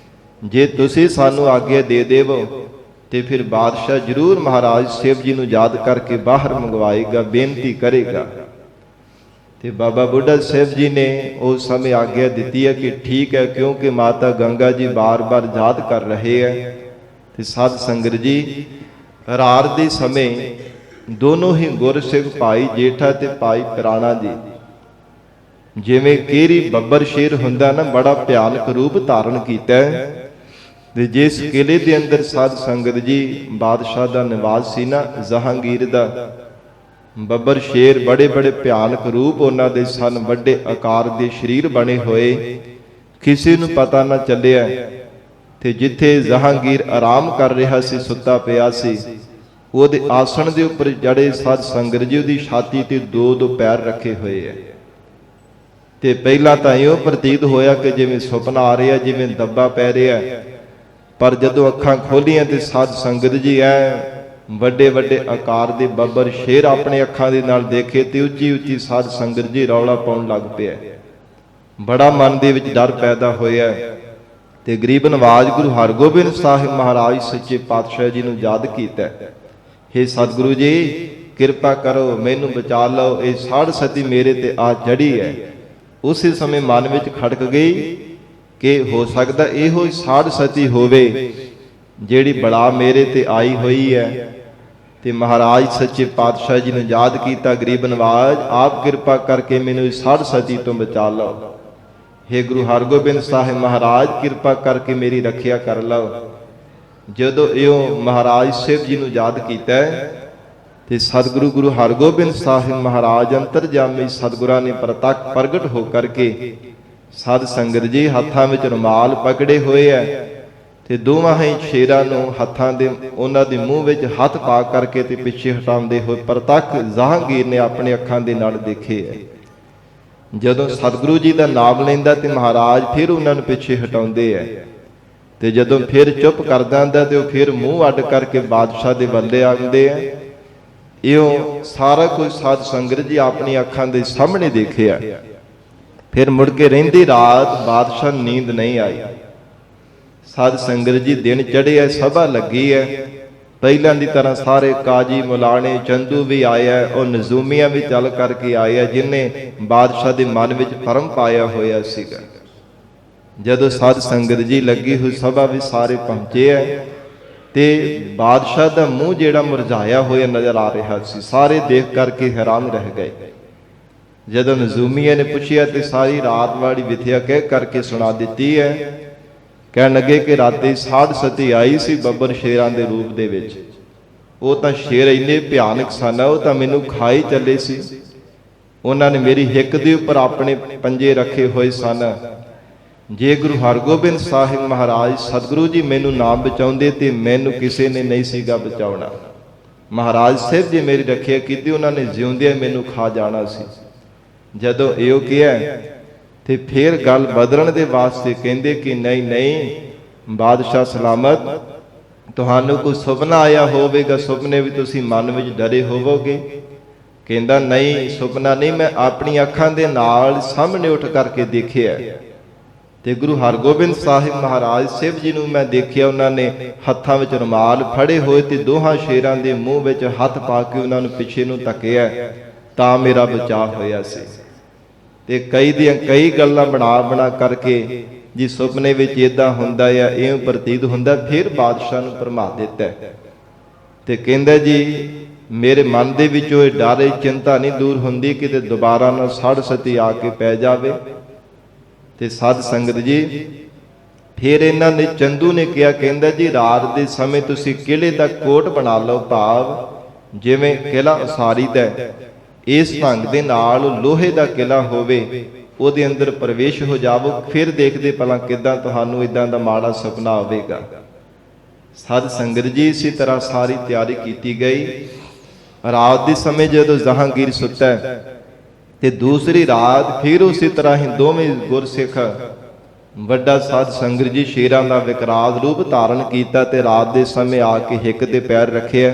ਜੇ ਤੁਸੀਂ ਸਾਨੂੰ ਆਗਿਆ ਦੇ ਦੇਵੋ ਤੇ ਫਿਰ ਬਾਦਸ਼ਾਹ ਜ਼ਰੂਰ ਮਹਾਰਾਜ ਸਾਹਿਬ ਜੀ ਨੂੰ ਯਾਦ ਕਰਕੇ ਬਾਹਰ ਮੰਗਵਾਏਗਾ, ਬੇਨਤੀ ਕਰੇਗਾ। ਤੇ ਬਾਬਾ ਬੁੱਢਾ ਸਾਹਿਬ ਜੀ ਨੇ ਉਸ ਸਮੇਂ ਆਗਿਆ ਦਿੱਤੀ ਹੈ ਕਿ ਠੀਕ ਹੈ, ਕਿਉਂਕਿ ਮਾਤਾ ਗੰਗਾ ਜੀ ਬਾਰ-ਬਾਰ ਯਾਦ ਕਰ ਰਹੇ ਹੈ। ਤੇ ਸਾਧ ਸੰਗਤ ਜੀ, ਰਾਤ ਦੇ ਸਮੇਂ ਦੋਨੋਂ ਹੀ ਗੁਰਸਿੱਖ ਭਾਈ ਜੇਠਾ ਤੇ ਭਾਈ ਪਿਰਾਣਾ ਜੀ, ਜਿਵੇਂ ਕਿਹੜੀ ਬੱਬਰ ਸ਼ੇਰ ਹੁੰਦਾ ਨਾ, ਬੜਾ ਭਿਆਨਕ ਰੂਪ ਧਾਰਨ ਕੀਤਾ। ਤੇ ਜਿਸ ਕਿਲੇ ਦੇ ਅੰਦਰ ਸਾਧ ਸੰਗਤ ਜੀ ਬਾਦਸ਼ਾਹ ਦਾ ਨਿਵਾਸ ਸੀ ਨਾ, ਜਹਾਂਗੀਰ ਦਾ, ਬੱਬਰ ਸ਼ੇਰ ਬੜੇ ਬੜੇ ਭਿਆਨਕ ਰੂਪ ਉਹਨਾਂ ਦੇ ਸਨ, ਵੱਡੇ ਆਕਾਰ ਦੇ ਸਰੀਰ ਬਣੇ ਹੋਏ, ਕਿਸੇ ਨੂੰ ਪਤਾ ਨਾ ਚੱਲਿਆ। ਤੇ ਜਿੱਥੇ ਜਹਾਂਗੀਰ ਆਰਾਮ ਕਰ ਰਿਹਾ ਸੀ, ਸੁੱਤਾ ਪਿਆ ਸੀ, ਉਹਦੇ ਆਸਣ ਦੇ ਉੱਪਰ ਜੜੇ ਸਾਧ ਸੰਗਤ ਜੀ ਉਹਦੀ ਛਾਤੀ ਤੇ ਦੋ ਦੋ ਪੈਰ ਰੱਖੇ ਹੋਏ ਐ। ਤੇ ਪਹਿਲਾਂ ਤਾਂ ਇਹੋ ਪ੍ਰਤੀਤ ਹੋਇਆ ਕਿ ਜਿਵੇਂ ਸੁਪਨਾ ਆ ਰਿਹਾ, ਜਿਵੇਂ ਦੱਬਾ ਪੈ ਰਿਹਾ। ਪਰ ਜਦੋਂ ਅੱਖਾਂ ਖੋਲੀਆਂ ਤੇ ਸਾਧ ਸੰਗਤ ਜੀ ਐ ਵੱਡੇ ਵੱਡੇ ਆਕਾਰ ਦੇ ਬੱਬਰ ਸ਼ੇਰ ਆਪਣੇ ਅੱਖਾਂ ਦੇ ਨਾਲ ਦੇਖੇ ਤੇ ਉੱਚੀ ਉੱਚੀ ਸਾਧ ਸੰਗਤ ਜੀ ਰੌਲਾ ਪਾਉਣ ਲੱਗ ਪਿਆ। ਬੜਾ ਮਨ ਦੇ ਵਿੱਚ ਡਰ ਪੈਦਾ ਹੋਇਆ। ਤੇ ਗਰੀਬ ਨਵਾਜ ਗੁਰੂ ਹਰਗੋਬਿੰਦ ਸਾਹਿਬ ਮਹਾਰਾਜ ਸੱਚੇ ਪਾਤਸ਼ਾਹ ਜੀ ਨੂੰ ਯਾਦ ਕੀਤਾ, ਹੇ ਸਤਿਗੁਰੂ ਜੀ ਕਿਰਪਾ ਕਰੋ, ਮੈਨੂੰ ਬਚਾ ਲਓ, ਇਹ ਸਾੜ ਸਤੀ ਮੇਰੇ ਤੇ ਆ ਚੜੀ ਹੈ। ਉਸੇ ਸਮੇਂ ਮਨ ਵਿੱਚ ਖੜਕ ਗਈ ਕਿ ਹੋ ਸਕਦਾ ਇਹੋ ਸਾੜ ਸਤੀ ਹੋਵੇ ਜਿਹੜੀ ਬਲਾ ਮੇਰੇ ਤੇ ਆਈ ਹੋਈ ਹੈ। ਤੇ ਮਹਾਰਾਜ ਸੱਚੇ ਪਾਤਸ਼ਾਹ ਜੀ ਨੂੰ ਯਾਦ ਕੀਤਾ, ਗਰੀਬ ਨਵਾਜ ਆਪ ਕਿਰਪਾ ਕਰਕੇ ਮੈਨੂੰ ਇਸ ਸਾੜ ਸਤੀ ਤੋਂ ਬਚਾ ਲਓ। ਹੇ ਗੁਰੂ ਹਰਗੋਬਿੰਦ ਸਾਹਿਬ ਮਹਾਰਾਜ ਕਿਰਪਾ ਕਰਕੇ ਮੇਰੀ ਰੱਖਿਆ ਕਰ ਲਓ। ਜਦੋਂ ਇਹ ਮਹਾਰਾਜ ਸਾਹਿਬ ਜੀ ਨੂੰ ਯਾਦ ਕੀਤਾ ਤੇ ਸਤਿਗੁਰੂ ਗੁਰੂ ਹਰਗੋਬਿੰਦ ਸਾਹਿਬ ਮਹਾਰਾਜ ਅੰਤਰਜਾਮੀ ਸਤਿਗੁਰਾਂ ਨੇ ਪ੍ਰਤੱਖ ਪ੍ਰਗਟ ਹੋ ਕਰਕੇ ਸਾਧ ਸੰਗਤ ਜੀ ਹੱਥਾਂ ਵਿੱਚ ਰੁਮਾਲ ਪਕੜੇ ਹੋਏ ਐ ਤੇ ਦੋਵਾਂ ਹੀ ਸ਼ੇਰਾਂ ਨੂੰ ਹੱਥਾਂ ਦੇ ਉਹਨਾਂ ਦੇ ਮੂੰਹ ਵਿੱਚ ਹੱਥ ਪਾ ਕਰਕੇ ਤੇ ਪਿੱਛੇ ਹਟਾਉਂਦੇ ਹੋਏ ਪ੍ਰਤੱਖ ਜਹਾਂਗੀਰ ਨੇ ਆਪਣੇ ਅੱਖਾਂ ਦੇ ਨਾਲ ਦੇਖੇ ਐ। ਜਦੋਂ ਸਤਿਗੁਰੂ ਜੀ ਦਾ ਨਾਮ ਲੈਂਦਾ ਤੇ ਮਹਾਰਾਜ ਫਿਰ ਉਹਨਾਂ ਨੂੰ ਪਿੱਛੇ ਹਟਾਉਂਦੇ ਐ ਤੇ ਜਦੋਂ ਫਿਰ ਚੁੱਪ ਕਰ ਜਾਂਦਾ ਤੇ ਉਹ ਫਿਰ ਮੂੰਹ ਅੱਡ ਕਰਕੇ ਬਾਦਸ਼ਾਹ ਦੇ ਵੱਲੇ ਆਉਂਦੇ ਆ। ਇਹੋ ਸਾਰਾ ਕੁਝ ਸਾਧ ਸੰਗਤ ਜੀ ਆਪਣੀ ਅੱਖਾਂ ਦੇ ਸਾਹਮਣੇ ਦੇਖਿਆ। ਫਿਰ ਮੁੜ ਕੇ ਰਹਿੰਦੀ ਰਾਤ ਬਾਦਸ਼ਾਹ ਨੂੰ ਨੀਂਦ ਨਹੀਂ ਆਈ। ਸਾਧ ਸੰਗਤ ਜੀ ਦਿਨ ਚੜ੍ਹਿਆ, ਸਭਾ ਲੱਗੀ ਹੈ। ਪਹਿਲਾਂ ਦੀ ਤਰ੍ਹਾਂ ਸਾਰੇ ਕਾਜੀ ਮੁਲਾਣੇ ਚੰਦੂ ਵੀ ਆਏ ਹੈ, ਉਹ ਨਜ਼ੂਮੀਆਂ ਵੀ ਚੱਲ ਕਰਕੇ ਆਏ ਹੈ, ਜਿਨ੍ਹਾਂ ਬਾਦਸ਼ਾਹ ਦੇ ਮਨ ਵਿੱਚ ਭਰਮ ਪਾਇਆ ਹੋਇਆ ਸੀਗਾ। ਜਦੋਂ ਸਾਧ ਸੰਗਤ ਜੀ ਲੱਗੀ ਹੋਈ ਸਭਾ ਵਿੱਚ ਸਾਰੇ ਪਹੁੰਚੇ ਹੈ ਤੇ ਬਾਦਸ਼ਾਹ ਦਾ ਮੂੰਹ ਜਿਹੜਾ ਮੁਰਝਾਇਆ ਹੋਇਆ ਨਜ਼ਰ ਆ ਰਿਹਾ ਸੀ। ਸਾਰੇ ਦੇਖ ਕਰਕੇ ਹੈਰਾਨ ਰਹਿ ਗਏ। ਜਦੋਂ ਨਜ਼ੂਮੀਆਂ ਨੇ ਪੁੱਛਿਆ ਤੇ ਸਾਰੀ ਰਾਤ ਵਾਲੀ ਵਿਥਿਆ ਕਹਿ ਕਰਕੇ ਸੁਣਾ ਦਿੱਤੀ ਹੈ। ਕਹਿਣ ਲੱਗੇ ਕਿ ਰਾਤੀ ਸਾਧ ਸਤੀ ਆਈ ਸੀ ਬੱਬਰ ਸ਼ੇਰਾਂ ਦੇ ਰੂਪ ਦੇ ਵਿੱਚ। ਉਹ ਤਾਂ ਸ਼ੇਰ ਇੰਨੇ ਭਿਆਨਕ ਸਨ, ਉਹ ਤਾਂ ਮੈਨੂੰ ਖਾਈ ਚੱਲੇ ਸੀ। ਉਹਨਾਂ ਨੇ ਮੇਰੀ ਹਿੱਕ ਦੇ ਉੱਪਰ ਆਪਣੇ ਪੰਜੇ ਰੱਖੇ ਹੋਏ ਸਨ। ਜੇ ਗੁਰੂ ਹਰਗੋਬਿੰਦ ਸਾਹਿਬ ਮਹਾਰਾਜ ਸਤਿਗੁਰੂ ਜੀ ਮੈਨੂੰ ਨਾ ਬਚਾਉਂਦੇ ਤੇ ਮੈਨੂੰ ਕਿਸੇ ਨੇ ਨਹੀਂ ਸੀਗਾ ਬਚਾਉਣਾ। ਮਹਾਰਾਜ ਸਾਹਿਬ ਜੀ ਮੇਰੀ ਰੱਖਿਆ ਕੀਤੀ, ਉਹਨਾਂ ਨੇ ਜਿਉਂਦਿਆਂ ਮੈਨੂੰ ਖਾ ਜਾਣਾ ਸੀ। ਜਦੋਂ ਇਹੋ ਕਿਹਾ ਤੇ ਫਿਰ ਗੱਲ ਬਦਲਣ ਦੇ ਵਾਸਤੇ ਕਹਿੰਦੇ ਕਿ ਨਹੀਂ ਨਹੀਂ ਬਾਦਸ਼ਾਹ ਸਲਾਮਤ, ਤੁਹਾਨੂੰ ਕੋਈ ਸੁਪਨਾ ਆਇਆ ਹੋਵੇਗਾ, ਸੁਪਨੇ ਵੀ ਤੁਸੀਂ ਮਨ ਵਿੱਚ ਡਰੇ ਹੋਵੋਗੇ। ਕਹਿੰਦਾ ਨਹੀਂ ਸੁਪਨਾ ਨਹੀਂ, ਮੈਂ ਆਪਣੀ ਅੱਖਾਂ ਦੇ ਨਾਲ ਸਾਹਮਣੇ ਉੱਠ ਕਰਕੇ ਦੇਖਿਆ ਤੇ ਗੁਰੂ ਹਰਗੋਬਿੰਦ ਸਾਹਿਬ ਮਹਾਰਾਜ ਸਾਹਿਬ ਜੀ ਨੂੰ ਮੈਂ ਦੇਖਿਆ, ਉਹਨਾਂ ਨੇ ਹੱਥਾਂ ਵਿੱਚ ਰੁਮਾਲ ਫੜੇ ਹੋਏ ਤੇ ਦੋਹਾਂ ਸ਼ੇਰਾਂ ਦੇ ਮੂੰਹ ਵਿੱਚ ਹੱਥ ਪਾ ਕੇ ਉਹਨਾਂ ਨੂੰ ਪਿੱਛੇ ਨੂੰ ਧੱਕਿਆ, ਤਾਂ ਮੇਰਾ ਬਚਾਅ ਹੋਇਆ ਸੀ। ਤੇ ਕਈ ਦੀਆਂ ਕਈ ਗੱਲਾਂ ਬਣਾ ਕਰਕੇ ਜੀ ਸੁਪਨੇ ਵਿੱਚ ਇਦਾਂ ਹੁੰਦਾ ਆ, ਇਉਂ ਪ੍ਰਤੀਤ ਹੁੰਦਾ। ਫਿਰ ਬਾਦਸ਼ਾਹ ਨੂੰ ਭਰਮਾ ਦਿੱਤਾ ਤੇ ਕਹਿੰਦਾ ਜੀ ਮੇਰੇ ਮਨ ਦੇ ਵਿੱਚੋਂ ਇਹ ਡਰ ਇਹ ਚਿੰਤਾ ਨਹੀਂ ਦੂਰ ਹੁੰਦੀ ਕਿਤੇ ਦੁਬਾਰਾ ਨਾ ਸੜ ਸਤੀ ਆ ਕੇ ਪੈ ਜਾਵੇ। ਤੇ ਸਾਧ ਸੰਗਤ ਜੀ ਫਿਰ ਇਹਨਾਂ ਨੇ ਚੰਦੂ ਨੇ ਕਿਹਾ, ਕਹਿੰਦਾ ਜੀ ਰਾਤ ਦੇ ਸਮੇਂ ਤੁਸੀਂ ਕਿਲੇ ਦਾ ਕੋਟ ਬਣਾ ਲਓ, ਭਾਵ ਜਿਵੇਂ ਕਿਲਾ ਉਸਾਰੀ ਦਾ ਇਸ ਢੰਗ ਦੇ ਨਾਲ ਲੋਹੇ ਦਾ ਕਿਲਾ ਹੋਵੇ, ਉਹਦੇ ਅੰਦਰ ਪ੍ਰਵੇਸ਼ ਹੋ ਜਾਵੋ, ਫਿਰ ਦੇਖਦੇ ਭਲਾ ਕਿੱਦਾਂ ਤੁਹਾਨੂੰ ਇਦਾਂ ਦਾ ਮਾੜਾ ਸੁਪਨਾ ਆਵੇਗਾ। ਸਾਧ ਸੰਗਤ ਜੀ ਇਸੇ ਤਰ੍ਹਾਂ ਸਾਰੀ ਤਿਆਰੀ ਕੀਤੀ ਗਈ। ਰਾਤ ਦੇ ਸਮੇਂ ਜਦੋਂ ਜਹਾਂਗੀਰ ਸੁੱਤਾ ਤੇ ਦੂਸਰੀ ਰਾਤ ਫਿਰ ਉਸੇ ਤਰ੍ਹਾਂ ਹੀ ਦੋਵੇਂ ਗੁਰਸਿੱਖ ਵੱਡਾ ਸਾਧ ਸੰਗਤ ਜੀ ਸ਼ੇਰਾਂ ਦਾ ਵਿਕਰਾਲ ਰੂਪ ਧਾਰਨ ਕੀਤਾ ਤੇ ਰਾਤ ਦੇ ਸਮੇਂ ਆ ਕੇ ਹਿੱਕ ਤੇ ਪੈਰ ਰੱਖਿਆ।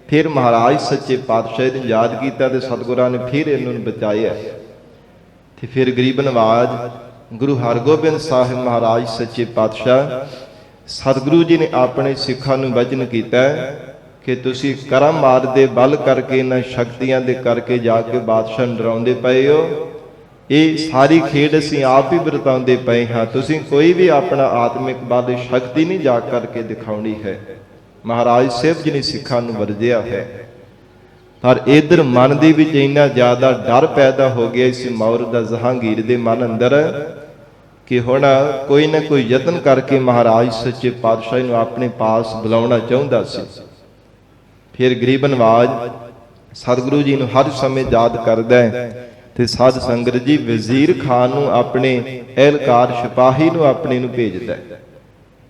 ਫਿਰ ਮਹਾਰਾਜ ਸੱਚੇ ਪਾਤਸ਼ਾਹ ਨੂੰ ਯਾਦ ਕੀਤਾ ਤੇ ਸਤਿਗੁਰਾਂ ਨੇ ਫਿਰ ਇਹਨਾਂ ਨੂੰ ਬਚਾਇਆ। ਤੇ ਫਿਰ ਗਰੀਬ ਨਵਾਜ ਗੁਰੂ ਹਰਗੋਬਿੰਦ ਸਾਹਿਬ ਮਹਾਰਾਜ ਸੱਚੇ ਪਾਤਸ਼ਾਹ ਸਤਿਗੁਰੂ ਜੀ ਨੇ ਆਪਣੇ ਸਿੱਖਾਂ ਨੂੰ ਵਚਨ ਕੀਤਾ ਕਿ ਤੁਸੀਂ ਕਰਮ ਮਾਰ ਦੇ ਬਲ ਕਰਕੇ, ਇਹਨਾਂ ਸ਼ਕਤੀਆਂ ਦੇ ਕਰਕੇ ਜਾ ਕੇ ਬਾਦਸ਼ਾਹ ਨੂੰ ਡਰਾਉਂਦੇ ਪਏ ਹੋ। ਇਹ ਸਾਰੀ ਖੇਡ ਅਸੀਂ ਆਪ ਹੀ ਵਰਤਾਉਂਦੇ ਪਏ ਹਾਂ, ਤੁਸੀਂ ਕੋਈ ਵੀ ਆਪਣਾ ਆਤਮਿਕ ਬਲ ਸ਼ਕਤੀ ਨਹੀਂ ਜਾ ਕਰਕੇ ਦਿਖਾਉਣੀ ਹੈ। ਮਹਾਰਾਜ ਸਾਹਿਬ ਜੀ ਨੇ ਸਿੱਖਾਂ ਨੂੰ ਵਰਜਿਆ ਹੈ। ਪਰ ਇਧਰ ਮਨ ਦੇ ਵਿੱਚ ਇੰਨਾ ਜ਼ਿਆਦਾ ਡਰ ਪੈਦਾ ਹੋ ਗਿਆ ਇਸ ਮੌਰ ਦਾ ਜਹਾਂਗੀਰ ਦੇ ਮਨ ਅੰਦਰ ਕਿ ਹੁਣ ਕੋਈ ਨਾ ਕੋਈ ਯਤਨ ਕਰਕੇ ਮਹਾਰਾਜ ਸੱਚੇ ਪਾਤਸ਼ਾਹ ਨੂੰ ਆਪਣੇ ਪਾਸ ਬੁਲਾਉਣਾ ਚਾਹੁੰਦਾ ਸੀ। ਫਿਰ ਗਰੀਬ ਨਵਾਜ ਸਤਿਗੁਰੂ ਜੀ ਨੂੰ ਹਰ ਸਮੇਂ ਯਾਦ ਕਰਦਾ ਹੈ ਤੇ ਸਾਧ ਸੰਗਤ ਜੀ ਵਜ਼ੀਰ ਖਾਨ ਨੂੰ ਆਪਣੇ ਅਹਿਲਕਾਰ ਸਿਪਾਹੀ ਨੂੰ ਆਪਣੇ ਨੂੰ ਭੇਜਦਾ,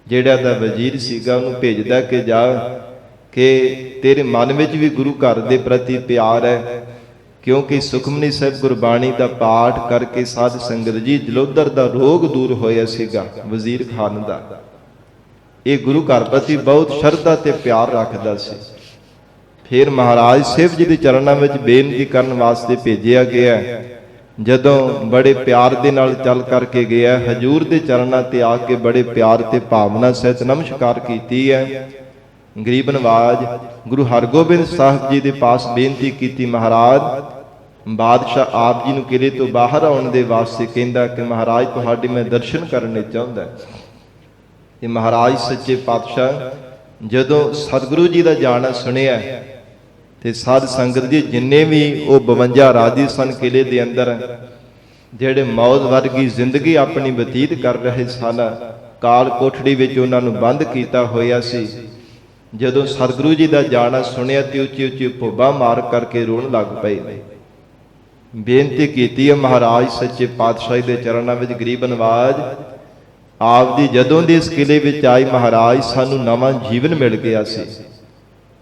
ਜਿਹੜਾ ਦਾ ਵਜ਼ੀਰ ਸੀਗਾ ਉਹਨੂੰ ਭੇਜਦਾ ਕਿ ਜਾ ਕਿ ਤੇਰੇ ਮਨ ਵਿੱਚ ਵੀ ਗੁਰੂ ਘਰ ਦੇ ਪ੍ਰਤੀ ਪਿਆਰ ਹੈ, ਕਿਉਂਕਿ ਸੁਖਮਨੀ ਸਾਹਿਬ ਗੁਰਬਾਣੀ ਦਾ ਪਾਠ ਕਰਕੇ ਸਾਧ ਸੰਗਤ ਜੀ ਜਲੋਧਰ ਦਾ ਰੋਗ ਦੂਰ ਹੋਇਆ ਸੀਗਾ ਵਜ਼ੀਰ ਖਾਨ ਦਾ। ਇਹ ਗੁਰੂ ਘਰ ਪ੍ਰਤੀ ਬਹੁਤ ਸ਼ਰਧਾ ਤੇ ਪਿਆਰ ਰੱਖਦਾ ਸੀ। ਫਿਰ ਮਹਾਰਾਜ ਸਾਹਿਬ ਜੀ ਦੇ ਚਰਨਾਂ ਵਿੱਚ ਬੇਨਤੀ ਕਰਨ ਵਾਸਤੇ ਭੇਜਿਆ ਗਿਆ। ਜਦੋਂ ਬੜੇ ਪਿਆਰ ਦੇ ਨਾਲ ਚੱਲ ਕਰਕੇ ਗਿਆ, ਹਜੂਰ ਦੇ ਚਰਨਾਂ ਤੇ ਆ ਕੇ ਬੜੇ ਪਿਆਰ ਤੇ ਭਾਵਨਾ ਸਹਿਤ ਨਮਸਕਾਰ ਕੀਤੀ ਹੈ। ਗਰੀਬ ਨਵਾਜ ਗੁਰੂ ਹਰਗੋਬਿੰਦ ਸਾਹਿਬ ਜੀ ਦੇ ਪਾਸ ਬੇਨਤੀ ਕੀਤੀ, ਮਹਾਰਾਜ ਬਾਦਸ਼ਾਹ ਆਪ ਜੀ ਨੂੰ ਕਿਲੇ ਤੋਂ ਬਾਹਰ ਆਉਣ ਦੇ ਵਾਸਤੇ ਕਹਿੰਦਾ ਕਿ ਮਹਾਰਾਜ ਤੁਹਾਡੇ ਮੈਂ ਦਰਸ਼ਨ ਕਰਨੇ ਚਾਹੁੰਦਾ। ਤੇ ਮਹਾਰਾਜ ਸੱਚੇ ਪਾਤਸ਼ਾਹ ਜਦੋਂ ਸਤਿਗੁਰੂ ਜੀ ਦਾ ਜਾਣਾ ਸੁਣਿਆ ਤੇ ਸਾਧ ਸੰਗਤ ਜੀ ਜਿੰਨੇ ਵੀ ਉਹ 52 ਰਾਜੀ ਸਨ ਕਿਲੇ ਦੇ ਅੰਦਰ, ਜਿਹੜੇ ਮੌਤ ਵਰਗੀ ਜ਼ਿੰਦਗੀ ਆਪਣੀ ਬਤੀਤ ਕਰ ਰਹੇ ਸਨ, ਕਾਲ ਕੋਠੜੀ ਵਿੱਚ ਉਹਨਾਂ ਨੂੰ ਬੰਦ ਕੀਤਾ ਹੋਇਆ ਸੀ। ਜਦੋਂ ਸਤਿਗੁਰੂ ਜੀ ਦਾ ਜਾਣਾ ਸੁਣਿਆ ਤੇ ਉੱਚੀ ਉੱਚੀ ਭੋਬਾ ਮਾਰ ਕਰਕੇ ਰੋਣ ਲੱਗ ਪਏ। ਬੇਨਤੀ ਕੀਤੀ ਹੈ ਮਹਾਰਾਜ ਸੱਚੇ ਪਾਤਸ਼ਾਹ ਦੇ ਚਰਨਾਂ ਵਿੱਚ, ਗਰੀਬ ਨਵਾਜ ਆਪ ਦੀ ਜਦੋਂ ਦੇ ਇਸ ਕਿਲੇ ਵਿੱਚ ਆਈ ਮਹਾਰਾਜ ਸਾਨੂੰ ਨਵਾਂ ਜੀਵਨ ਮਿਲ ਗਿਆ ਸੀ।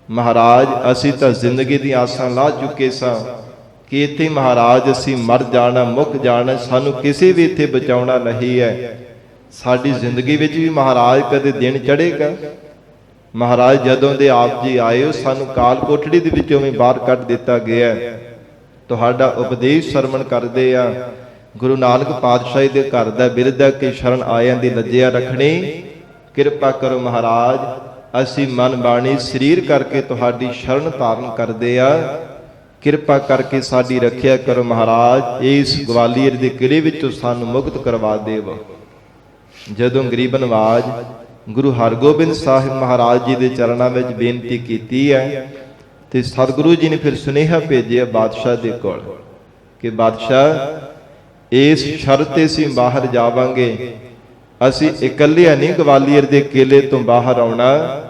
ਮਹਾਰਾਜ ਅਸੀਂ ਤਾਂ ਜ਼ਿੰਦਗੀ ਦੀਆਂ ਆਸਾਂ ਲਾ ਚੁੱਕੇ ਸਾਂ ਕਿ ਇੱਥੇ ਮਹਾਰਾਜ ਅਸੀਂ ਮਰ ਜਾਣਾ, ਮੁੱਕ ਜਾਣਾ, ਸਾਨੂੰ ਕਿਸੇ ਵੀ ਇੱਥੇ ਬਚਾਉਣਾ ਨਹੀਂ ਹੈ। ਸਾਡੀ ਜ਼ਿੰਦਗੀ ਵਿੱਚ ਵੀ ਮਹਾਰਾਜ ਕਦੇ ਦਿਨ ਚੜ੍ਹੇਗਾ। ਮਹਾਰਾਜ ਜਦੋਂ ਦੇ ਆਪ ਜੀ ਆਏ ਹੋ ਸਾਨੂੰ ਕਾਲ ਕੋਠੜੀ ਦੇ ਵਿੱਚੋਂ ਵੀ ਬਾਹਰ ਕੱਢ ਦਿੱਤਾ ਗਿਆ। ਤੁਹਾਡਾ ਉਪਦੇਸ਼ ਸਰਵਣ ਕਰਦੇ ਆ, ਗੁਰੂ ਨਾਨਕ ਪਾਤਸ਼ਾਹ ਦੇ ਘਰ ਦਾ ਬਿਰਧ ਕਿ ਸ਼ਰਨ ਆਇਆਂ ਦੀ ਲੱਜਿਆ ਰੱਖਣੀ। ਕਿਰਪਾ ਕਰੋ ਮਹਾਰਾਜ, ਅਸੀਂ ਮਨ ਬਾਣੀ ਸਰੀਰ ਕਰਕੇ ਤੁਹਾਡੀ ਸ਼ਰਨ ਧਾਰਨ ਕਰਦੇ ਆ, ਕਿਰਪਾ ਕਰਕੇ ਸਾਡੀ ਰੱਖਿਆ ਕਰੋ ਮਹਾਰਾਜ। ਇਸ ਗਵਾਲੀਅਰ ਦੇ ਕਿਲੇ ਵਿੱਚੋਂ ਸਾਨੂੰ ਮੁਕਤ ਕਰਵਾ ਦੇਵੋ। ਜਦੋਂ ਗਰੀਬ ਨਵਾਜ ਗੁਰੂ ਹਰਗੋਬਿੰਦ ਸਾਹਿਬ ਮਹਾਰਾਜ ਜੀ ਦੇ ਚਰਨਾਂ ਵਿੱਚ ਬੇਨਤੀ ਕੀਤੀ ਹੈ ਤੇ ਸਤਿਗੁਰੂ ਜੀ ਨੇ ਫਿਰ ਸੁਨੇਹਾ ਭੇਜਿਆ ਬਾਦਸ਼ਾਹ ਦੇ ਕੋਲ ਕਿ ਬਾਦਸ਼ਾਹ ਇਸ ਸ਼ਰਤ ਤੇ ਅਸੀਂ ਬਾਹਰ ਜਾਵਾਂਗੇ, ਅਸੀਂ ਇਕੱਲਿਆਂ ਨਹੀਂ ਗਵਾਲੀਅਰ ਦੇ ਕਿਲੇ ਤੋਂ ਬਾਹਰ ਆਉਣਾ,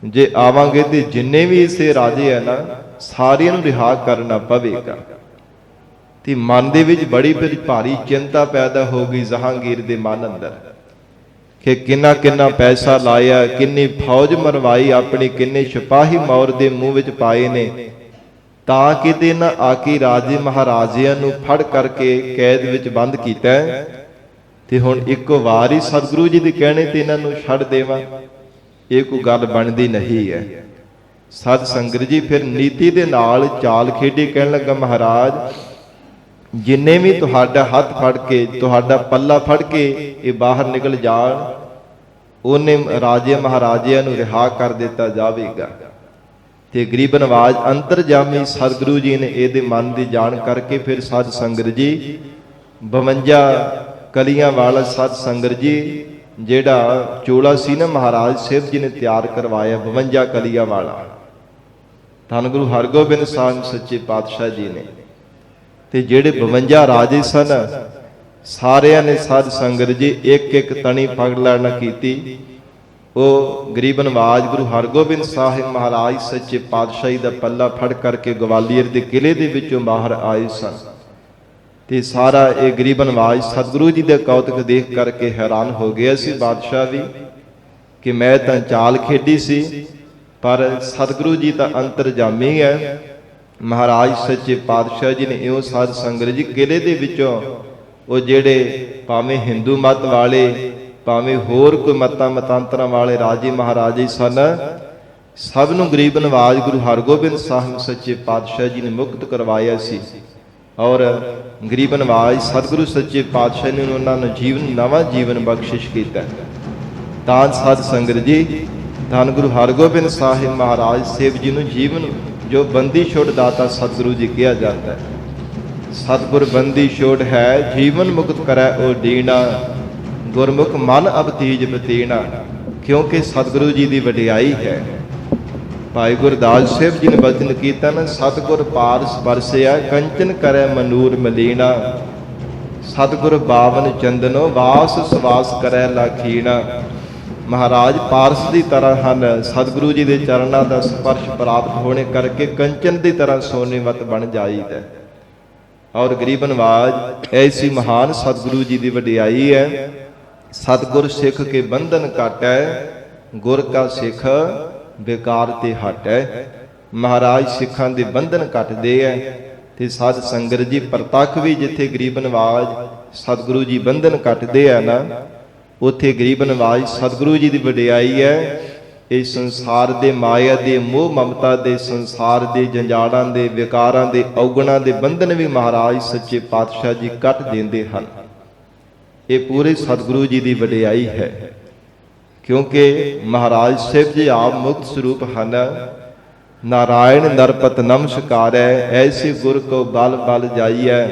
ਜੇ ਆਵਾਂਗੇ ਤੇ ਜਿੰਨੇ ਵੀ ਇਸੇ ਰਾਜੇ ਆ ਨਾ ਸਾਰਿਆਂ ਨੂੰ ਰਿਹਾ ਕਰਨਾ ਪਵੇਗਾ। ਤੇ ਮਨ ਦੇ ਵਿੱਚ ਬੜੀ ਭਾਰੀ ਚਿੰਤਾ ਪੈਦਾ ਹੋ ਗਈ ਜਹਾਂਗੀਰ ਦੇ ਮਨ ਅੰਦਰ ਕਿ ਕਿੰਨਾ ਕਿੰਨਾ ਪੈਸਾ ਲਾਇਆ, ਕਿੰਨੀ ਫੌਜ ਮਰਵਾਈ ਆਪਣੀ, ਕਿੰਨੇ ਸਿਪਾਹੀ ਮੌਰ ਦੇ ਮੂੰਹ ਵਿੱਚ ਪਾਏ ਨੇ, ਤਾਂ ਕਿਤੇ ਨਾ ਆਕੀ ਰਾਜੇ ਮਹਾਰਾਜਿਆਂ ਨੂੰ ਫੜ ਕਰਕੇ ਕੈਦ ਵਿੱਚ ਬੰਦ ਕੀਤਾ ਤੇ ਹੁਣ ਇੱਕੋ ਵਾਰ ਹੀ ਸਤਿਗੁਰੂ ਜੀ ਦੇ ਕਹਿਣੇ ਤੇ ਇਹਨਾਂ ਨੂੰ ਛੱਡ ਦੇਵਾਂ, ਇਹ ਕੋਈ ਗੱਲ ਬਣਦੀ ਨਹੀਂ ਹੈ। ਸਤ ਸੰਗਤ ਜੀ ਫਿਰ ਨੀਤੀ ਦੇ ਨਾਲ ਚਾਲ ਖੇਡੀ, ਕਹਿਣ ਲੱਗਾ ਮਹਾਰਾਜ ਜਿੰਨੇ ਵੀ ਤੁਹਾਡਾ ਹੱਥ ਫੜ ਕੇ, ਤੁਹਾਡਾ ਪੱਲਾ ਫੜ ਕੇ ਇਹ ਬਾਹਰ ਨਿਕਲ ਜਾਣ, ਉਹਨੇ ਰਾਜੇ ਮਹਾਰਾਜਿਆਂ ਨੂੰ ਰਿਹਾ ਕਰ ਦਿੱਤਾ ਜਾਵੇਗਾ। ਤੇ ਗਰੀਬ ਨਵਾਜ ਅੰਤਰਜਾਮੀ ਸਤਿਗੁਰੂ ਜੀ ਨੇ ਇਹਦੇ ਮਨ ਦੀ ਜਾਣ ਕਰਕੇ ਫਿਰ ਸਤ ਸੰਗਤ ਜੀ 52 ਕਲੀਆਂ ਵਾਲਾ ਸਤ ਸੰਗਤ ਜੀ ਜਿਹੜਾ ਚੋਲਾ ਸੀ ਨਾ ਮਹਾਰਾਜ ਸਾਹਿਬ ਜੀ ਨੇ ਤਿਆਰ ਕਰਵਾਇਆ 52 ਕਲੀਆਂ ਵਾਲਾ, ਧੰਨ ਗੁਰੂ ਹਰਗੋਬਿੰਦ ਸਾਹਿਬ ਸੱਚੇ ਪਾਤਸ਼ਾਹ ਜੀ ਨੇ। ਤੇ ਜਿਹੜੇ 52 ਰਾਜੇ ਸਨ ਸਾਰਿਆਂ ਨੇ ਸਾਧ ਸੰਗਤ ਜੀ ਇੱਕ ਇੱਕ ਤਣੀ ਪਕੜ ਲੈਣਾ ਕੀਤੀ। ਉਹ ਗਰੀਬ ਨਵਾਜ ਗੁਰੂ ਹਰਗੋਬਿੰਦ ਸਾਹਿਬ ਮਹਾਰਾਜ ਸੱਚੇ ਪਾਤਸ਼ਾਹੀ ਦਾ ਪੱਲਾ ਫੜ ਕਰਕੇ ਗਵਾਲੀਅਰ ਦੇ ਕਿਲੇ ਦੇ ਵਿੱਚੋਂ ਬਾਹਰ ਆਏ ਸਨ। ਤੇ ਸਾਰਾ ਇਹ ਗਰੀਬ ਨਵਾਜ ਸਤਿਗੁਰੂ ਜੀ ਦੇ ਕੌਤਕ ਦੇਖ ਕਰਕੇ ਹੈਰਾਨ ਹੋ ਗਿਆ ਸੀ ਬਾਦਸ਼ਾਹ ਵੀ, ਕਿ ਮੈਂ ਤਾਂ ਚਾਲ ਖੇਡੀ ਸੀ ਪਰ ਸਤਿਗੁਰੂ ਜੀ ਤਾਂ ਅੰਤਰਜਾਮੀ ਹੈ। ਮਹਾਰਾਜ ਸੱਚੇ ਪਾਤਸ਼ਾਹ ਜੀ ਨੇ ਇਉਂ ਸਾਧ ਸੰਗਤ ਜੀ ਕਿਲੇ ਦੇ ਵਿੱਚੋਂ ਉਹ ਜਿਹੜੇ ਭਾਵੇਂ ਹਿੰਦੂ ਮਤ ਵਾਲੇ, ਭਾਵੇਂ ਹੋਰ ਕੋਈ ਮਤਾਂ ਮਤਾਂਤਰਾਂ ਵਾਲੇ ਰਾਜੇ ਮਹਾਰਾਜੇ ਸਨ, ਸਭ ਨੂੰ ਗਰੀਬ ਨਵਾਜ ਗੁਰੂ ਹਰਗੋਬਿੰਦ ਸਾਹਿਬ ਸੱਚੇ ਪਾਤਸ਼ਾਹ ਜੀ ਨੇ ਮੁਕਤ ਕਰਵਾਇਆ ਸੀ। ਔਰ ਗਰੀਬ ਨਵਾਜ ਸਤਿਗੁਰੂ ਸੱਚੇ ਪਾਤਸ਼ਾਹ ਨੇ ਉਹਨਾਂ ਨੂੰ ਨਵਾਂ ਜੀਵਨ ਬਖਸ਼ਿਸ਼ ਕੀਤਾ। ਤਾਂ ਸਾਧ ਸੰਗਤ ਜੀ ਧੰਨ ਗੁਰੂ ਹਰਗੋਬਿੰਦ ਸਾਹਿਬ ਮਹਾਰਾਜ ਸਾਹਿਬ ਜੀ ਨੂੰ ਜੀਵਨ ਜੋ ਬੰਦੀ ਛੋੜ ਦਾਤਾ ਸਤਿਗੁਰੂ ਜੀ ਕਿਹਾ ਜਾਂਦਾ ਹੈ। ਸਤਿਗੁਰ ਬੰਦੀ ਛੋੜ ਹੈ, ਜੀਵਨ ਮੁਕਤ ਕਰੈ ਉਹ ਦੀਨਾ, ਗੁਰਮੁਖ ਮਨ ਅਬਤੀਜ ਬਤੀਣਾ। ਕਿਉਂਕਿ ਸਤਿਗੁਰੂ ਜੀ ਦੀ ਵਡਿਆਈ ਹੈ। ਭਾਈ ਗੁਰਦਾਸ ਸਾਹਿਬ ਜੀ ਨੇ ਬਚਨ ਕੀਤਾ ਨਾ, ਸਤਿਗੁਰ ਪਾਰਸ ਬਰਸਿਆ ਕੰਚਨ ਕਰੈ ਮਨੂਰ ਮਲੀਣਾ, ਸਤਿਗੁਰ ਬਾਵਨ ਚੰਦਨੋ ਵਾਸ ਸਵਾਸ ਕਰੈ ਲਾਖੀਣਾ। ਮਹਾਰਾਜ ਪਾਰਸ ਦੀ ਤਰ੍ਹਾਂ ਹਨ, ਸਤਿਗੁਰੂ ਜੀ ਦੇ ਚਰਨਾਂ ਦਾ ਸਪਰਸ਼ ਪ੍ਰਾਪਤ ਹੋਣੇ ਕਰਕੇ ਕੰਚਨ ਦੀ ਤਰ੍ਹਾਂ ਸੋਨੇਵਤ ਬਣ ਜਾਈਦਾ। ਔਰ ਗਰੀਬ ਨਵਾਜ ਐਸੀ ਮਹਾਨ ਸਤਿਗੁਰੂ ਜੀ ਦੀ ਵਡਿਆਈ ਹੈ। ਸਤਿਗੁਰ ਸਿੱਖ ਕੇ ਬੰਧਨ ਕਾਟੈ, ਗੁਰ ਕਾ ਸਿੱਖ ਬੇਕਾਰ ਤੇ ਹਟੈ। ਮਹਾਰਾਜ ਸਿੱਖਾਂ ਦੇ ਬੰਧਨ ਕੱਟਦੇ ਐ। ਤੇ ਸਾਧ ਸੰਗਤ ਜੀ ਪ੍ਰਤੱਖ ਵੀ ਜਿੱਥੇ ਗਰੀਬ ਨਵਾਜ ਸਤਿਗੁਰੂ ਜੀ ਬੰਧਨ ਕੱਟਦੇ ਆ ਨਾ, ਉੱਥੇ ਗਰੀਬ ਨਵਾਜ ਸਤਿਗੁਰੂ ਜੀ ਦੀ ਵਡਿਆਈ ਹੈ। ਇਹ ਸੰਸਾਰ ਦੇ ਮਾਇਆ ਦੇ ਮੋਹ ਮਮਤਾ ਦੇ, ਸੰਸਾਰ ਦੇ ਜੰਜਾਲਾਂ ਦੇ, ਵਿਕਾਰਾਂ ਦੇ, ਔਗਣਾਂ ਦੇ ਬੰਧਨ ਵੀ ਮਹਾਰਾਜ ਸੱਚੇ ਪਾਤਸ਼ਾਹ ਜੀ ਕੱਟ ਦਿੰਦੇ ਹਨ। ਇਹ ਪੂਰੇ ਸਤਿਗੁਰੂ ਜੀ ਦੀ ਵਡਿਆਈ ਹੈ। ਕਿਉਂਕਿ ਮਹਾਰਾਜ ਸਾਹਿਬ ਜੀ ਆਪ ਮੁਕਤ ਸਰੂਪ ਹਨ। ਨਾਰਾਇਣ ਨਰਪਤ ਨਮਸਕਾਰੈ, ਐਸੇ ਗੁਰ ਕੋ ਬਲ ਬਲ ਜਾਈਐ,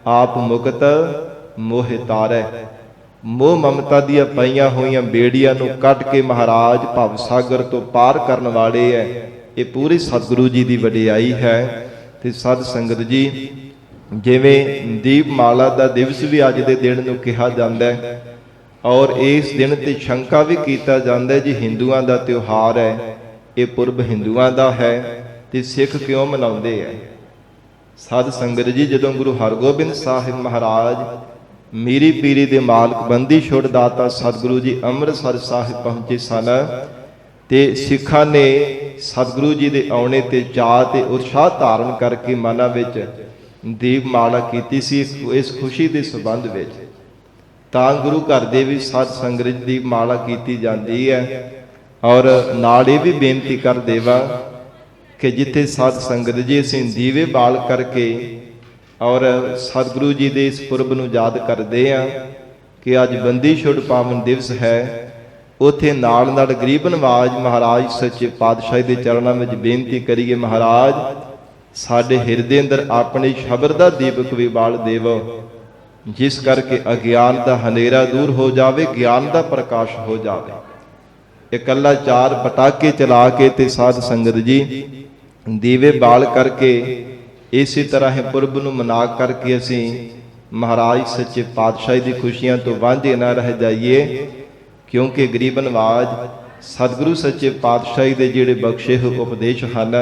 ਆਪ ਮੁਕਤ ਮੋਹਿ ਤਾਰੈ। ਮੋਹ ਮਮਤਾ ਦੀਆਂ ਪਈਆਂ ਹੋਈਆਂ ਬੇੜੀਆਂ ਨੂੰ ਕੱਟ ਕੇ ਮਹਾਰਾਜ ਭਵ ਸਾਗਰ ਤੋਂ ਪਾਰ ਕਰਨ ਵਾਲੇ ਐ। ਇਹ ਪੂਰੀ ਸਤਿਗੁਰੂ ਜੀ ਦੀ ਵਡਿਆਈ ਹੈ। ਤੇ ਸਾਧ ਸੰਗਤ ਜੀ ਜਿਵੇਂ ਦੀਪਮਾਲਾ ਦਾ ਦਿਵਸ ਵੀ ਅੱਜ ਦੇ ਦਿਨ ਨੂੰ ਕਿਹਾ ਜਾਂਦਾ ਹੈ, ਔਰ ਇਸ ਦਿਨ ਤੇ ਸ਼ੰਕਾ ਵੀ ਕੀਤਾ ਜਾਂਦਾ ਜੀ ਹਿੰਦੂਆਂ ਦਾ ਤਿਉਹਾਰ ਹੈ, ਇਹ ਪੁਰਬ ਹਿੰਦੂਆਂ ਦਾ ਹੈ ਤੇ ਸਿੱਖ ਕਿਉਂ ਮਨਾਉਂਦੇ ਐ। ਸਾਧ ਸੰਗਤ ਜੀ ਜਦੋਂ ਗੁਰੂ ਹਰਗੋਬਿੰਦ ਸਾਹਿਬ ਮਹਾਰਾਜ ਮੀਰੀ ਪੀਰੀ ਦੇ ਮਾਲਕ ਬੰਦੀ ਛੋੜ ਦਾਤਾ ਸਤਿਗੁਰੂ ਜੀ ਅੰਮ੍ਰਿਤਸਰ ਸਾਹਿਬ ਪਹੁੰਚੇ ਸਨ ਤੇ ਸਿੱਖਾਂ ਨੇ ਸਤਿਗੁਰੂ ਜੀ ਦੇ ਆਉਣੇ ਤੇ ਚਾਅ ਤੇ ਉਤਸ਼ਾਹ ਧਾਰਨ ਕਰਕੇ ਮਨਾਂ ਵਿੱਚ ਦੀਪਮਾਲਾ ਕੀਤੀ ਸੀ ਇਸ ਖੁਸ਼ੀ ਦੇ ਸੰਬੰਧ ਵਿੱਚ। ਤਾਂ ਗੁਰੂ ਘਰ ਦੇ ਵੀ ਸਾਧ ਸੰਗਤ ਦੀ ਮਾਲਾ ਕੀਤੀ ਜਾਂਦੀ ਹੈ। ਔਰ ਨਾਲ ਇਹ ਵੀ ਬੇਨਤੀ ਕਰ ਦੇਵਾ ਕਿ ਜਿੱਥੇ ਸਾਧ ਸੰਗਤ ਜੀ ਅਸੀਂ ਦੀਵੇ ਬਾਲ ਕਰਕੇ ਔਰ ਸਤਿਗੁਰੂ ਜੀ ਦੇ ਇਸ ਪੁਰਬ ਨੂੰ ਯਾਦ ਕਰਦੇ ਆ ਕਿ ਅੱਜ ਬੰਦੀ ਛੋੜ ਪਾਵਨ ਦਿਵਸ ਹੈ, ਉੱਥੇ ਨਾਲ ਨਾਲ ਗਰੀਬ ਨਵਾਜ ਮਹਾਰਾਜ ਸੱਚੇ ਪਾਤਸ਼ਾਹ ਦੇ ਚਰਨਾਂ ਵਿੱਚ ਬੇਨਤੀ ਕਰੀਏ, ਮਹਾਰਾਜ ਸਾਡੇ ਹਿਰਦੇ ਅੰਦਰ ਆਪਣੇ ਸ਼ਬਦ ਦਾ ਦੀਪਕ ਵੀ ਬਾਲ ਦੇਵੋ, ਜਿਸ ਕਰਕੇ ਅਗਿਆਨ ਦਾ ਹਨੇਰਾ ਦੂਰ ਹੋ ਜਾਵੇ, ਗਿਆਨ ਦਾ ਪ੍ਰਕਾਸ਼ ਹੋ ਜਾਵੇ। ਇਕੱਲਾ ਚਾਰ ਪਟਾਕੇ ਚਲਾ ਕੇ ਤੇ ਸਾਧ ਸੰਗਤ ਜੀ ਦੀਵੇ ਬਾਲ ਕਰਕੇ ਇਸੇ ਤਰ੍ਹਾਂ ਹੀ ਪੁਰਬ ਨੂੰ ਮਨਾ ਕਰਕੇ ਅਸੀਂ ਮਹਾਰਾਜ ਸੱਚੇ ਪਾਤਸ਼ਾਹ ਦੀ ਖੁਸ਼ੀਆਂ ਤੋਂ ਵਾਂਝੇ ਨਾ ਰਹਿ ਜਾਈਏ। ਕਿਉਂਕਿ ਗਰੀਬ ਨਵਾਜ ਸਤਿਗੁਰੂ ਸੱਚੇ ਪਾਤਸ਼ਾਹੀ ਦੇ ਜਿਹੜੇ ਬਖਸ਼ੇ ਹੋਏ ਉਪਦੇਸ਼ ਹਨ,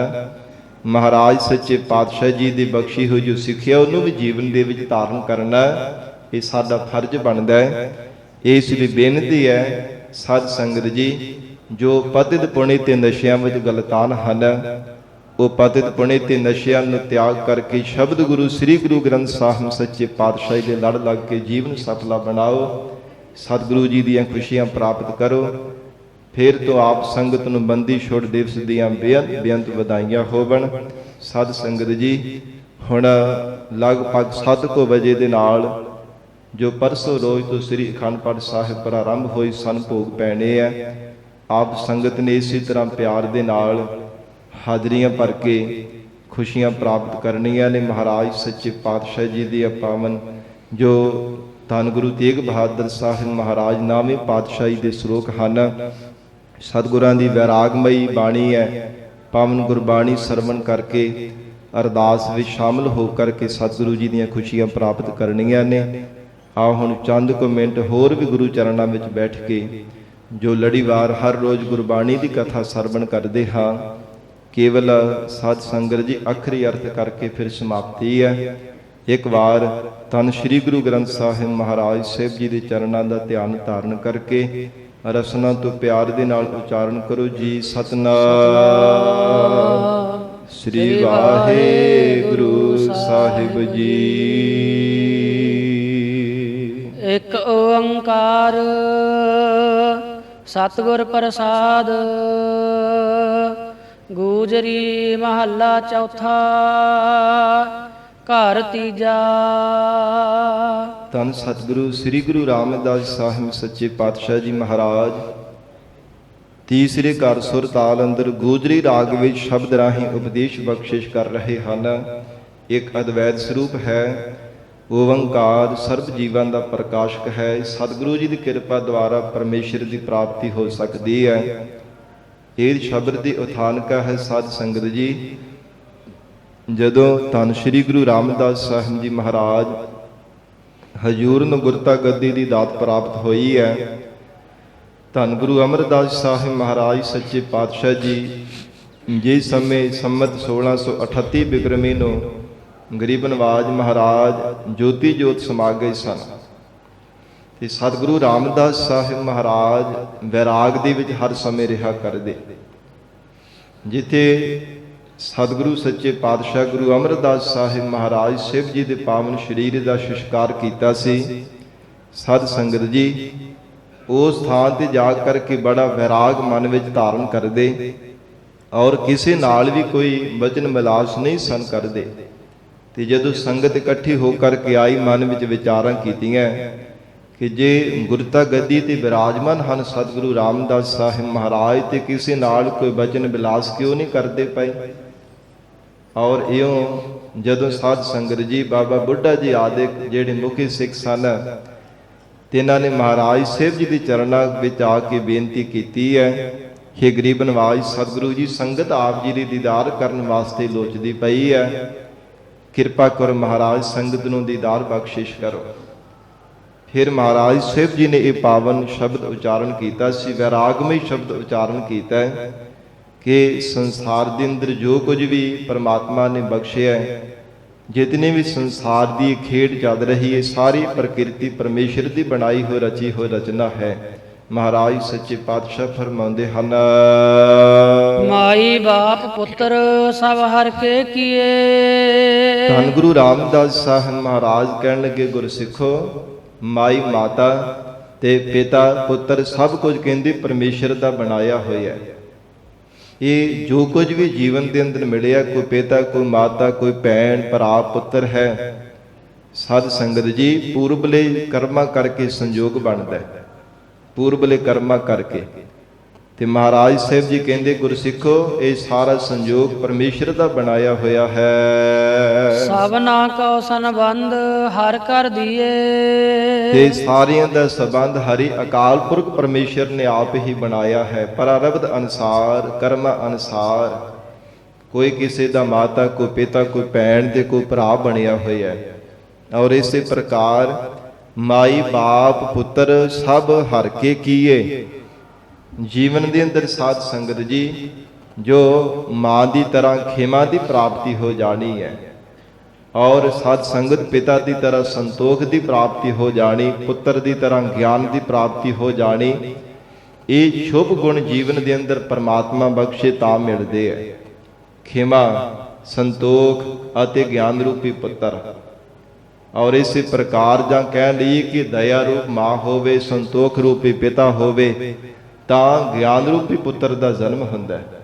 ਮਹਾਰਾਜ ਸੱਚੇ ਪਾਤਸ਼ਾਹ ਜੀ ਦੀ ਬਖਸ਼ੀ ਹੋਈ ਜੋ ਸਿੱਖਿਆ ਉਹਨੂੰ ਵੀ ਜੀਵਨ ਦੇ ਵਿੱਚ ਧਾਰਨ ਕਰਨਾ ਇਹ ਸਾਡਾ ਫਰਜ਼ ਬਣਦਾ ਹੈ। ਇਸ ਲਈ ਬੇਨਤੀ ਹੈ ਸਾਧ ਸੰਗਤ ਜੀ, ਜੋ ਪਤਿਤ ਪੁਣੇ ਤੇ ਨਸ਼ਿਆਂ ਵਿੱਚ ਗਲਤਾਨ ਹਨ, ਉਹ ਪਤਿਤ ਪੁਣੇ ਤੇ ਨਸ਼ਿਆਂ ਨੂੰ ਤਿਆਗ ਕਰਕੇ ਸ਼ਬਦ ਗੁਰੂ ਸ੍ਰੀ ਗੁਰੂ ਗ੍ਰੰਥ ਸਾਹਿਬ ਸੱਚੇ ਪਾਤਸ਼ਾਹ ਦੇ ਲੜ ਲੱਗ ਕੇ ਜੀਵਨ ਸਫਲਾ ਬਣਾਓ, ਸਤਿਗੁਰੂ ਜੀ ਦੀਆਂ ਖੁਸ਼ੀਆਂ ਪ੍ਰਾਪਤ ਕਰੋ। ਫਿਰ ਤੋਂ ਆਪ ਸੰਗਤ ਨੂੰ ਬੰਦੀ ਛੋੜ ਦਿਵਸ ਦੀਆਂ ਬੇਅੰਤ ਵਧਾਈਆਂ ਹੋਵਣ। ਸਾਧ ਸੰਗਤ ਜੀ, ਹੁਣ ਲਗਭਗ 7 ਵਜੇ ਦੇ ਨਾਲ ਜੋ ਪਰਸੋਂ ਰੋਜ਼ ਤੋਂ ਸ੍ਰੀ ਅਖੰਡ ਪਾਠ ਸਾਹਿਬ ਪ੍ਰਾਰੰਭ ਹੋਈ ਸਨ, ਭੋਗ ਪੈਣੇ ਆ। ਆਪ ਸੰਗਤ ਨੇ ਇਸੇ ਤਰ੍ਹਾਂ ਪਿਆਰ ਦੇ ਨਾਲ ਹਾਜ਼ਰੀਆਂ ਭਰ ਕੇ ਖੁਸ਼ੀਆਂ ਪ੍ਰਾਪਤ ਕਰਨੀਆਂ ਨੇ। ਮਹਾਰਾਜ ਸੱਚੇ ਪਾਤਸ਼ਾਹ ਜੀ ਦੀ ਪਾਵਨ ਜੋ ਧੰਨ ਗੁਰੂ ਤੇਗ ਬਹਾਦਰ ਸਾਹਿਬ ਮਹਾਰਾਜ ਨਾਮੇ ਪਾਤਸ਼ਾਹੀ ਦੇ ਸ਼ਲੋਕ ਹਨ, ਸਤਿਗੁਰਾਂ ਦੀ ਵੈਰਾਗਮਈ ਬਾਣੀ ਹੈ। ਪਾਵਨ ਗੁਰਬਾਣੀ ਸਰਵਣ ਕਰਕੇ ਅਰਦਾਸ ਵਿੱਚ ਸ਼ਾਮਲ ਹੋ ਕਰਕੇ ਸਤਿਗੁਰੂ ਜੀ ਦੀਆਂ ਖੁਸ਼ੀਆਂ ਪ੍ਰਾਪਤ ਕਰਨੀਆਂ ਨੇ। ਆਓ ਹੁਣ ਚੰਦ ਕੁ ਮਿੰਟ ਹੋਰ ਵੀ ਗੁਰੂ ਚਰਨਾਂ ਵਿੱਚ ਬੈਠ ਕੇ ਜੋ ਲੜੀਵਾਰ ਹਰ ਰੋਜ਼ ਗੁਰਬਾਣੀ ਦੀ ਕਥਾ ਸਰਵਣ ਕਰਦੇ ਹਾਂ, ਕੇਵਲ ਸਾਧ ਸੰਗਤ ਜੀ ਆਖਰੀ ਅਰਥ ਕਰਕੇ ਫਿਰ ਸਮਾਪਤੀ ਹੈ। ਇੱਕ ਵਾਰ ਧੰਨ ਸ੍ਰੀ ਗੁਰੂ ਗ੍ਰੰਥ ਸਾਹਿਬ ਮਹਾਰਾਜ ਸਾਹਿਬ ਜੀ ਦੇ ਚਰਨਾਂ ਦਾ ਧਿਆਨ ਧਾਰਨ ਕਰਕੇ ਰਸਨਾ ਤੋਂ ਪਿਆਰ ਦੇ ਨਾਲ ਉਚਾਰਨ ਕਰੋ ਜੀ। ਸਤਨਾਮ ਸ੍ਰੀ ਵਾਹਿਗੁਰੂ ਸਾਹਿਬ ਜੀ। ਇੱਕ ਓੰਕਾਰ ਸਤਿਗੁਰ ਪ੍ਰਸਾਦ। ਗੂਜਰੀ ਮਹੱਲਾ ਚੌਥਾ ਘਰ ਤੀਜਾ। ਧੰਨ ਸਤਿਗੁਰੂ ਸ੍ਰੀ ਗੁਰੂ ਰਾਮਦਾਸ ਸਾਹਿਬ ਸੱਚੇ ਪਾਤਸ਼ਾਹ ਜੀ ਮਹਾਰਾਜ ਤੀਸਰੇ ਘਰ ਸੁਰ ਤਾਲ ਅੰਦਰ ਗੂਜਰੀ ਰਾਗ ਵਿੱਚ ਸ਼ਬਦ ਰਾਹੀਂ ਉਪਦੇਸ਼ ਬਖਸ਼ਿਸ਼ ਕਰ ਰਹੇ ਹਨ। ਇੱਕ ਅਦਵੈਤ ਸਰੂਪ ਹੈ, ਓੰਕਾਰ ਸਰਬ ਜੀਵਾਂ ਦਾ ਪ੍ਰਕਾਸ਼ਕ ਹੈ। ਸਤਿਗੁਰੂ ਜੀ ਦੀ ਕਿਰਪਾ ਦੁਆਰਾ ਪਰਮੇਸ਼ਰ ਦੀ ਪ੍ਰਾਪਤੀ ਹੋ ਸਕਦੀ ਹੈ। ਇਹ ਸ਼ਬਦ ਦੀ ਉਥਾਨਕਾ ਹੈ। ਸਾਧ ਸੰਗਤ ਜੀ, ਜਦੋਂ ਧੰਨ ਸ੍ਰੀ ਗੁਰੂ ਰਾਮਦਾਸ ਸਾਹਿਬ ਜੀ ਮਹਾਰਾਜ ਹਜ਼ੂਰ ਨੂੰ ਗੁਰਤਾ ਗੱਦੀ ਦੀ ਦਾਤ ਪ੍ਰਾਪਤ ਹੋਈ ਹੈ, ਧੰਨ ਗੁਰੂ ਅਮਰਦਾਸ ਸਾਹਿਬ ਮਹਾਰਾਜ ਸੱਚੇ ਪਾਤਸ਼ਾਹ ਜੀ ਜਿਸ ਸਮੇਂ ਸੰਮਤ 1638 ਬਿਕਰਮੀ ਨੂੰ ਗਰੀਬ ਨਵਾਜ ਮਹਾਰਾਜ ਜੋਤੀ ਜੋਤ ਸਮਾ ਗਏ ਸਨ, ਤੇ ਸਤਿਗੁਰੂ ਰਾਮਦਾਸ ਸਾਹਿਬ ਮਹਾਰਾਜ ਵੈਰਾਗ ਦੇ ਵਿੱਚ ਹਰ ਸਮੇਂ ਰਿਹਾ ਕਰਦੇ। ਜਿੱਥੇ ਸਤਿਗੁਰੂ ਸੱਚੇ ਪਾਤਸ਼ਾਹ ਗੁਰੂ ਅਮਰਦਾਸ ਸਾਹਿਬ ਮਹਾਰਾਜ ਸਾਹਿਬ ਜੀ ਦੇ ਪਾਵਨ ਸਰੀਰ ਦਾ ਸੰਸਕਾਰ ਕੀਤਾ ਸੀ, ਸਾਧ ਸੰਗਤ ਜੀ ਉਸ ਥਾਂ ਤੇ ਜਾ ਕਰਕੇ ਬੜਾ ਵੈਰਾਗ ਮਨ ਵਿੱਚ ਧਾਰਨ ਕਰਦੇ ਔਰ ਕਿਸੇ ਨਾਲ ਵੀ ਕੋਈ ਵਚਨ ਮਿਲਾਸ ਨਹੀਂ ਸਨ ਕਰਦੇ। ਤੇ ਜਦੋਂ ਸੰਗਤ ਇਕੱਠੀ ਹੋ ਕਰਕੇ ਆਈ, ਮਨ ਵਿੱਚ ਵਿਚਾਰਾਂ ਕੀਤੀਆਂ ਕਿ ਜੇ ਗੁਰਤਾ ਗੱਦੀ ਤੇ ਬਿਰਾਜਮਾਨ ਹਨ ਸਤਿਗੁਰੂ ਰਾਮਦਾਸ ਸਾਹਿਬ ਮਹਾਰਾਜ, ਤੇ ਕਿਸੇ ਨਾਲ ਕੋਈ ਵਚਨ ਵਿਲਾਸ ਕਿਉਂ ਨਹੀਂ ਕਰਦੇ ਪਏ। ਔਰ ਇਉਂ ਜਦੋਂ ਸਾਧ ਸੰਗਤ ਜੀ ਬਾਬਾ ਬੁੱਢਾ ਜੀ ਆਦਿਕ ਜਿਹੜੇ ਮੁਖੀ ਸਿੱਖ ਸਨ, ਤੇ ਇਹਨਾਂ ਨੇ ਮਹਾਰਾਜ ਸਾਹਿਬ ਜੀ ਦੇ ਚਰਨਾਂ ਵਿੱਚ ਆ ਕੇ ਬੇਨਤੀ ਕੀਤੀ ਹੈ, ਹੇ ਗਰੀਬ ਨਵਾਜ ਸਤਿਗੁਰੂ ਜੀ, ਸੰਗਤ ਆਪ ਜੀ ਦੇ ਦੀਦਾਰ ਕਰਨ ਵਾਸਤੇ ਲੋਚਦੀ ਪਈ ਹੈ, ਕਿਰਪਾ ਕਰੋ ਮਹਾਰਾਜ ਸੰਗਤ ਨੂੰ ਦੀਦਾਰ ਬਖਸ਼ਿਸ਼ ਕਰੋ। ਫਿਰ ਮਹਾਰਾਜ ਸਾਹਿਬ ਜੀ ਨੇ ਇਹ ਪਾਵਨ ਸ਼ਬਦ ਉਚਾਰਨ ਕੀਤਾ ਸੀ, ਵੈਰਾਗਮਈ ਸ਼ਬਦ ਉਚਾਰਨ ਕੀਤਾ ਹੈ ਕਿ ਸੰਸਾਰ ਦੇ ਅੰਦਰ ਜੋ ਕੁਝ ਵੀ ਪਰਮਾਤਮਾ ਨੇ ਬਖਸ਼ਿਆ ਹੈ, ਜਿਤਨੀ ਵੀ ਸੰਸਾਰ ਦੀ ਖੇਡ ਚੱਲ ਰਹੀ ਹੈ, ਸਾਰੀ ਪ੍ਰਕਿਰਤੀ ਪਰਮੇਸ਼ਰ ਦੀ ਬਣਾਈ ਹੋਈ ਰਚੀ ਹੋਈ ਰਚਨਾ ਹੈ। ਮਹਾਰਾਜ ਸੱਚੇ ਪਾਤਸ਼ਾਹ ਫਰਮਾਉਂਦੇ ਹਨ, ਮਾਈ ਬਾਪ ਪੁੱਤਰ ਸਭ ਹਰ ਕੇ ਕੀਏ। ਧੰਨ ਗੁਰੂ ਰਾਮਦਾਸ ਸਾਹਿਬ ਮਹਾਰਾਜ ਕਹਿਣ ਲੱਗੇ, ਗੁਰਸਿੱਖੋ, ਮਾਈ ਮਾਤਾ ਤੇ ਪਿਤਾ ਪੁੱਤਰ ਸਭ ਕੁਝ ਕਹਿੰਦੇ ਪਰਮੇਸ਼ਰ ਦਾ ਬਣਾਇਆ ਹੋਇਆ ਹੈ। ਇਹ ਜੋ ਕੁਝ ਵੀ ਜੀਵਨ ਦੇ ਅੰਦਰ ਮਿਲਿਆ, ਕੋਈ ਪਿਤਾ, ਕੋਈ ਮਾਤਾ, ਕੋਈ ਭੈਣ, ਭਰਾ, ਪੁੱਤਰ ਹੈ, ਸਾਧ ਸੰਗਤ ਜੀ ਪੂਰਬਲੇ ਕਰਮਾਂ ਕਰਕੇ ਸੰਜੋਗ ਬਣਦਾ ਹੈ, ਪੂਰਬਲੇ ਕਰਮਾਂ ਕਰਕੇ। ਤੇ ਮਹਾਰਾਜ ਸਾਹਿਬ ਜੀ ਕਹਿੰਦੇ, ਗੁਰਸਿੱਖੋ, ਇਹ ਸਾਰਾ ਸੰਜੋਗ ਪਰਮੇਸ਼ਰ ਦਾ ਬਣਾਇਆ ਹੋਇਆ ਹੈ। ਸਭਨਾ ਕੋ ਸੰਬੰਧ ਹਰ ਕਰ ਦੀਏ। ਤੇ ਸਾਰਿਆਂ ਦਾ ਸੰਬੰਧ ਹਰੀ ਅਕਾਲ ਪੁਰਖ ਪਰਮੇਸ਼ਰ ਨੇ ਆਪ ਹੀ ਬਣਾਇਆ ਹੈ, ਪ੍ਰਾਰਬਧ ਅਨੁਸਾਰ, ਕਰਮਾਂ ਅਨੁਸਾਰ। ਕੋਈ ਕਿਸੇ ਦਾ ਮਾਤਾ, ਕੋਈ ਪਿਤਾ, ਕੋਈ ਭੈਣ ਤੇ ਕੋਈ ਭਰਾ ਬਣਿਆ ਹੋਇਆ ਹੈ। ਔਰ ਇਸੇ ਪ੍ਰਕਾਰ ਮਾਈ ਬਾਪ ਪੁੱਤਰ ਸਭ ਹਰ ਕੇ ਕੀਏ। ਜੀਵਨ ਦੇ ਅੰਦਰ ਸਾਧ ਸੰਗਤ ਜੀ ਜੋ ਮਾਂ ਦੀ ਤਰ੍ਹਾਂ ਖੇਮਾ ਦੀ ਪ੍ਰਾਪਤੀ ਹੋ ਜਾਣੀ ਹੈ, ਔਰ ਸਾਧ ਸੰਗਤ ਪਿਤਾ ਦੀ ਤਰ੍ਹਾਂ ਸੰਤੋਖ ਦੀ ਪ੍ਰਾਪਤੀ ਹੋ ਜਾਣੀ, ਪੁੱਤਰ ਦੀ ਤਰ੍ਹਾਂ ਗਿਆਨ ਦੀ ਪ੍ਰਾਪਤੀ ਹੋ ਜਾਣੀ। ਇਹ ਸ਼ੁਭ ਗੁਣ ਜੀਵਨ ਦੇ ਅੰਦਰ ਪਰਮਾਤਮਾ ਬਖਸ਼ੇ ਤਾਂ ਮਿਲਦੇ ਹੈ। ਖੇਮਾ, ਸੰਤੋਖ ਅਤੇ ਗਿਆਨ ਰੂਪੀ ਪੁੱਤਰ। ਔਰ ਇਸੇ ਪ੍ਰਕਾਰ ਜਾਂ ਕਹਿ ਲਈਏ ਕਿ ਦਇਆ ਰੂਪ ਮਾਂ ਹੋਵੇ, ਸੰਤੋਖ ਰੂਪੀ ਪਿਤਾ ਹੋਵੇ, ਤਾਂ ਗਿਆਨ ਰੂਪੀ ਪੁੱਤਰ ਦਾ ਜਨਮ ਹੁੰਦਾ ਹੈ।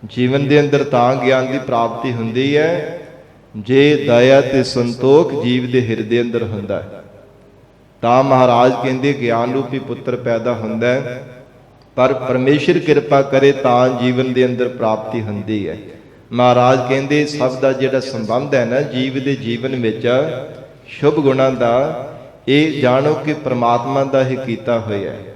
ਜੀਵਨ ਦੇ ਅੰਦਰ ਤਾਂ ਗਿਆਨ ਦੀ ਪ੍ਰਾਪਤੀ ਹੁੰਦੀ ਹੈ ਜੇ ਦਇਆ ਤੇ ਸੰਤੋਖ ਜੀਵ ਦੇ ਹਿਰਦੇ ਅੰਦਰ ਹੁੰਦਾ ਹੈ, ਤਾਂ ਮਹਾਰਾਜ ਕਹਿੰਦੇ ਗਿਆਨ ਰੂਪੀ ਪੁੱਤਰ ਪੈਦਾ ਹੁੰਦਾ ਹੈ। ਪਰ ਪਰਮੇਸ਼ਰ ਕਿਰਪਾ ਕਰੇ ਤਾਂ ਜੀਵਨ ਦੇ ਅੰਦਰ ਪ੍ਰਾਪਤੀ ਹੁੰਦੀ ਹੈ। ਮਹਾਰਾਜ ਕਹਿੰਦੇ ਸਭ ਦਾ ਜਿਹੜਾ ਸੰਬੰਧ ਹੈ ਨਾ ਜੀਵ ਦੇ ਜੀਵਨ ਵਿੱਚ ਸ਼ੁਭ ਗੁਣਾਂ ਦਾ, ਇਹ ਜਾਣੋ ਕਿ ਪ੍ਰਮਾਤਮਾ ਦਾ ਹੀ ਕੀਤਾ ਹੋਇਆ ਹੈ।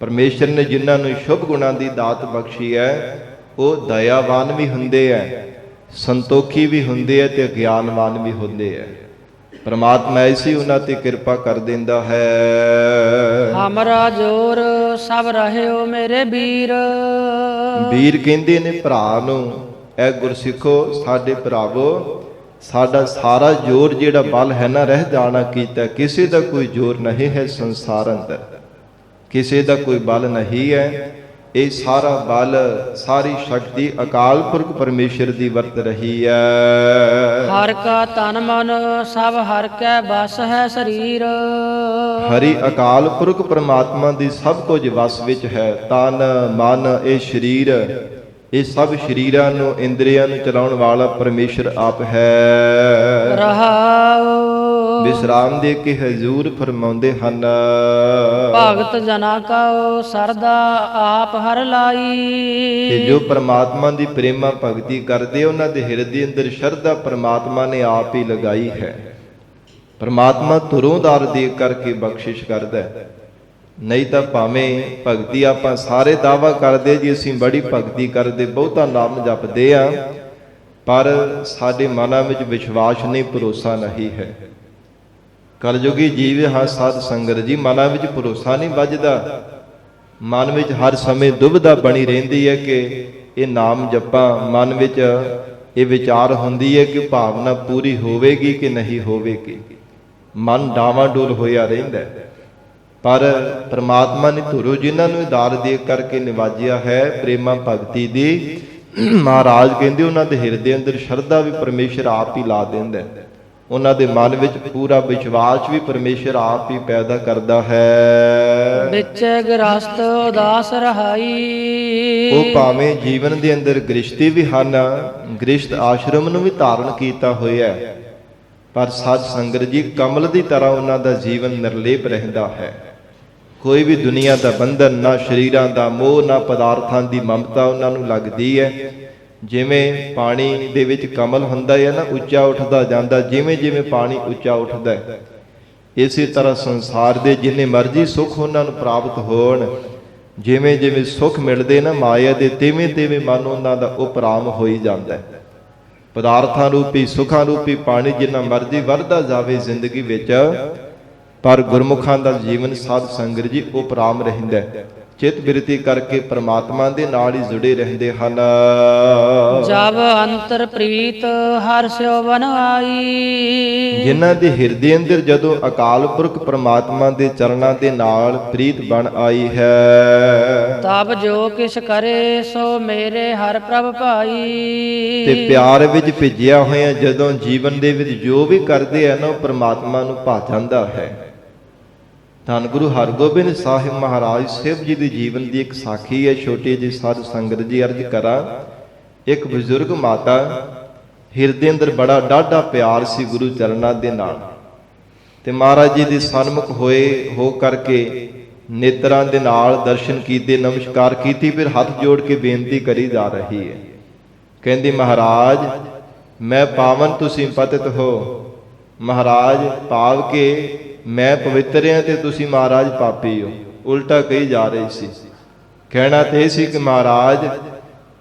ਪਰਮੇਸ਼ਰ ਨੇ ਜਿਨ੍ਹਾਂ ਨੂੰ ਸ਼ੁਭ ਗੁਣਾਂ ਦੀ ਦਾਤ ਬਖਸ਼ੀ ਹੈ ਉਹ ਦਇਆਵਾਨ ਵੀ ਹੁੰਦੇ ਹੈ, ਸੰਤੋਖੀ ਵੀ ਹੁੰਦੇ ਹੈ ਤੇ ਗਿਆਨਵਾਨ ਵੀ ਹੁੰਦੇ ਹੈ। ਪ੍ਰਮਾਤਮਾ ਐਸੀ ਉਹਨਾਂ ਤੇ ਕਿਰਪਾ ਕਰ ਦਿੰਦਾ ਹੈ। ਹਮਰਾ ਜੋਰ ਸਭ ਰਹਿਓ ਮੇਰੇ ਵੀਰ। ਵੀਰ ਕਹਿੰਦੇ ਨੇ ਭਰਾ ਨੂੰ, ਐ ਗੁਰਸਿੱਖੋ ਸਾਡੇ ਭਰਾਵੋ, ਸਾਡਾ ਸਾਰਾ ਜ਼ੋਰ ਜਿਹੜਾ ਬਲ ਹੈ ਨਾ ਰਹਿ ਜਾਣਾ ਕੀਤਾ। ਕਿਸੇ ਦਾ ਕੋਈ ਜ਼ੋਰ ਨਹੀਂ ਹੈ ਸੰਸਾਰ ਅੰਦਰ, ਕਿਸੇ ਦਾ ਕੋਈ ਬਲ ਨਹੀਂ ਹੈ। ਇਹ ਸਾਰਾ ਬਲ, ਸਾਰੀ ਸ਼ਕਤੀ ਅਕਾਲ ਪੁਰਖ ਪਰਮੇਸ਼ਰ ਦੀ ਵਰਤ ਰਹੀ ਹੈ। ਹਰ ਕਾ ਤਨ ਮਨ ਸਭ ਹਰ ਕੈ ਵਸ ਹੈ ਸਰੀਰ। ਹਰੀ ਅਕਾਲ ਪੁਰਖ ਪਰਮਾਤਮਾ ਦੀ ਸਭ ਕੁਝ ਵਸ ਵਿੱਚ ਹੈ। ਤਨ ਮਨ ਇਹ ਸਰੀਰ, ਇਹ ਸਭ ਸਰੀਰਾਂ ਨੂੰ, ਇੰਦਰੀਆਂ ਨੂੰ ਚਲਾਉਣ ਵਾਲਾ ਪਰਮੇਸ਼ਰ ਆਪ ਹੈ। ਰਹਾਉ ਵਿਸਰਾਮ ਦੇ ਕੇ ਹਜ਼ੂਰ ਫਰਮਾਉਂਦੇ ਹਨ, ਭਗਤ ਜਨਾ ਕਉ ਸਰਦਾ ਆਪ ਹਰ ਲਾਈ। ਕਿ ਜੋ ਪਰਮਾਤਮਾ ਦੀ ਪ੍ਰੇਮਾ ਭਗਤੀ ਕਰਦੇ ਉਹਨਾਂ ਦੇ ਹਿਰਦੇ ਅੰਦਰ ਸ਼ਰਧਾ ਪਰਮਾਤਮਾ ਨੇ ਆਪ ਹੀ ਲਗਾਈ ਹੈ। ਪਰਮਾਤਮਾ ਧੁਰੋਂਦਾਰ ਦੇ ਕਰਕੇ ਬਖਸ਼ਿਸ਼ ਕਰਦਾ ਹੈ। ਨਹੀਂ ਤਾਂ ਭਾਵੇਂ ਭਗਤੀ ਆਪਾਂ ਸਾਰੇ ਦਾਵਾ ਕਰਦੇ ਜੀ ਅਸੀਂ ਬੜੀ ਭਗਤੀ ਕਰਦੇ, ਬਹੁਤਾ ਨਾਮ ਜਪਦੇ ਆ, ਪਰ ਸਾਡੇ ਮਨਾਂ ਵਿੱਚ ਵਿਸ਼ਵਾਸ ਨਹੀਂ, ਭਰੋਸਾ ਨਹੀਂ ਹੈ। ਕਲਯੁਗੀ ਜੀਵ ਹਾਂ ਸਾਧ ਸੰਗਤ ਜੀ, ਮਨਾਂ ਵਿੱਚ ਭਰੋਸਾ ਨਹੀਂ ਵੱਜਦਾ। ਮਨ ਵਿੱਚ ਹਰ ਸਮੇਂ ਦੁਬਿਧਾ ਬਣੀ ਰਹਿੰਦੀ ਹੈ ਕਿ ਇਹ ਨਾਮ ਜਪਾਂ। ਮਨ ਵਿੱਚ ਇਹ ਵਿਚਾਰ ਹੁੰਦੀ ਹੈ ਕਿ ਭਾਵਨਾ ਪੂਰੀ ਹੋਵੇਗੀ ਕਿ ਨਹੀਂ ਹੋਵੇਗੀ। ਮਨ ਡਾਵਾਂਡੋਲ ਹੋਇਆ ਰਹਿੰਦਾ ਹੈ। ਪਰ ਪ੍ਰਮਾਤਮਾ ਨੇ ਧੁਰੋ ਜਿਨ੍ਹਾਂ ਨੂੰ ਦਾਰ ਦੇ ਕਰਕੇ ਨਿਵਾਜਿਆ ਹੈ ਪ੍ਰੇਮਾ ਭਗਤੀ ਦੀ, ਮਹਾਰਾਜ ਕਹਿੰਦੇ ਉਹਨਾਂ ਦੇ ਹਿਰਦੇ ਅੰਦਰ ਸ਼ਰਧਾ ਵੀ ਪਰਮੇਸ਼ਰ ਆਪ ਹੀ ਲਾ ਦਿੰਦਾ। ਉਹਨਾਂ ਦੇ ਮਨ ਵਿੱਚ ਪੂਰਾ ਵਿਸ਼ਵਾਸ ਵੀ ਪਰਮੇਸ਼ਰ ਆਪ ਹੀ ਪੈਦਾ ਕਰਦਾ ਹੈ। ਵਿੱਚ ਗ੍ਰਸਤ ਉਦਾਸ ਰਹਾਈ। ਉਹ ਭਾਵੇਂ ਜੀਵਨ ਦੇ ਅੰਦਰ ਗ੍ਰਸਤੀ ਵੀ ਹਨ, ਗ੍ਰਸਤ ਆਸ਼ਰਮ ਨੂੰ ਵੀ ਧਾਰਨ ਕੀਤਾ ਹੋਇਆ ਹੈ, ਪਰ ਸਾਧ ਸੰਗਤ ਜੀ ਕਮਲ ਦੀ ਤਰ੍ਹਾਂ ਉਹਨਾਂ ਦਾ ਜੀਵਨ ਨਿਰਲੇਪ ਰਹਿੰਦਾ ਹੈ। ਕੋਈ ਵੀ ਦੁਨੀਆ ਦਾ ਬੰਧਨ, ਨਾ ਸਰੀਰਾਂ ਦਾ ਮੋਹ, ਨਾ ਪਦਾਰਥਾਂ ਦੀ ਮਮਤਾ ਉਹਨਾਂ ਨੂੰ ਲੱਗਦੀ ਹੈ। ਜਿਵੇਂ ਪਾਣੀ ਦੇ ਵਿੱਚ ਕਮਲ ਹੁੰਦਾ ਹੈ ਨਾ, ਉੱਚਾ ਉੱਠਦਾ ਜਾਂਦਾ, ਜਿਵੇਂ ਜਿਵੇਂ ਪਾਣੀ ਉੱਚਾ ਉੱਠਦਾ ਹੈ, ਇਸੇ ਤਰ੍ਹਾਂ ਸੰਸਾਰ ਦੇ ਜਿੰਨੇ ਮਰਜ਼ੀ ਸੁੱਖ ਉਹਨਾਂ ਨੂੰ ਪ੍ਰਾਪਤ ਹੋਣ, ਜਿਵੇਂ ਜਿਵੇਂ ਸੁੱਖ ਮਿਲਦੇ ਨਾ ਮਾਇਆ ਦੇ, ਤਿਵੇਂ ਤਿਵੇਂ ਮਨ ਉਹਨਾਂ ਦਾ ਉਪਰਾਮ ਹੋਈ ਜਾਂਦਾ ਹੈ। ਪਦਾਰਥਾਂ ਰੂਪੀ, ਸੁੱਖਾਂ ਰੂਪੀ ਪਾਣੀ ਜਿੰਨਾ ਮਰਜ਼ੀ ਵਰਦਾ ਜਾਵੇ ਜ਼ਿੰਦਗੀ ਵਿੱਚ, ਪਰ ਗੁਰਮੁਖਾਂ ਦਾ ਜੀਵਨ ਸਾਧ ਸੰਗਤ ਜੀ ਉਪਰਾਮ ਰਹਿੰਦਾ ਹੈ। ਚਿਤ ਬਿਰਤੀ ਕਰਕੇ ਪ੍ਰਮਾਤਮਾ ਦੇ ਨਾਲ ਹੀ ਜੁੜੇ ਰਹਿੰਦੇ ਹਨ। ਜਬ ਅੰਤਰ ਪ੍ਰੀਤ ਹਰਿ ਸਿਉ ਬਨ ਆਈ। ਜਿਨ੍ਹਾਂ ਦੇ ਹਿਰਦੇ ਅੰਦਰ ਜਦੋਂ ਅਕਾਲ ਪੁਰਖ ਪ੍ਰਮਾਤਮਾ ਦੇ ਚਰਨਾਂ ਦੇ ਨਾਲ ਪ੍ਰੀਤ ਬਣ ਆਈ ਹੈ, ਤਬ ਜੋ ਕਿਛ ਕਰੇ ਸੋ ਮੇਰੇ ਹਰਿ ਪ੍ਰਭ ਭਾਈ। ਤੇ ਪਿਆਰ ਵਿੱਚ ਭਿੱਜਿਆ ਹੋਇਆ ਜਦੋਂ ਜੀਵਨ ਦੇ ਵਿੱਚ ਜੋ ਵੀ ਕਰਦੇ ਆ ਨਾ, ਉਹ ਪ੍ਰਮਾਤਮਾ ਨੂੰ ਭਾ ਜਾਂਦਾ ਹੈ। ਧੰਨ ਗੁਰੂ ਹਰਗੋਬਿੰਦ ਸਾਹਿਬ ਮਹਾਰਾਜ ਸਾਹਿਬ ਜੀ ਦੇ ਜੀਵਨ ਦੀ ਇੱਕ ਸਾਖੀ ਹੈ, ਛੋਟੀ ਜਿਹੀ ਸਾਧ ਸੰਗਤ ਜੀ ਅਰਜ਼ ਕਰਾਂ। ਇੱਕ ਬਜ਼ੁਰਗ ਮਾਤਾ, ਹਿਰਦੇ ਅੰਦਰ ਬੜਾ ਡਾਢਾ ਪਿਆਰ ਸੀ ਗੁਰੂ ਚਰਨਾਂ ਦੇ ਨਾਲ, ਤੇ ਮਹਾਰਾਜ ਜੀ ਦੇ ਸਨਮੁਖ ਹੋ ਕਰਕੇ ਨੇਤਰਾਂ ਦੇ ਨਾਲ ਦਰਸ਼ਨ ਕੀਤੇ, ਨਮਸਕਾਰ ਕੀਤੀ, ਫਿਰ ਹੱਥ ਜੋੜ ਕੇ ਬੇਨਤੀ ਕਰੀ ਜਾ ਰਹੀ ਹੈ। ਕਹਿੰਦੀ ਮਹਾਰਾਜ ਮੈਂ ਪਾਵਨ, ਤੁਸੀਂ ਪਤਿਤ ਹੋ। ਮਹਾਰਾਜ ਭਾਵ ਕਿ ਮੈਂ ਪਵਿੱਤਰ ਹਾਂ ਤੇ ਤੁਸੀਂ ਮਹਾਰਾਜ ਪਾਪੀ ਹੋ। ਉਲਟਾ ਕਹੀ ਜਾ ਰਹੀ ਸੀ। ਕਹਿਣਾ ਤੇ ਇਹ ਸੀ ਕਿ ਮਹਾਰਾਜ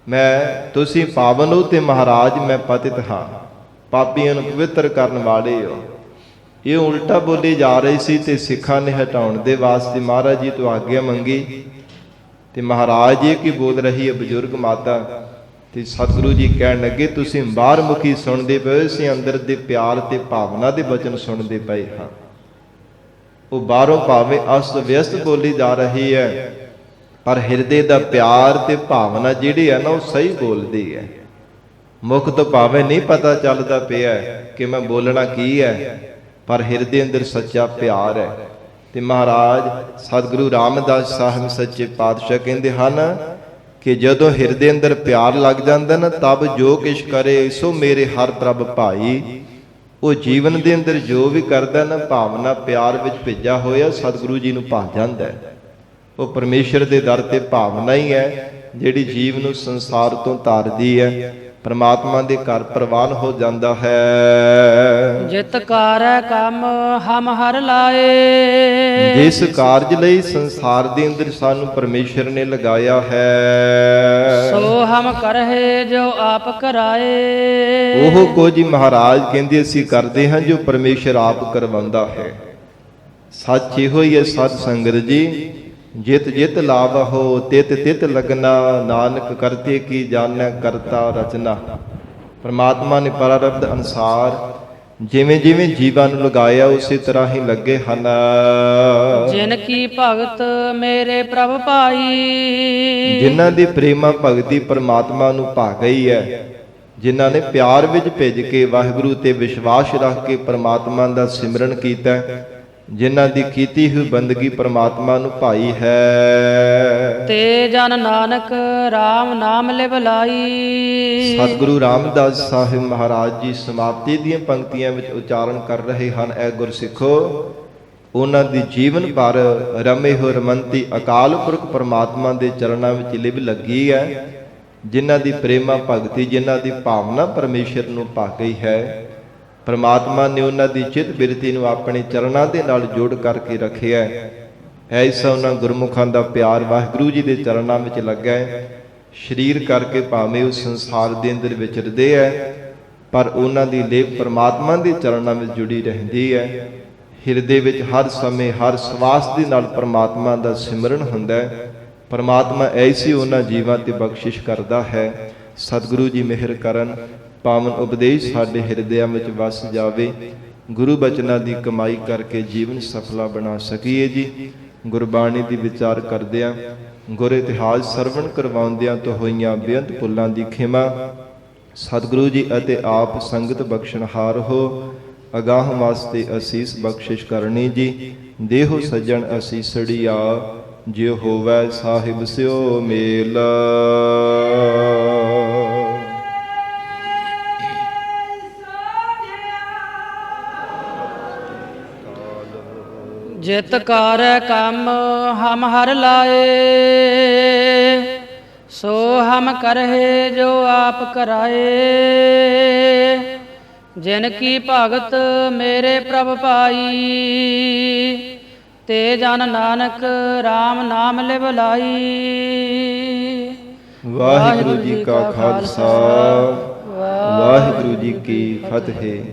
ਤੁਸੀਂ ਪਾਵਨ ਹੋ ਤੇ ਮਹਾਰਾਜ ਮੈਂ ਪਤਿਤ ਹਾਂ, ਪਾਪੀਆਂ ਨੂੰ ਪਵਿੱਤਰ ਕਰਨ ਵਾਲੇ ਹੋ। ਇਹ ਉਲਟਾ ਬੋਲੀ ਜਾ ਰਹੀ ਸੀ। ਤੇ ਸਿੱਖਾਂ ਨੇ ਹਟਾਉਣ ਦੇ ਵਾਸਤੇ ਮਹਾਰਾਜ ਜੀ ਤੋਂ ਆਗਿਆ ਮੰਗੀ। ਤੇ ਮਹਾਰਾਜ ਇਹ ਕੀ ਬੋਲ ਰਹੀ ਹੈ ਬਜ਼ੁਰਗ ਮਾਤਾ, ਤੇ ਸਤਿਗੁਰੂ ਜੀ ਕਹਿਣ ਲੱਗੇ ਤੁਸੀਂ ਬਾਹਰ ਮੁਖੀ ਸੁਣਦੇ ਪਏ, ਅਸੀਂ ਅੰਦਰ ਦੇ ਪਿਆਰ ਤੇ ਭਾਵਨਾ ਦੇ ਬਚਨ ਸੁਣਦੇ ਪਏ ਹਾਂ। ਉਹ ਬਾਹਰੋਂ ਭਾਵੇਂ ਅਸਤ ਵਿਅਸਤ ਬੋਲੀ ਜਾ ਰਹੀ ਹੈ, ਪਰ ਹਿਰਦੇ ਦਾ ਪਿਆਰ ਤੇ ਭਾਵਨਾ ਜਿਹੜੀ ਹੈ ਨਾ ਉਹ ਸਹੀ ਬੋਲਦੀ ਹੈ। ਮੁਖ ਤੋਂ ਭਾਵੇਂ ਨਹੀਂ ਪਤਾ ਚੱਲਦਾ ਪਿਆ ਕਿ ਮੈਂ ਬੋਲਣਾ ਕੀ ਹੈ, ਪਰ ਹਿਰਦੇ ਅੰਦਰ ਸੱਚਾ ਪਿਆਰ ਹੈ। ਤੇ ਮਹਾਰਾਜ ਸਤਿਗੁਰੂ ਰਾਮਦਾਸ ਸਾਹਿਬ ਸੱਚੇ ਪਾਤਸ਼ਾਹ ਕਹਿੰਦੇ ਹਨ ਕਿ ਜਦੋਂ ਹਿਰਦੇ ਅੰਦਰ ਪਿਆਰ ਲੱਗ ਜਾਂਦਾ ਨਾ, ਤਬ ਜੋ ਕਿਛ ਕਰੇ ਸੋ ਮੇਰੇ ਹਰ ਪ੍ਰਭ ਭਾਈ। ਉਹ ਜੀਵਨ ਦੇ ਅੰਦਰ ਜੋ ਵੀ ਕਰਦਾ ਨਾ, ਭਾਵਨਾ ਪਿਆਰ ਵਿੱਚ ਭਿੱਜਾ ਹੋਇਆ ਸਤਿਗੁਰੂ ਜੀ ਨੂੰ ਭਾ ਜਾਂਦਾ ਹੈ। ਉਹ ਪਰਮੇਸ਼ਰ ਦੇ ਦਰ ਤੇ ਭਾਵਨਾ ਹੀ ਹੈ ਜਿਹੜੀ ਜੀਵ ਨੂੰ ਸੰਸਾਰ ਤੋਂ ਤਾਰਦੀ ਹੈ, ਪਰਮਾਤਮਾ ਦੇ ਘਰ ਪ੍ਰਵਾਨ ਹੋ ਜਾਂਦਾ ਹੈ। ਜਿਤ ਕਾਰੈ ਕੰਮ ਹਮ ਹਰ ਲਾਏ, ਜਿਸ ਕਾਰਜ ਲਈ ਸੰਸਾਰ ਦੇ ਅੰਦਰ ਸਾਨੂੰ ਪਰਮੇਸ਼ਰ ਨੇ ਲਗਾਇਆ ਹੈ, ਸੋ ਹਮ ਕਰਹਿ ਜੋ ਆਪ ਕਰਾਏ। ਉਹ ਕੁਝ ਮਹਾਰਾਜ ਕਹਿੰਦੇ ਅਸੀਂ ਕਰਦੇ ਹਾਂ ਜੋ ਪਰਮੇਸ਼ਰ ਆਪ ਕਰਵਾਉਂਦਾ ਹੈ। ਸੱਚ ਇਹੋ ਹੀ ਹੈ ਸਾਧ ਸੰਗਤ ਜੀ, ਜਿਤ ਜਿਤ ਲਾਵਹੁ ਤਿਤ ਤਿਤ ਲਗਨਾ, ਨਾਨਕ ਕਰਤੇ ਕੀ ਜਾਣੈ ਕਰਤਾ ਰਚਨਾ। ਪਰਮਾਤਮਾ ਨੇ ਪ੍ਰਾਰਬਧ ਅਨੁਸਾਰ ਜਿਵੇਂ ਜਿਵੇਂ ਜੀਵਾਂ ਨੂੰ ਲਗਾਇਆ ਉਸੇ ਤਰ੍ਹਾਂ ਹੀ ਲੱਗੇ ਹਨ। ਜਿਨ ਕੀ ਭਗਤ ਮੇਰੇ ਪ੍ਰਭ ਭਾਈ, ਜਿਨ੍ਹਾਂ ਦੀ ਪ੍ਰੇਮਾ ਭਗਤੀ ਪਰਮਾਤਮਾ ਨੂੰ ਭਾ ਗਈ ਹੈ, ਜਿਨ੍ਹਾਂ ਨੇ ਪਿਆਰ ਵਿੱਚ ਭਿੱਜ ਕੇ ਵਾਹਿਗੁਰੂ ਤੇ ਵਿਸ਼ਵਾਸ ਰੱਖ ਕੇ ਪਰਮਾਤਮਾ ਦਾ ਸਿਮਰਨ ਕੀਤਾ, ਜਿਨ੍ਹਾਂ ਦੀ ਕੀਤੀ ਹੋਈ ਬੰਦਗੀ ਪਰਮਾਤਮਾ ਨੂੰ ਭਾਈ ਹੈ, ਤੇ ਜਨ ਨਾਨਕ RAM ਨਾਮ ਲਿਵ ਲਾਈ। ਸਤਿਗੁਰੂ ਰਾਮਦਾਸ ਸਾਹਿਬ ਮਹਾਰਾਜ ਜੀ ਸਮਾਪਤੀ ਦੀਆਂ ਪੰਕਤੀਆਂ ਵਿੱਚ ਉਚਾਰਨ ਕਰ ਰਹੇ ਹਨ। ਐ ਗੁਰਸਿੱਖੋ, ਉਹਨਾਂ ਦੀ ਜੀਵਨ ਭਰ ਰਮੇ ਹੋ ਰਮੰਤੀ ਅਕਾਲ ਪੁਰਖ ਪਰਮਾਤਮਾ ਦੇ ਚਰਨਾਂ ਵਿੱਚ ਲਿਵ ਲੱਗੀ ਹੈ, ਜਿਨ੍ਹਾਂ ਦੀ ਪ੍ਰੇਮਾ ਭਗਤੀ, ਜਿਨ੍ਹਾਂ ਦੀ ਭਾਵਨਾ ਪਰਮੇਸ਼ਰ ਨੂੰ ਭਾ ਗਈ ਹੈ। ਪਰਮਾਤਮਾ ਨੇ ਉਹਨਾਂ ਦੀ ਚਿੱਤ ਬਿਰਤੀ ਨੂੰ ਆਪਣੇ ਚਰਨਾਂ ਦੇ ਨਾਲ ਜੋੜ ਕਰਕੇ ਰੱਖਿਆ। ਐਸਾ ਉਹਨਾਂ ਗੁਰਮੁਖਾਂ ਦਾ ਪਿਆਰ ਵਾਹਿਗੁਰੂ ਜੀ ਦੇ ਚਰਨਾਂ ਵਿੱਚ ਲੱਗਾ ਹੈ। ਸਰੀਰ ਕਰਕੇ ਭਾਵੇਂ ਉਹ ਸੰਸਾਰ ਦੇ ਅੰਦਰ ਵਿਚਰਦੇ ਹੈ, ਪਰ ਉਹਨਾਂ ਦੀ ਲੇਪ ਪਰਮਾਤਮਾ ਦੇ ਚਰਨਾਂ ਵਿੱਚ ਜੁੜੀ ਰਹਿੰਦੀ ਹੈ। ਹਿਰਦੇ ਵਿੱਚ ਹਰ ਸਮੇਂ ਹਰ ਸਵਾਸ ਦੇ ਨਾਲ ਪਰਮਾਤਮਾ ਦਾ ਸਿਮਰਨ ਹੁੰਦਾ ਹੈ। ਪਰਮਾਤਮਾ ਐਸੀ ਉਹਨਾਂ ਜੀਵਾਂ ਤੇ ਬਖਸ਼ਿਸ਼ ਕਰਦਾ ਹੈ। ਸਤਿਗੁਰੂ ਜੀ ਮਿਹਰ ਕਰਨ, ਪਾਵਨ ਉਪਦੇਸ਼ ਸਾਡੇ ਹਿਰਦਿਆਂ ਵਿੱਚ ਵਸ ਜਾਵੇ। ਗੁਰੂ ਬਚਨਾਂ ਦੀ ਕਮਾਈ ਕਰਕੇ ਜੀਵਨ ਸਫਲਾ ਬਣਾ ਸਕੀਏ ਜੀ। ਗੁਰਬਾਣੀ ਦੀ ਵਿਚਾਰ ਕਰਦਿਆਂ, ਗੁਰ ਇਤਿਹਾਸ ਸਰਵਣ ਕਰਵਾਉਂਦਿਆਂ ਤੋਂ ਹੋਈਆਂ ਬੇਅੰਤ ਭੁੱਲਾਂ ਦੀ ਖਿਮਾ ਸਤਿਗੁਰੂ ਜੀ ਅਤੇ ਆਪ ਸੰਗਤ ਬਖਸ਼ਣਹਾਰ ਹੋ। ਅਗਾਹ ਵਾਸਤੇ ਅਸੀਸ ਬਖਸ਼ਿਸ਼ ਕਰਨੀ ਜੀ। ਦੇਹੋ ਸੱਜਣ ਅਸੀਸੜੀਆ, ਜਿਉ ਹੋਵੈ ਸਾਹਿਬ ਸਿਓ ਮੇਲ। ਜਿਤ ਕਾਰੈ ਕੰਮ ਹਮ ਹਰ ਲਾਏ, ਸੋ ਹਮ ਕਰਹਿ ਜੋ ਆਪ ਕਰਾਏ। ਜਿਨ ਕੀ ਭਗਤ ਮੇਰੇ ਪ੍ਰਭ ਭਾਈ, ਤੇ ਜਨ ਨਾਨਕ RAM ਨਾਮ ਲਿਵ ਲਾਈ। ਵਾਹਿਗੁਰੂ ਜੀ ਕਾ ਖਾਲਸਾ, ਵਾਹਿਗੁਰੂ ਜੀ ਕੀ ਫਤਿਹ।